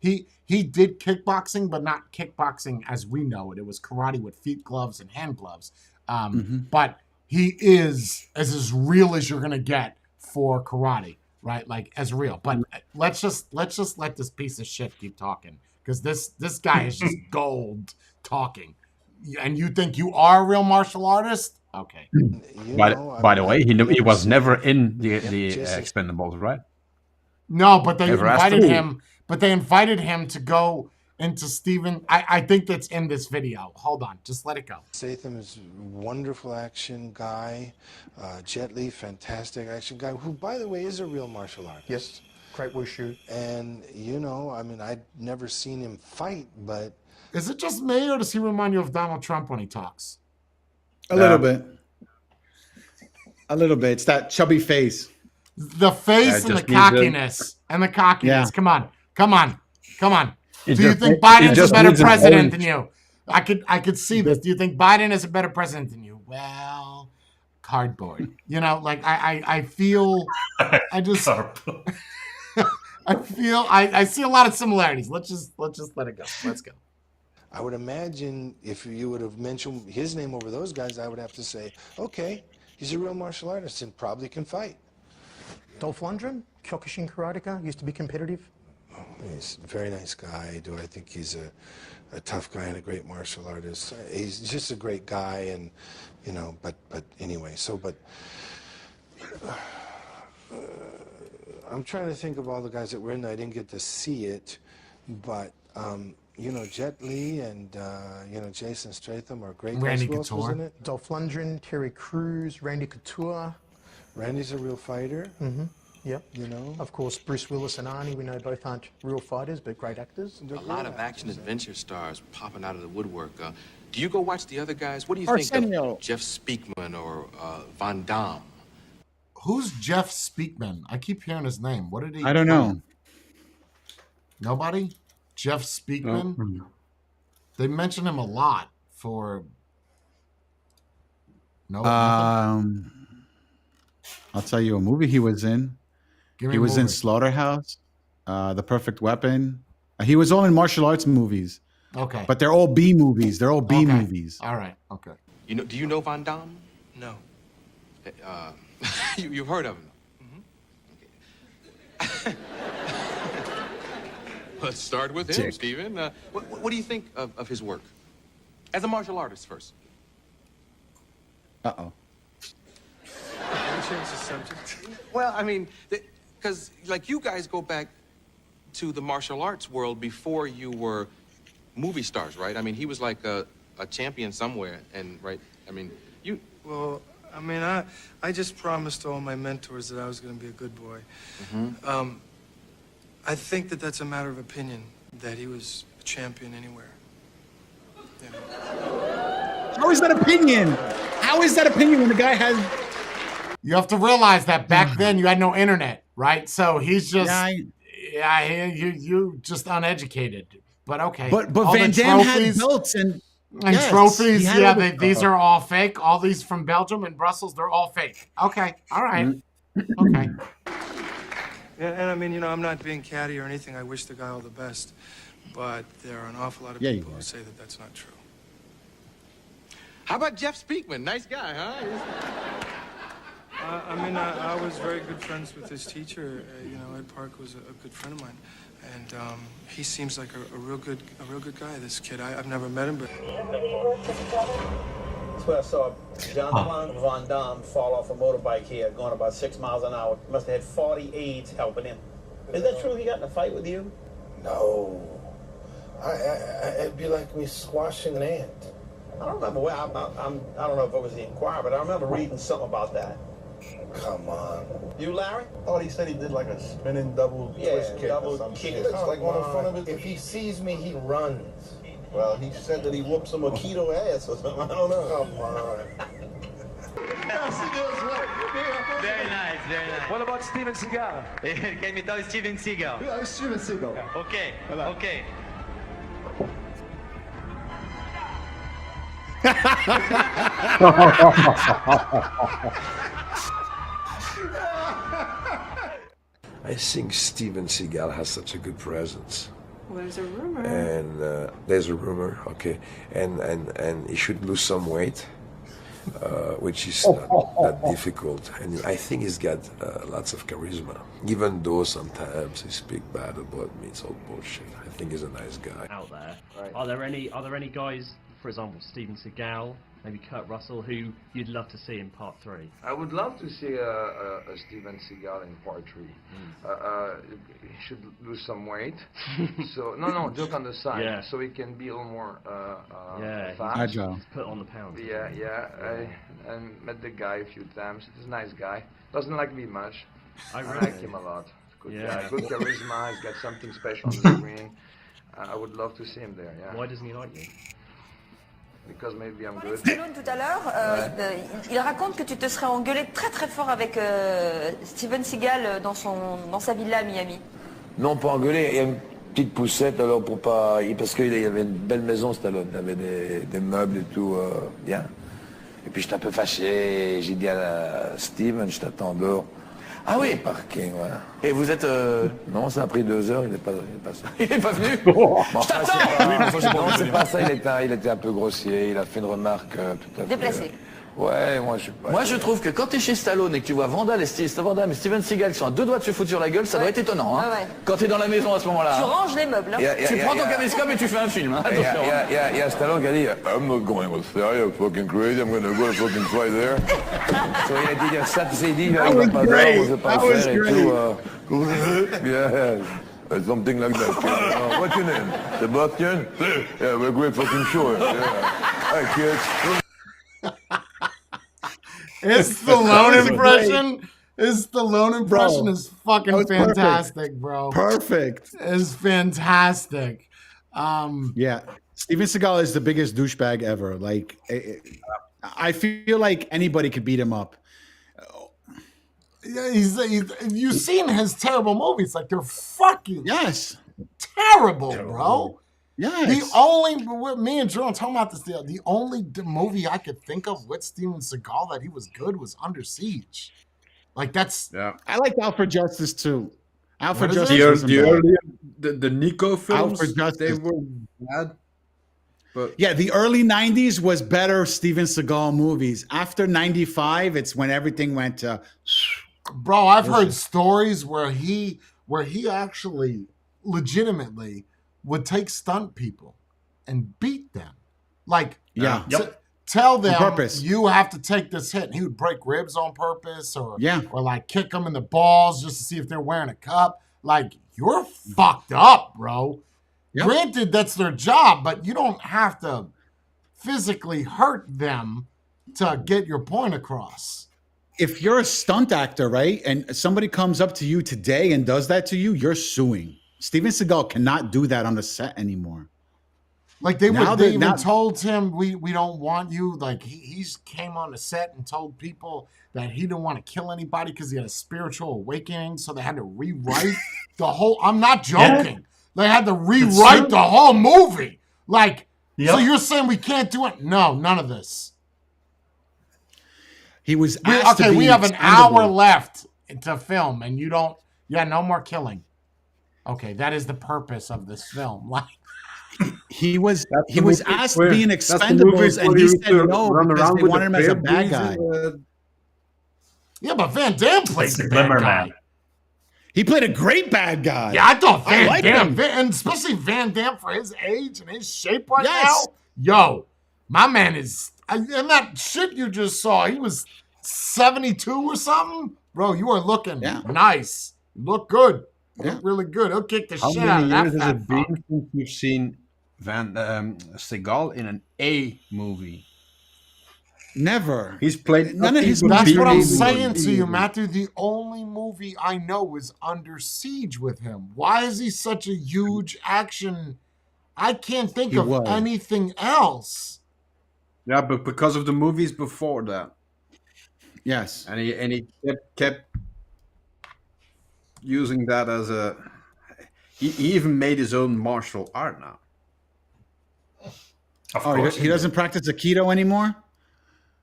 he did kickboxing, but not kickboxing as we know it. It was karate with feet gloves and hand gloves. But he is as real as you're gonna get for karate, right? Like as real. But let's just let this piece of shit keep talking, because this guy is just gold talking. And you think you are a real martial artist? Okay. By the way, he was never in the Expendables, right? No, but they Never asked invited him. him. But they invited him to go into Steven. I think that's in this video. Hold on, just let it go. Statham is a wonderful action guy. Jet Li, fantastic action guy, who, by the way, is a real martial artist. Yes. Great wushu. And, you know, I mean, I'd never seen him fight, but Is it just me, or does he remind you of Donald Trump when he talks? A little bit. A little bit. It's that chubby face. The face and the just needs a- cockiness. And the cockiness. Yeah. Come on. Come on. Come on. It Do you just- think it Biden's a just better needs an president than orange. you? I could see this. Do you think Biden is a better president than you? Well, cardboard. You know, like I feel I just I see a lot of similarities. Let's just let it go. Let's go. I would imagine if you would have mentioned his name over those guys, I would have to say, okay, he's a real martial artist and probably can fight. Dolph Lundgren, Kyokushin karateka, used to be competitive. He's a very nice guy. Do I think he's a tough guy and a great martial artist? He's just a great guy, and, you know, but anyway, I'm trying to think of all the guys that were in there. I didn't get to see it, but, you know, Jet Li and, you know, Jason Statham are great Randy guys. Who else was Couture. in it? Dolph Lundgren, Terry Crews, Randy Couture. Randy's a real fighter, Yep. you know. Of course, Bruce Willis and Arnie, we know both aren't real fighters, but great actors. They're A lot great of actors. action adventure stars popping out of the woodwork. Do you go watch the other guys? What do you Arsenio. think of Jeff Speakman or Van Damme? Who's Jeff Speakman? I keep hearing his name. What did he? I don't know. Nobody? Jeff Speakman? They mention him a lot for. No. nothing? I'll tell you a movie he was in. Give me He a was in movie. Slaughterhouse, The Perfect Weapon. He was all in martial arts movies. Okay. But they're all B movies. They're all B Okay. movies. All right. Okay. Do you know Van Damme? No. You've heard of him? Let's start with him, Steven. What do you think of his work? As a martial artist first. Uh-oh. Can we change the subject? Well, I mean, because like you guys go back to the martial arts world before you were movie stars, right? I mean, he was like a champion somewhere, and right? I mean, you. Well, I mean, I just promised all my mentors that I was going to be a good boy. I think that that's a matter of opinion, that he was a champion anywhere. You know? How is that opinion? How is that opinion when the guy has... You have to realize that back then you had no internet, right? So he's just, you just uneducated. But okay. But All Van the Damme had trophies belts and yes, trophies. he had Yeah, all the- these are all fake. All these from Belgium and Brussels, they're all fake. Okay. All right. Okay. And I mean, you know, I'm not being catty or anything. I wish the guy all the best. But there are an awful lot of Yeah, you people are. who say that that's not true. How about Jeff Speakman? Nice guy, huh? I mean, I was very good friends with his teacher. You know, Ed Park was a good friend of mine. And he seems like a real good guy, this kid. I've never met him, but... That's where I saw John Van Damme fall off a motorbike here, going about 6 miles an hour. Must have had 40 aides helping him. Is that true he got in a fight with you? No. It'd be like me squashing an ant. I don't remember where, I don't know if it was the Inquirer, but I remember reading something about that. Come on. You, Larry? I thought he said he did like a spinning double twist kick double or some kick. shit. It's like Come one in front on. of it. If he sees me, he runs. Well, he said that he whooped some Aikido ass or something. I don't know. Come on. Very nice, very nice. What about Steven Seagal? Can you tell Steven Seagal? Yeah, it's Steven Seagal. Okay, okay. I think Steven Seagal has such a good presence. Well, there's a rumor. And there's a rumor, okay, and he should lose some weight, which is not that difficult. And I think he's got lots of charisma, even though sometimes he speaks bad about me. It's all bullshit. I think he's a nice guy. Out there, Right. are there any guys, for example, Steven Seagal, maybe Kurt Russell, who you'd love to see in part 3? I would love to see a Steven Seagal in part 3. He should lose some weight. So no, joke on the side. Yeah. So he can be a little more Yeah, fast. Agile. He's put on the pounds. Yeah. I met the guy a few times. He's a nice guy. Doesn't like me much. I I really- like him a lot. Good Yeah. guy. Good charisma. He's got something special on the screen. I would love to see him there. Yeah. Why doesn't he like you? Because maybe I'm good. Stallone tout à l'heure, il raconte que tu te serais engueulé très très fort avec Steven Seagal dans sa villa à Miami. Non, pas engueulé. Il y a une petite poussette alors pour pas, parce qu'il y avait une belle maison, Stallone. Il y avait des meubles et tout bien. Et puis j'étais un peu fâché. J'ai dit à Steven, je t'attends dehors. Ah oui, parking, voilà. Et vous êtes... Non, ça a pris 2 heures, il n'est pas Il est pas venu Je t'attends. Non, c'est pas ça, il était un peu grossier, il a fait une remarque tout à fait... Déplacé. Ouais, moi je suis pas... Moi je trouve que quand t'es chez Stallone et que tu vois Van Damme et Steven Seagal qui sont à 2 doigts de se foutre sur la gueule, ça doit être étonnant. Hein. Ouais. Quand t'es dans la maison à ce moment-là. Tu ranges les meubles. Hein. Tu prends ton caméscope et tu fais un film. Hein. Il Attention. y a Stallone qui a dit I'm not going to Australia, you're fucking crazy, I'm gonna go fucking fly there. So il a dit ça, tu sais, il dit il va pas dire, on sait pas le faire et tout. Yeah, something like that. What's your name? Sebastian? Yeah, we're great fucking sure. Yeah. Hi kids. His Stallone impression. His Stallone impression is fucking was perfect. fantastic, bro. Perfect. It's fantastic. Yeah. Steven Seagal is the biggest douchebag ever. Like, I feel like anybody could beat him up. Yeah, you've seen his terrible movies. Like, they're fucking Yes. terrible, bro. Yes. The only, me and Joe talking about this, the only movie I could think of with Steven Seagal that he was good was Under Siege. Like, that's... Yeah. I liked Out for Justice too. Out for What is Justice it? wasn't bad. The Nico films, for Justice. they were bad. But Yeah, the early 90s was better Steven Seagal movies. After 95, it's when everything went to... Bro, I've heard stories where he actually legitimately would take stunt people and beat them. Like, Yeah. tell them purpose. you have to take this hit. And he would break ribs on purpose or Yeah. or like kick them in the balls just to see if they're wearing a cup. Like, you're fucked up, bro. Yep. Granted, that's their job, but you don't have to physically hurt them to get your point across. If you're a stunt actor, right, and somebody comes up to you today and does that to you, you're suing. Steven Seagal cannot do that on the set anymore. Like they even told him, we don't want you. Like he's came on the set and told people that he didn't want to kill anybody because he had a spiritual awakening. So they had to rewrite the whole. I'm not joking. Yeah. They had to rewrite the whole movie. Like, so you're saying we can't do it? No, none of this. He was asked we have an hour left to film, and you don't. Yeah, no more killing. Okay, that is the purpose of this film. Like. He was asked to be in Expendables, and he said no because they wanted him as a bad guy. Yeah, but Van Damme played the bad guy. He played a great bad guy. Yeah, I thought Van Damme, and especially Van Damme for his age and his shape right now. Yo, my man is, and that shit you just saw, he was 72 or something. Bro, you are looking nice. You look good. You look really good. He'll kick the shit out of that. How many years has it been since you've seen Seagal in an A movie? Never. He's played none of his. That's what I'm saying to you, Matthew. The only movie I know is Under Siege with him. Why is he such a huge action? I can't think of anything else. Yeah, but because of the movies before that. Yes, and he kept using that as a. He even made his own martial art now. Of course, he doesn't practice Aikido anymore.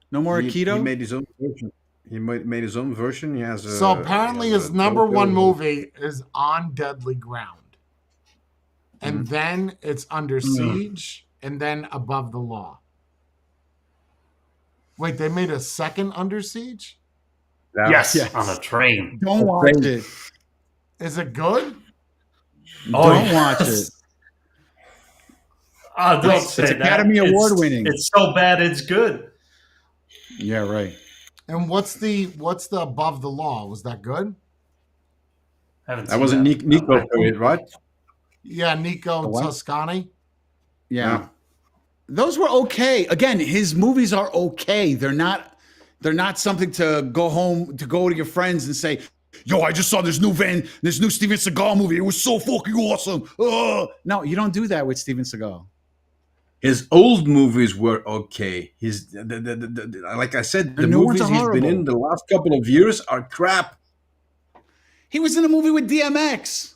No more Aikido. He made his own version. He made his own version. He has. So apparently, his number one movie is On Deadly Ground, and then it's Under Siege, and then Above the Law. Wait, they made a second Under Siege? Yes, on a train. Don't watch it. Is it good? Don't watch it. Oh, don't say it's that. Academy Award winning. It's so bad it's good. Yeah, right. And what's the Above the Law? Was that good? That wasn't Nico period, right? Yeah, Nico Toscani. Yeah. Those were okay. Again, his movies are okay. They're not something to go home to go to your friends and say, "Yo, I just saw this new Steven Seagal movie. It was so fucking awesome." No, you don't do that with Steven Seagal. His old movies were okay. His like I said, the movies he's been in the last couple of years are crap. He was in a movie with DMX.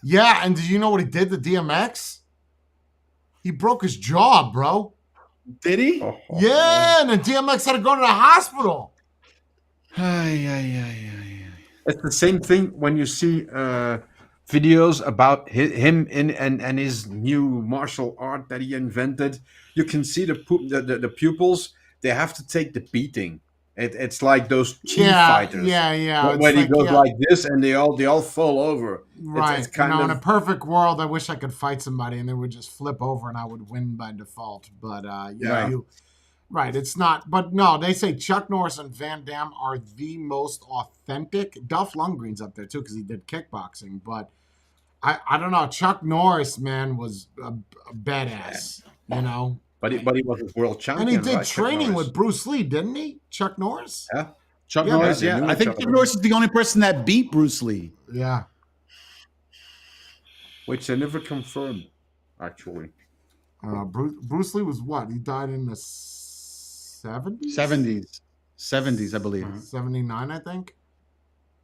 Yeah, and did you know what he did to DMX? He broke his jaw, bro. Did he? Yeah, and then DMX had to go to the hospital. It's the same thing when you see videos about him and his new martial art that he invented. You can see the pupils. They have to take the beating. It's like those chief fighters. Yeah. When he goes like this, and they all fall over. Right. It's kind of in a perfect world, I wish I could fight somebody and they would just flip over and I would win by default. But right. It's not. But no, they say Chuck Norris and Van Damme are the most authentic. Dolph Lundgren's up there too because he did kickboxing. But I don't know. Chuck Norris, man, was a badass. You know. But he was a world champion. And he did training with Bruce Lee, didn't he? Chuck Norris? Yeah. Chuck Norris, yeah. I think Chuck Norris is the only person that beat Bruce Lee. Yeah. Which they never confirmed, actually. Bruce Lee was what? He died in the 70s? 70s, I believe. 79, I think.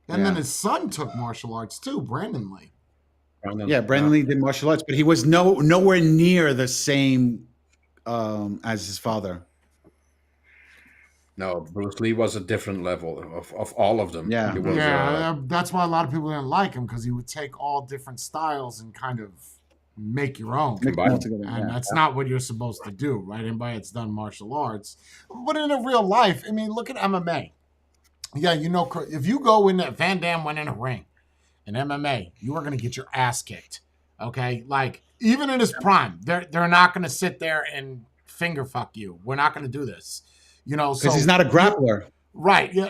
And then his son took martial arts too, Brandon Lee. Brandon Lee did martial arts, but he was nowhere near the same as his father. No, Bruce Lee was a different level of all of them. Yeah, he was, that's why a lot of people didn't like him because he would take all different styles and kind of make your own. And that's not what you're supposed to do, right? Anybody that's done martial arts. But in a real life, I mean, look at MMA. Yeah, you know, if you go in, Van Damme went in a ring in MMA, you are going to get your ass kicked. Okay? Like, even in his prime, they're not going to sit there and finger fuck you. We're not going to do this. You know, because he's not a grappler. Right. Yeah.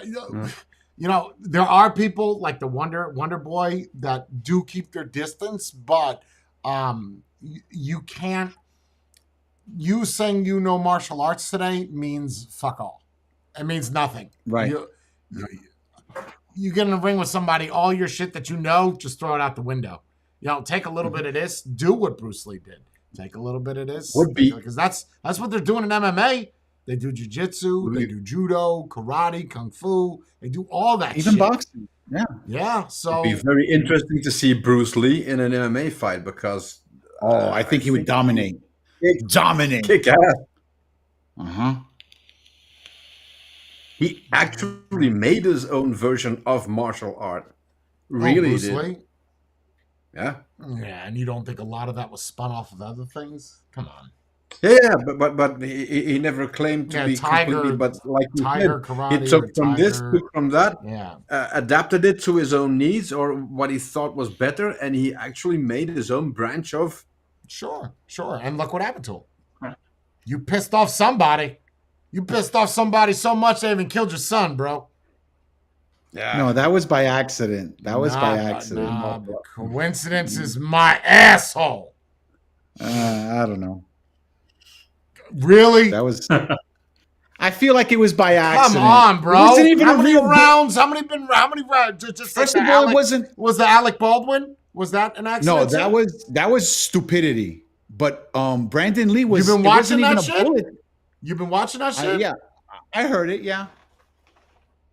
You know, there are people like the Wonder Boy that do keep their distance, but you can't. You saying you know martial arts today means fuck all. It means nothing. Right. You get in a ring with somebody, all your shit that you know, just throw it out the window. You know, take a little bit of this, do what Bruce Lee did. Take a little bit of this, because that's what they're doing in MMA. They do jiu-jitsu, they do judo, karate, kung fu. They do all that Even shit. boxing. Yeah. Yeah. So it'd be very interesting to see Bruce Lee in an MMA fight because I think he would dominate. Kick ass. Uh-huh. He actually made his own version of martial art. Really Bruce did. Lee? Yeah. Yeah, and you don't think a lot of that was spun off of other things? Come on. Yeah, but he never claimed to be completely. But like you said, he took from this, took from that, adapted it to his own needs or what he thought was better, and he actually made his own branch of. Sure. And look what happened to him. You pissed off somebody. You pissed off somebody so much they even killed your son, bro. Yeah. No, that was by accident. By accident. Nah, coincidence is my asshole. I don't know. Really? That was. I feel like it was by accident. Come on, bro. It wasn't even how many real rounds? How many rounds? Just First of all, it wasn't. Was the Alec Baldwin? Was that an accident? No, that was stupidity. But Brandon Lee was. You've been watching that even shit? a bullet. You've been watching that shit? Yeah, I heard it. Yeah.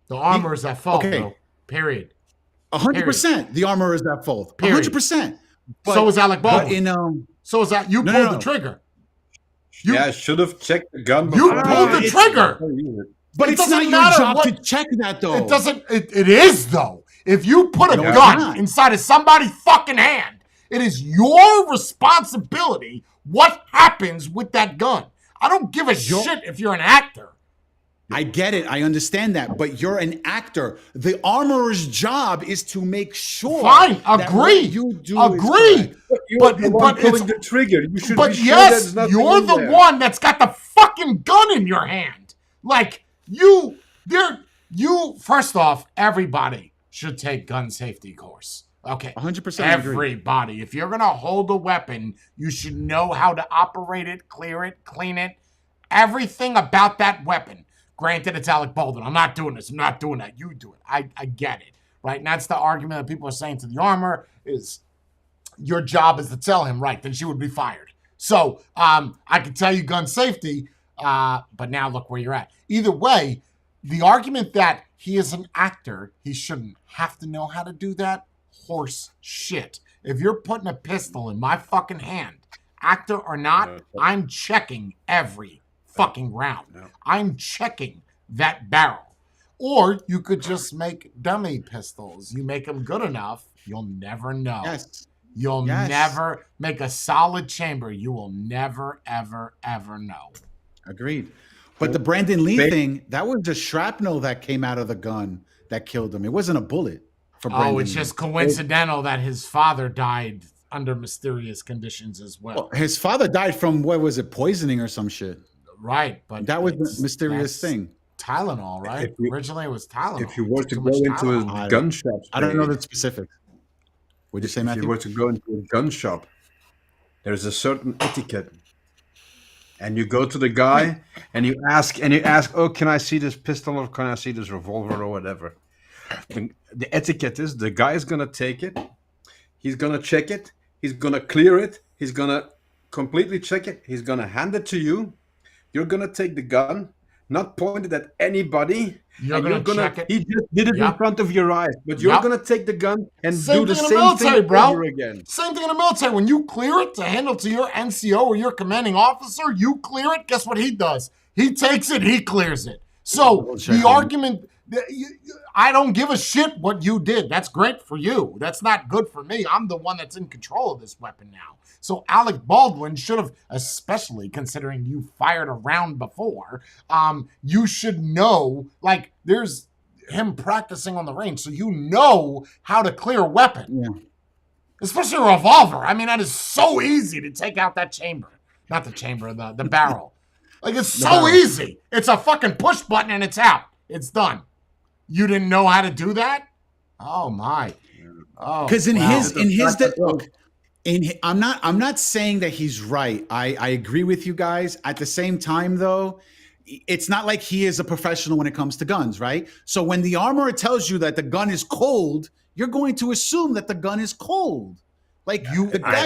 The armor is at fault, bro. Period. 100%. The armor is at fault. 100%. So is Alec Baldwin. But so is that you pulled the trigger. I should have checked the gun. You pulled the trigger. But it's not your job to check that, though. It doesn't. It is though. If you put a gun inside of somebody's fucking hand, it is your responsibility what happens with that gun. I don't give a shit if you're an actor. I get it. I understand that. But you're an actor. The armorer's job is to make sure. Fine. Agree. You do agree. But pulling the trigger. You should but be sure yes, there's you're the one that's got the fucking gun in your hand. Like you. First off, everybody should take gun safety course. Okay. 100%. Everybody. If you're gonna hold a weapon, you should know how to operate it, clear it, clean it, everything about that weapon. Granted, it's Alec Baldwin. I'm not doing this. I'm not doing that. You do it. I get it, right? And that's the argument that people are saying to the armor is your job is to tell him, right? Then she would be fired. So I can tell you gun safety, but now look where you're at. Either way, the argument that he is an actor, he shouldn't have to know how to do that, horse shit. If you're putting a pistol in my fucking hand, actor or not, I'm checking every fucking round. I'm checking that barrel. Or you could just make dummy pistols. You make them good enough, you'll never know. Yes. You'll never make a solid chamber. You will never, ever, ever know. Agreed. But the Brandon Lee thing, that was the shrapnel that came out of the gun that killed him. It wasn't a bullet for Brandon it's Lee. just coincidental that his father died under mysterious conditions as well. His father died from, what was it, poisoning or some shit? Right, but that was the mysterious thing. Tylenol, right? Originally, it was Tylenol. If you were to go into a gun shop, I don't know the specifics. Would you say, Matthew? If you were to go into a gun shop, there's a certain etiquette, and you go to the guy and you ask, "Oh, can I see this pistol or can I see this revolver or whatever?" The etiquette is the guy is gonna take it, he's gonna check it, he's gonna clear it, he's gonna completely check it, he's gonna hand it to you. You're gonna take the gun, not point it at anybody. You're gonna check it. He just did it in front of your eyes, but you're gonna take the gun and do the same thing bro. over again. Same thing in the military. When you clear it to handle to your NCO or your commanding officer, you clear it. Guess what he does? He takes it. He clears it. So the argument I don't give a shit what you did. That's great for you. That's not good for me. I'm the one that's in control of this weapon now. So Alec Baldwin should have, especially considering you fired a round before, you should know, like, there's him practicing on the range, so you know how to clear a weapon. Yeah. Especially a revolver. I mean, that is so easy to take out that chamber. Not the chamber, the barrel. Like, it's so easy. It's a fucking push button and it's out. It's done. You didn't know how to do that? Oh my. Oh, because look, I'm not saying that he's right. I agree with you guys. At the same time, though, it's not like he is a professional when it comes to guns, right? So when the armorer tells you that the gun is cold, you're going to assume that the gun is cold. Like the guy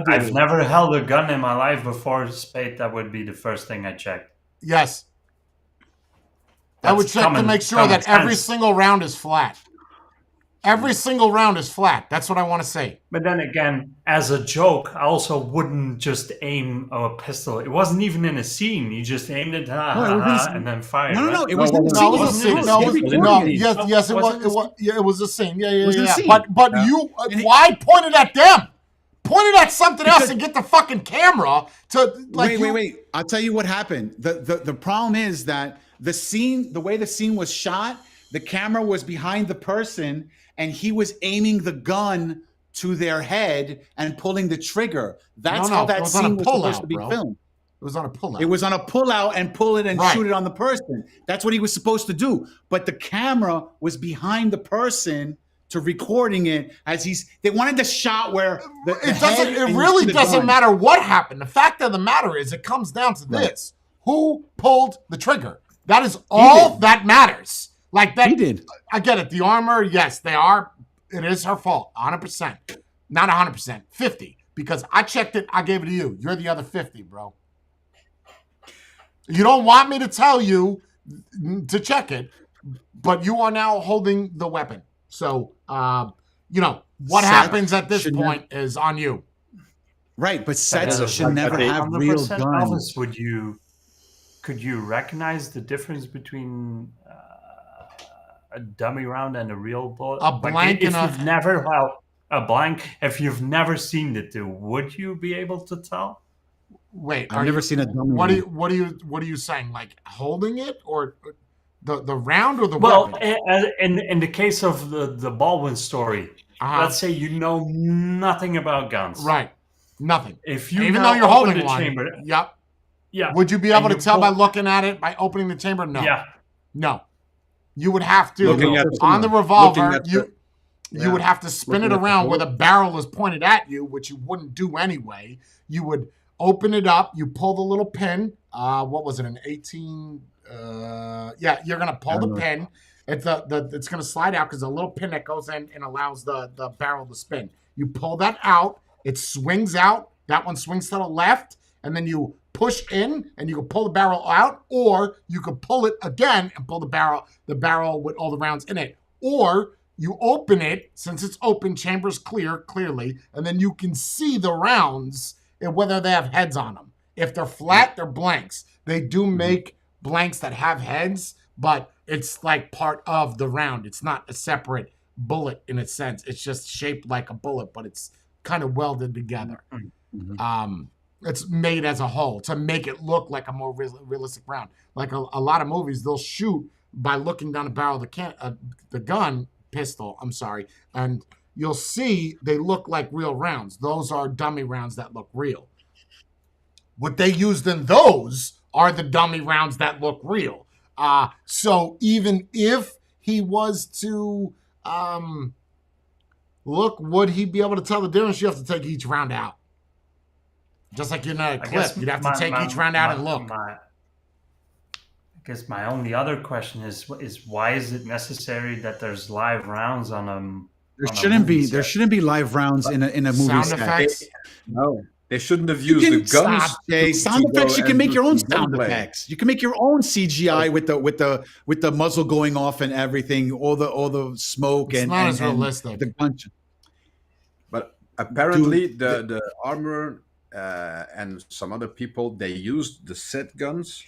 I've never held a gun in my life before, Spade. That would be the first thing I check. Yes. I would check to make sure that every single round is flat. Every single round is flat. That's what I want to say. But then again, as a joke, I also wouldn't just aim a pistol. It wasn't even in a scene. You just aimed it, and then fired. No, it was in the scene. It was a scene. Yes, it was a scene. Yeah. But you, why pointed at them? Pointed at something else and get the fucking camera to like. Wait. I'll tell you what happened. The problem is that the way the scene was shot, the camera was behind the person, and he was aiming the gun to their head and pulling the trigger. That's how that scene was supposed to be filmed. It was on a pullout. It was on a pullout and pull it and shoot it on the person. That's what he was supposed to do. But the camera was behind the person to recording it as they wanted the shot where it really doesn't matter what happened. The fact of the matter is it comes down to this. Who pulled the trigger? That is all that matters. Like that. He did. I get it. The armor, yes, they are. It is her fault. 100%. Not 100%. 50. Because I checked it. I gave it to you. You're the other 50, bro. You don't want me to tell you to check it, but you are now holding the weapon. So, what happens at this point is on you. Right, but sets should never have real guns. Elvis, could you recognize the difference between a dummy round and a real bullet? A blank if you've never a blank, if you've never seen the two, would you be able to tell? Wait, I've never seen a dummy. What are you saying? Like holding it or the round or the weapon? Well, in the case of the Baldwin story, let's say you know nothing about guns, right? Nothing. If you even though you're holding the one, chamber, yep. Yeah. Would you be able to tell by looking at it, by opening the chamber? No. Yeah. No. You would have to, the on the revolver, you would have to spin it around where the barrel is pointed at you, which you wouldn't do anyway. You would open it up. You pull the little pin. What was it, an 18? You're going to pull the pin. It's it's going to slide out because the little pin that goes in and allows the barrel to spin. You pull that out. It swings out. That one swings to the left. And then you push in and you can pull the barrel out, or you could pull it again and pull the barrel with all the rounds in it. Or you open it, since it's open, chamber's clearly, and then you can see the rounds and whether they have heads on them. If they're flat, they're blanks. They do make blanks that have heads, but it's like part of the round. It's not a separate bullet in a sense. It's just shaped like a bullet, but it's kind of welded together. It's made as a whole to make it look like a more realistic round. Like a lot of movies, they'll shoot by looking down the barrel of the gun pistol. I'm sorry, and you'll see they look like real rounds. Those are dummy rounds that look real. What they used in those are the dummy rounds that look real. So even if he was to look, would he be able to tell the difference? You have to take each round out. Just like you're not a clip. You'd have to take each round out and look. I guess my only other question is why is it necessary that there's live rounds on them? There shouldn't be live rounds in a movie sound set. effects. No, they shouldn't have used the guns. Stop, Jay. Sound effects. You can make your own sound effects. You can make your own CGI with the muzzle going off and everything, all the smoke it's and not as realistic. The bunch. But apparently, the armor and some other people, they used the set guns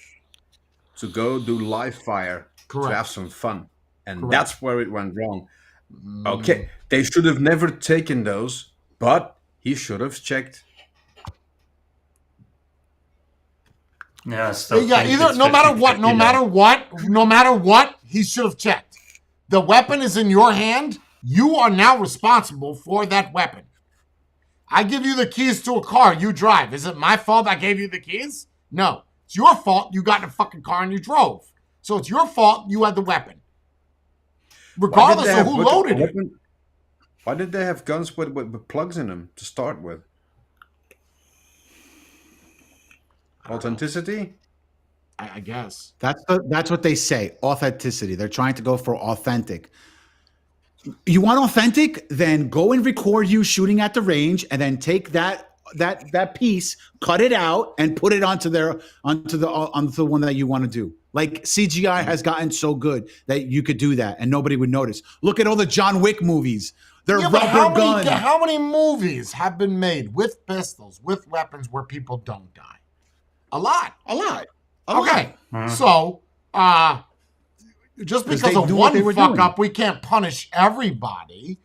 to go do live fire to have some fun. And Correct. that's where it went wrong. Okay, they should have never taken those, but he should have checked. Yeah, I still Yeah, think either it's no matter 50-50 what, no matter what, he should have checked. The weapon is in your hand. You are now responsible for that weapon. I give you the keys to a car. You drive. Is it my fault I gave you the keys? No. It's your fault you got in a fucking car and you drove. So it's your fault you had the weapon. Regardless of who loaded it. Why did they have guns with plugs in them to start with? Authenticity? I guess. That's what they say. Authenticity. They're trying to go for authentic. You want authentic? Then go and record you shooting at the range, and then take that piece, cut it out, and put it onto the one that you want to do. Like CGI has gotten so good that you could do that and nobody would notice. Look at all the John Wick movies. They're rubber guns. How many movies have been made with pistols, with weapons where people don't die? A lot. Okay. So, just because of one fuck up, we can't punish everybody,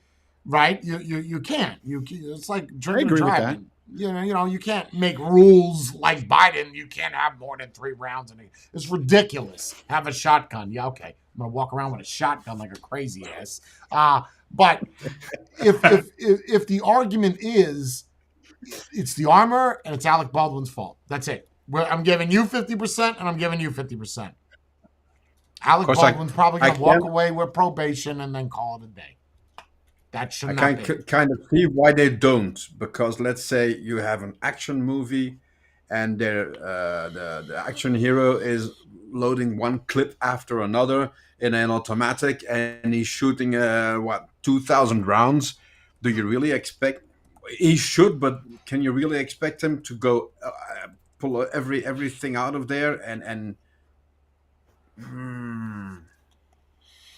right? You can't. It's like drinking and driving. You know, you can't make rules like Biden. You can't have more than 3 rounds in it. It's ridiculous. Have a shotgun. Yeah, okay. I'm gonna walk around with a shotgun like a crazy ass. But if the argument is it's the armor and it's Alec Baldwin's fault, that's it. I'm giving you 50% and I'm giving you 50%. Alec Baldwin's probably going to walk away with probation and then call it a day. That should not be. I kind of see why they don't. Because let's say you have an action movie and the action hero is loading one clip after another in an automatic and he's shooting 2,000 rounds. Do you really expect... He should, but can you really expect him to go... pull everything out of there and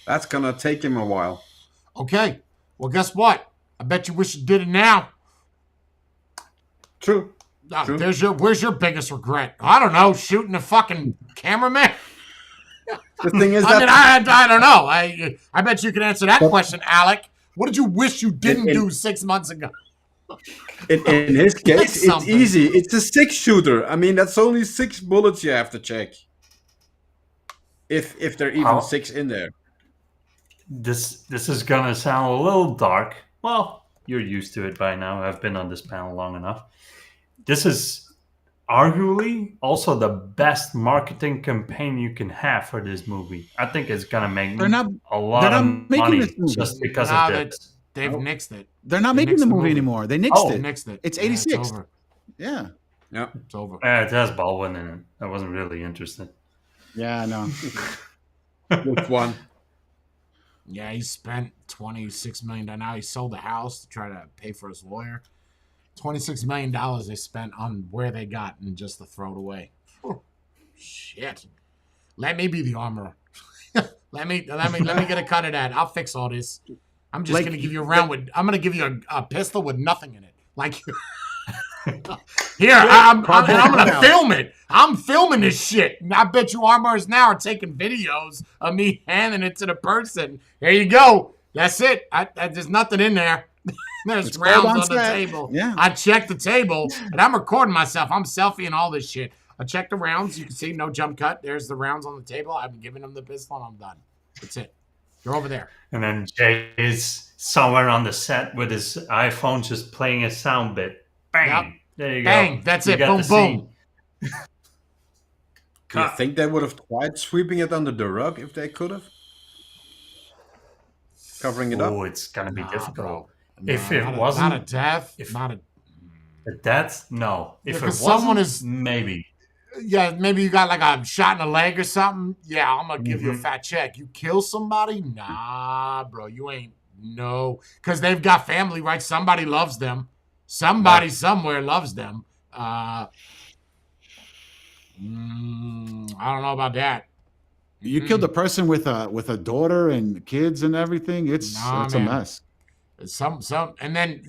that's gonna take him a while. Okay, well, guess what? I bet you wish you did it now. True. Where's your biggest regret? I don't know, shooting a fucking cameraman. The thing is, I don't know. I bet you can answer that question, Alec. What did you wish you didn't do 6 months ago? In his case, it's easy. It's a 6-shooter. I mean, that's only 6 bullets you have to check. If there are even 6 in there. This is gonna sound a little dark. Well, you're used to it by now. I've been on this panel long enough. This is arguably also the best marketing campaign you can have for this movie. I think it's gonna make a lot of money just because of this. They've nixed it. They're not making the movie anymore. They nixed it. Nixed it. It's 86. It's over. Yeah. It's over. It has Baldwin in it. I wasn't really interested. Yeah, I know. Which one? Yeah, he spent $26 million. Now he sold the house to try to pay for his lawyer. $26 million they spent on where they got and just to throw it away. Shit. Let me be the armorer. let me get a cut of that. I'll fix all this. I'm just gonna give you a round with. I'm gonna give you a pistol with nothing in it. Like here, I'm gonna film it. I'm filming this shit. And I bet you armorers now are taking videos of me handing it to the person. Here you go. That's it. There's nothing in there. There's rounds on the table. Yeah. I checked the table and I'm recording myself. I'm selfieing all this shit. I checked the rounds. You can see no jump cut. There's the rounds on the table. I'm giving them the pistol and I'm done. That's it. You're over there. And then Jay is somewhere on the set with his iPhone just playing a sound bit. Bang. Yep. There you Bang. go. That's You it. got Boom, the scene. boom. Do you think they would have tried sweeping it under the rug if they could have? Covering it up? Oh, it's going to be difficult. Bro. If No, it wasn't... Not a death. Not a... A death? No. If it Because wasn't, someone is... maybe. Yeah, maybe you got like a shot in the leg or something. Yeah, I'm going to give you a fat check. You kill somebody? Nah, bro. You ain't... No. Because they've got family, right? Somebody loves them. Somebody somewhere loves them. I don't know about that. You killed a person with a daughter and kids and everything. It's a mess. And then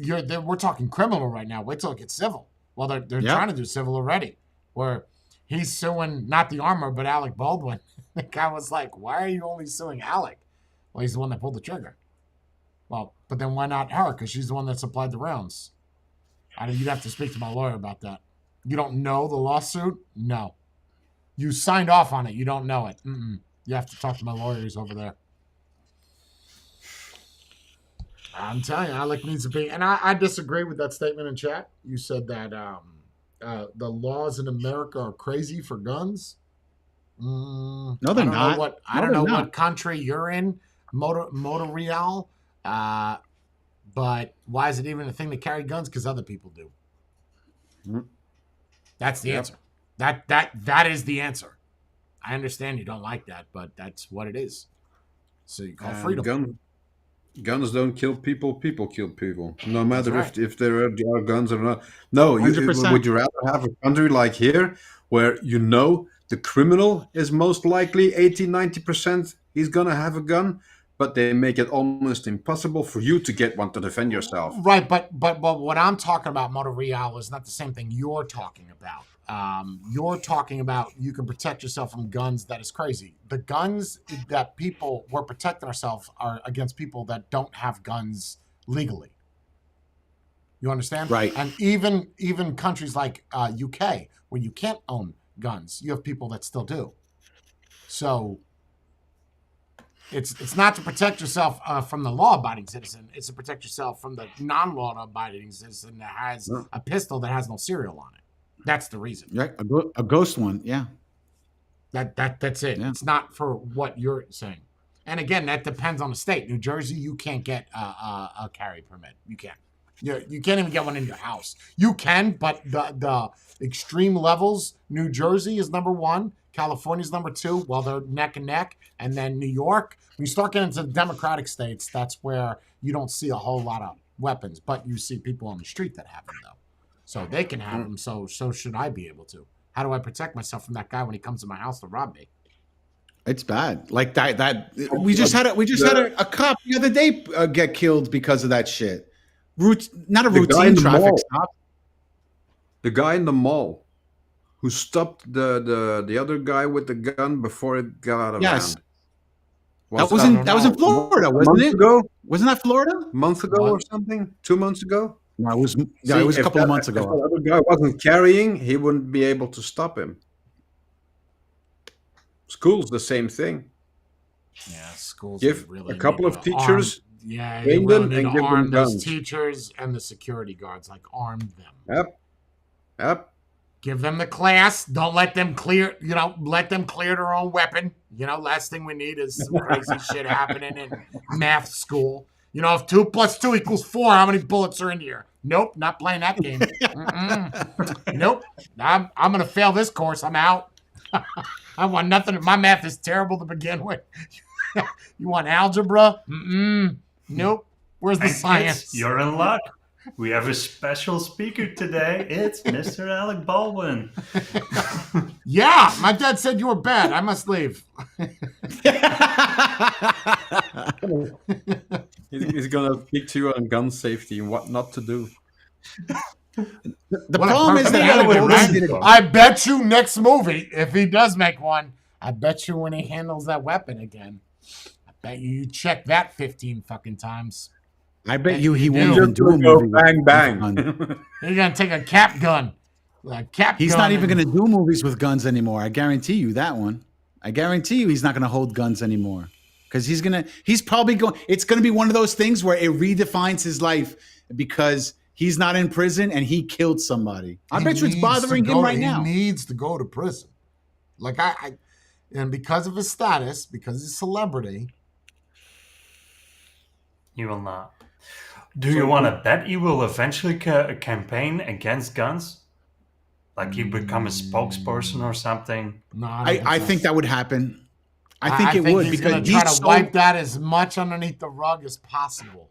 we're talking criminal right now. Wait till it gets civil. Well, they're trying to do civil already, where he's suing not the armor but Alec Baldwin. The guy was like, "Why are you only suing Alec? Well, he's the one that pulled the trigger. Well, but then why not her? Because she's the one that supplied the rounds. You'd have to speak to my lawyer about that. You don't know the lawsuit? No. You signed off on it. You don't know it. You have to talk to my lawyers over there. I'm telling you, Alec needs to be. And I disagree with that statement in chat. You said that the laws in America are crazy for guns. No, they're not. I don't know what country you're in, Montreal. But why is it even a thing to carry guns? Because other people do. That's the answer. That is the answer. I understand you don't like that, but that's what it is. So you call freedom. Guns don't kill people. People kill people. No matter if there are guns or not. No, would you rather have a country like here where the criminal is most likely 80-90% he's going to have a gun, but they make it almost impossible for you to get one to defend yourself. Right, but what I'm talking about, Montreal, is not the same thing you're talking about. You're talking about you can protect yourself from guns. That is crazy. The guns that we're protecting ourselves are against people that don't have guns legally. You understand? Right. And even countries like UK, where you can't own guns, you have people that still do. So it's not to protect yourself from the law-abiding citizen. It's to protect yourself from the non-law-abiding citizen that has a pistol that has no serial on it. That's the reason. Right, a ghost one, yeah. That's it. Yeah. It's not for what you're saying. And again, that depends on the state. New Jersey, you can't get a carry permit. You can't. You can't even get one in your house. You can, but the extreme levels, New Jersey is number 1. California's number 2. Well, they're neck and neck. And then New York. When you start getting into the Democratic states, that's where you don't see a whole lot of weapons. But you see people on the street that have them, though. So they can have them, so should I be able to. How do I protect myself from that guy when he comes to my house to rob me? It's bad. Like that we just had a cop the other day get killed because of that shit. Not a routine traffic stop. The guy in the mall who stopped the other guy with the gun before it got out of hand. That was in Florida, wasn't it? Wasn't that Florida? A month ago or something? 2 months ago? No, it was a couple of months ago. If the other guy wasn't carrying, he wouldn't be able to stop him. School's the same thing. Yeah, schools give really a couple of teachers, train them and give them guns. Teachers and the security guards, arm them. Yep. Give them the class. Don't let them clear. Let them clear their own weapon. Last thing we need is some crazy shit happening in math school. If 2 + 2 = 4, how many bullets are in here? Nope, not playing that game. Nope, I'm going to fail this course. I'm out. I want nothing. My math is terrible to begin with. You want algebra? Nope. Where's the science? You're in luck. We have a special speaker today. It's Mr. Alec Baldwin. Yeah, my dad said you were bad. I must leave. He's going to speak to you on gun safety and what not to do. The problem is that I bet you next movie, if he does make one, I bet you when he handles that weapon again, I bet you check that 15 fucking times. I bet you he won't even do a movie. Bang, bang. He's going to take a cap gun. He's not even going to do movies with guns anymore. I guarantee you that one. I guarantee you he's not going to hold guns anymore. Because he's probably going, it's going to be one of those things where it redefines his life because he's not in prison and he killed somebody. I bet you it's bothering him right now. He needs to go to prison. And because of his status, because he's a celebrity. He will not. Do you want to bet he will eventually campaign against guns? Like he become a spokesperson or something? No, I think that would happen. I think it would he's going to try to wipe that as much underneath the rug as possible.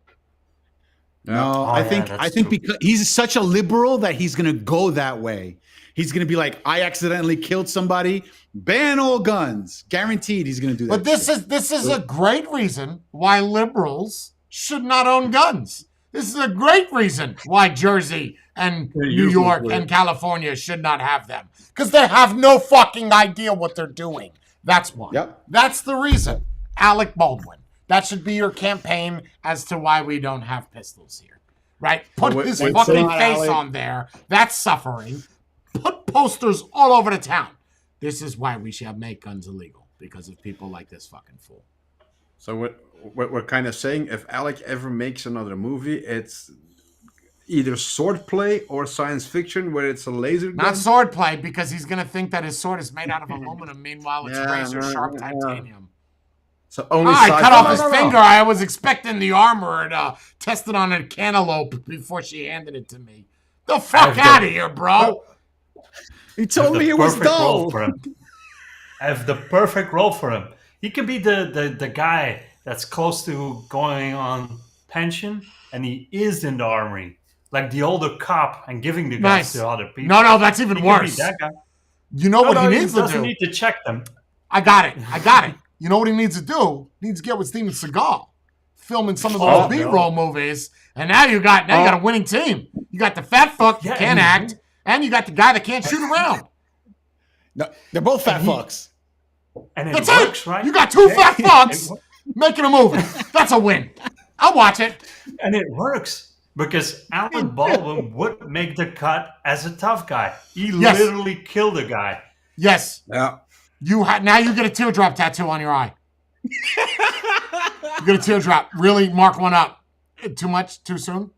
No, I think because he's such a liberal that he's going to go that way. He's going to be like, I accidentally killed somebody. Ban all guns. Guaranteed he's going to do that. But this is a great reason why liberals should not own guns. This is a great reason why Jersey and New York and California should not have them. Because they have no fucking idea what they're doing. That's why. Yep. That's the reason. Alec Baldwin. That should be your campaign as to why we don't have pistols here. Right? Put Wait, his wait, fucking wait, face Alec. on there. That's suffering. Put posters all over the town. This is why we should make guns illegal. Because of people like this fucking fool. So we're kind of saying if Alec ever makes another movie, it's either swordplay or science fiction where it's a laser gun. Not swordplay, because he's going to think that his sword is made out of aluminum. Meanwhile, it's razor-sharp titanium. So only I cut off his No. finger. I was expecting the armor to test it on a cantaloupe before she handed it to me. The fuck out of here, bro. He told me it was dull. I have the perfect role for him. He could be the guy that's close to going on pension, and he is in the army, like the older cop, and giving the guns to other people. No, that's even He worse. could be that guy. You know what he needs to doesn't do? need to check them. I got it. You know what he needs to do? He needs to get with Steven Seagal, filming some of those B-roll movies, and now you got a winning team. You got the fat fuck that can't act, and you got the guy that can't shoot around. No, they're both fat fucks. And it That's works, it. right? You got two fat fucks making a movie. That's a win. I'll watch it. And it works because Alan Baldwin would make the cut as a tough guy. He literally killed a guy. Yes. Yeah. Now you get a teardrop tattoo on your eye. You get a teardrop. Really mark one up. Too much? Too soon?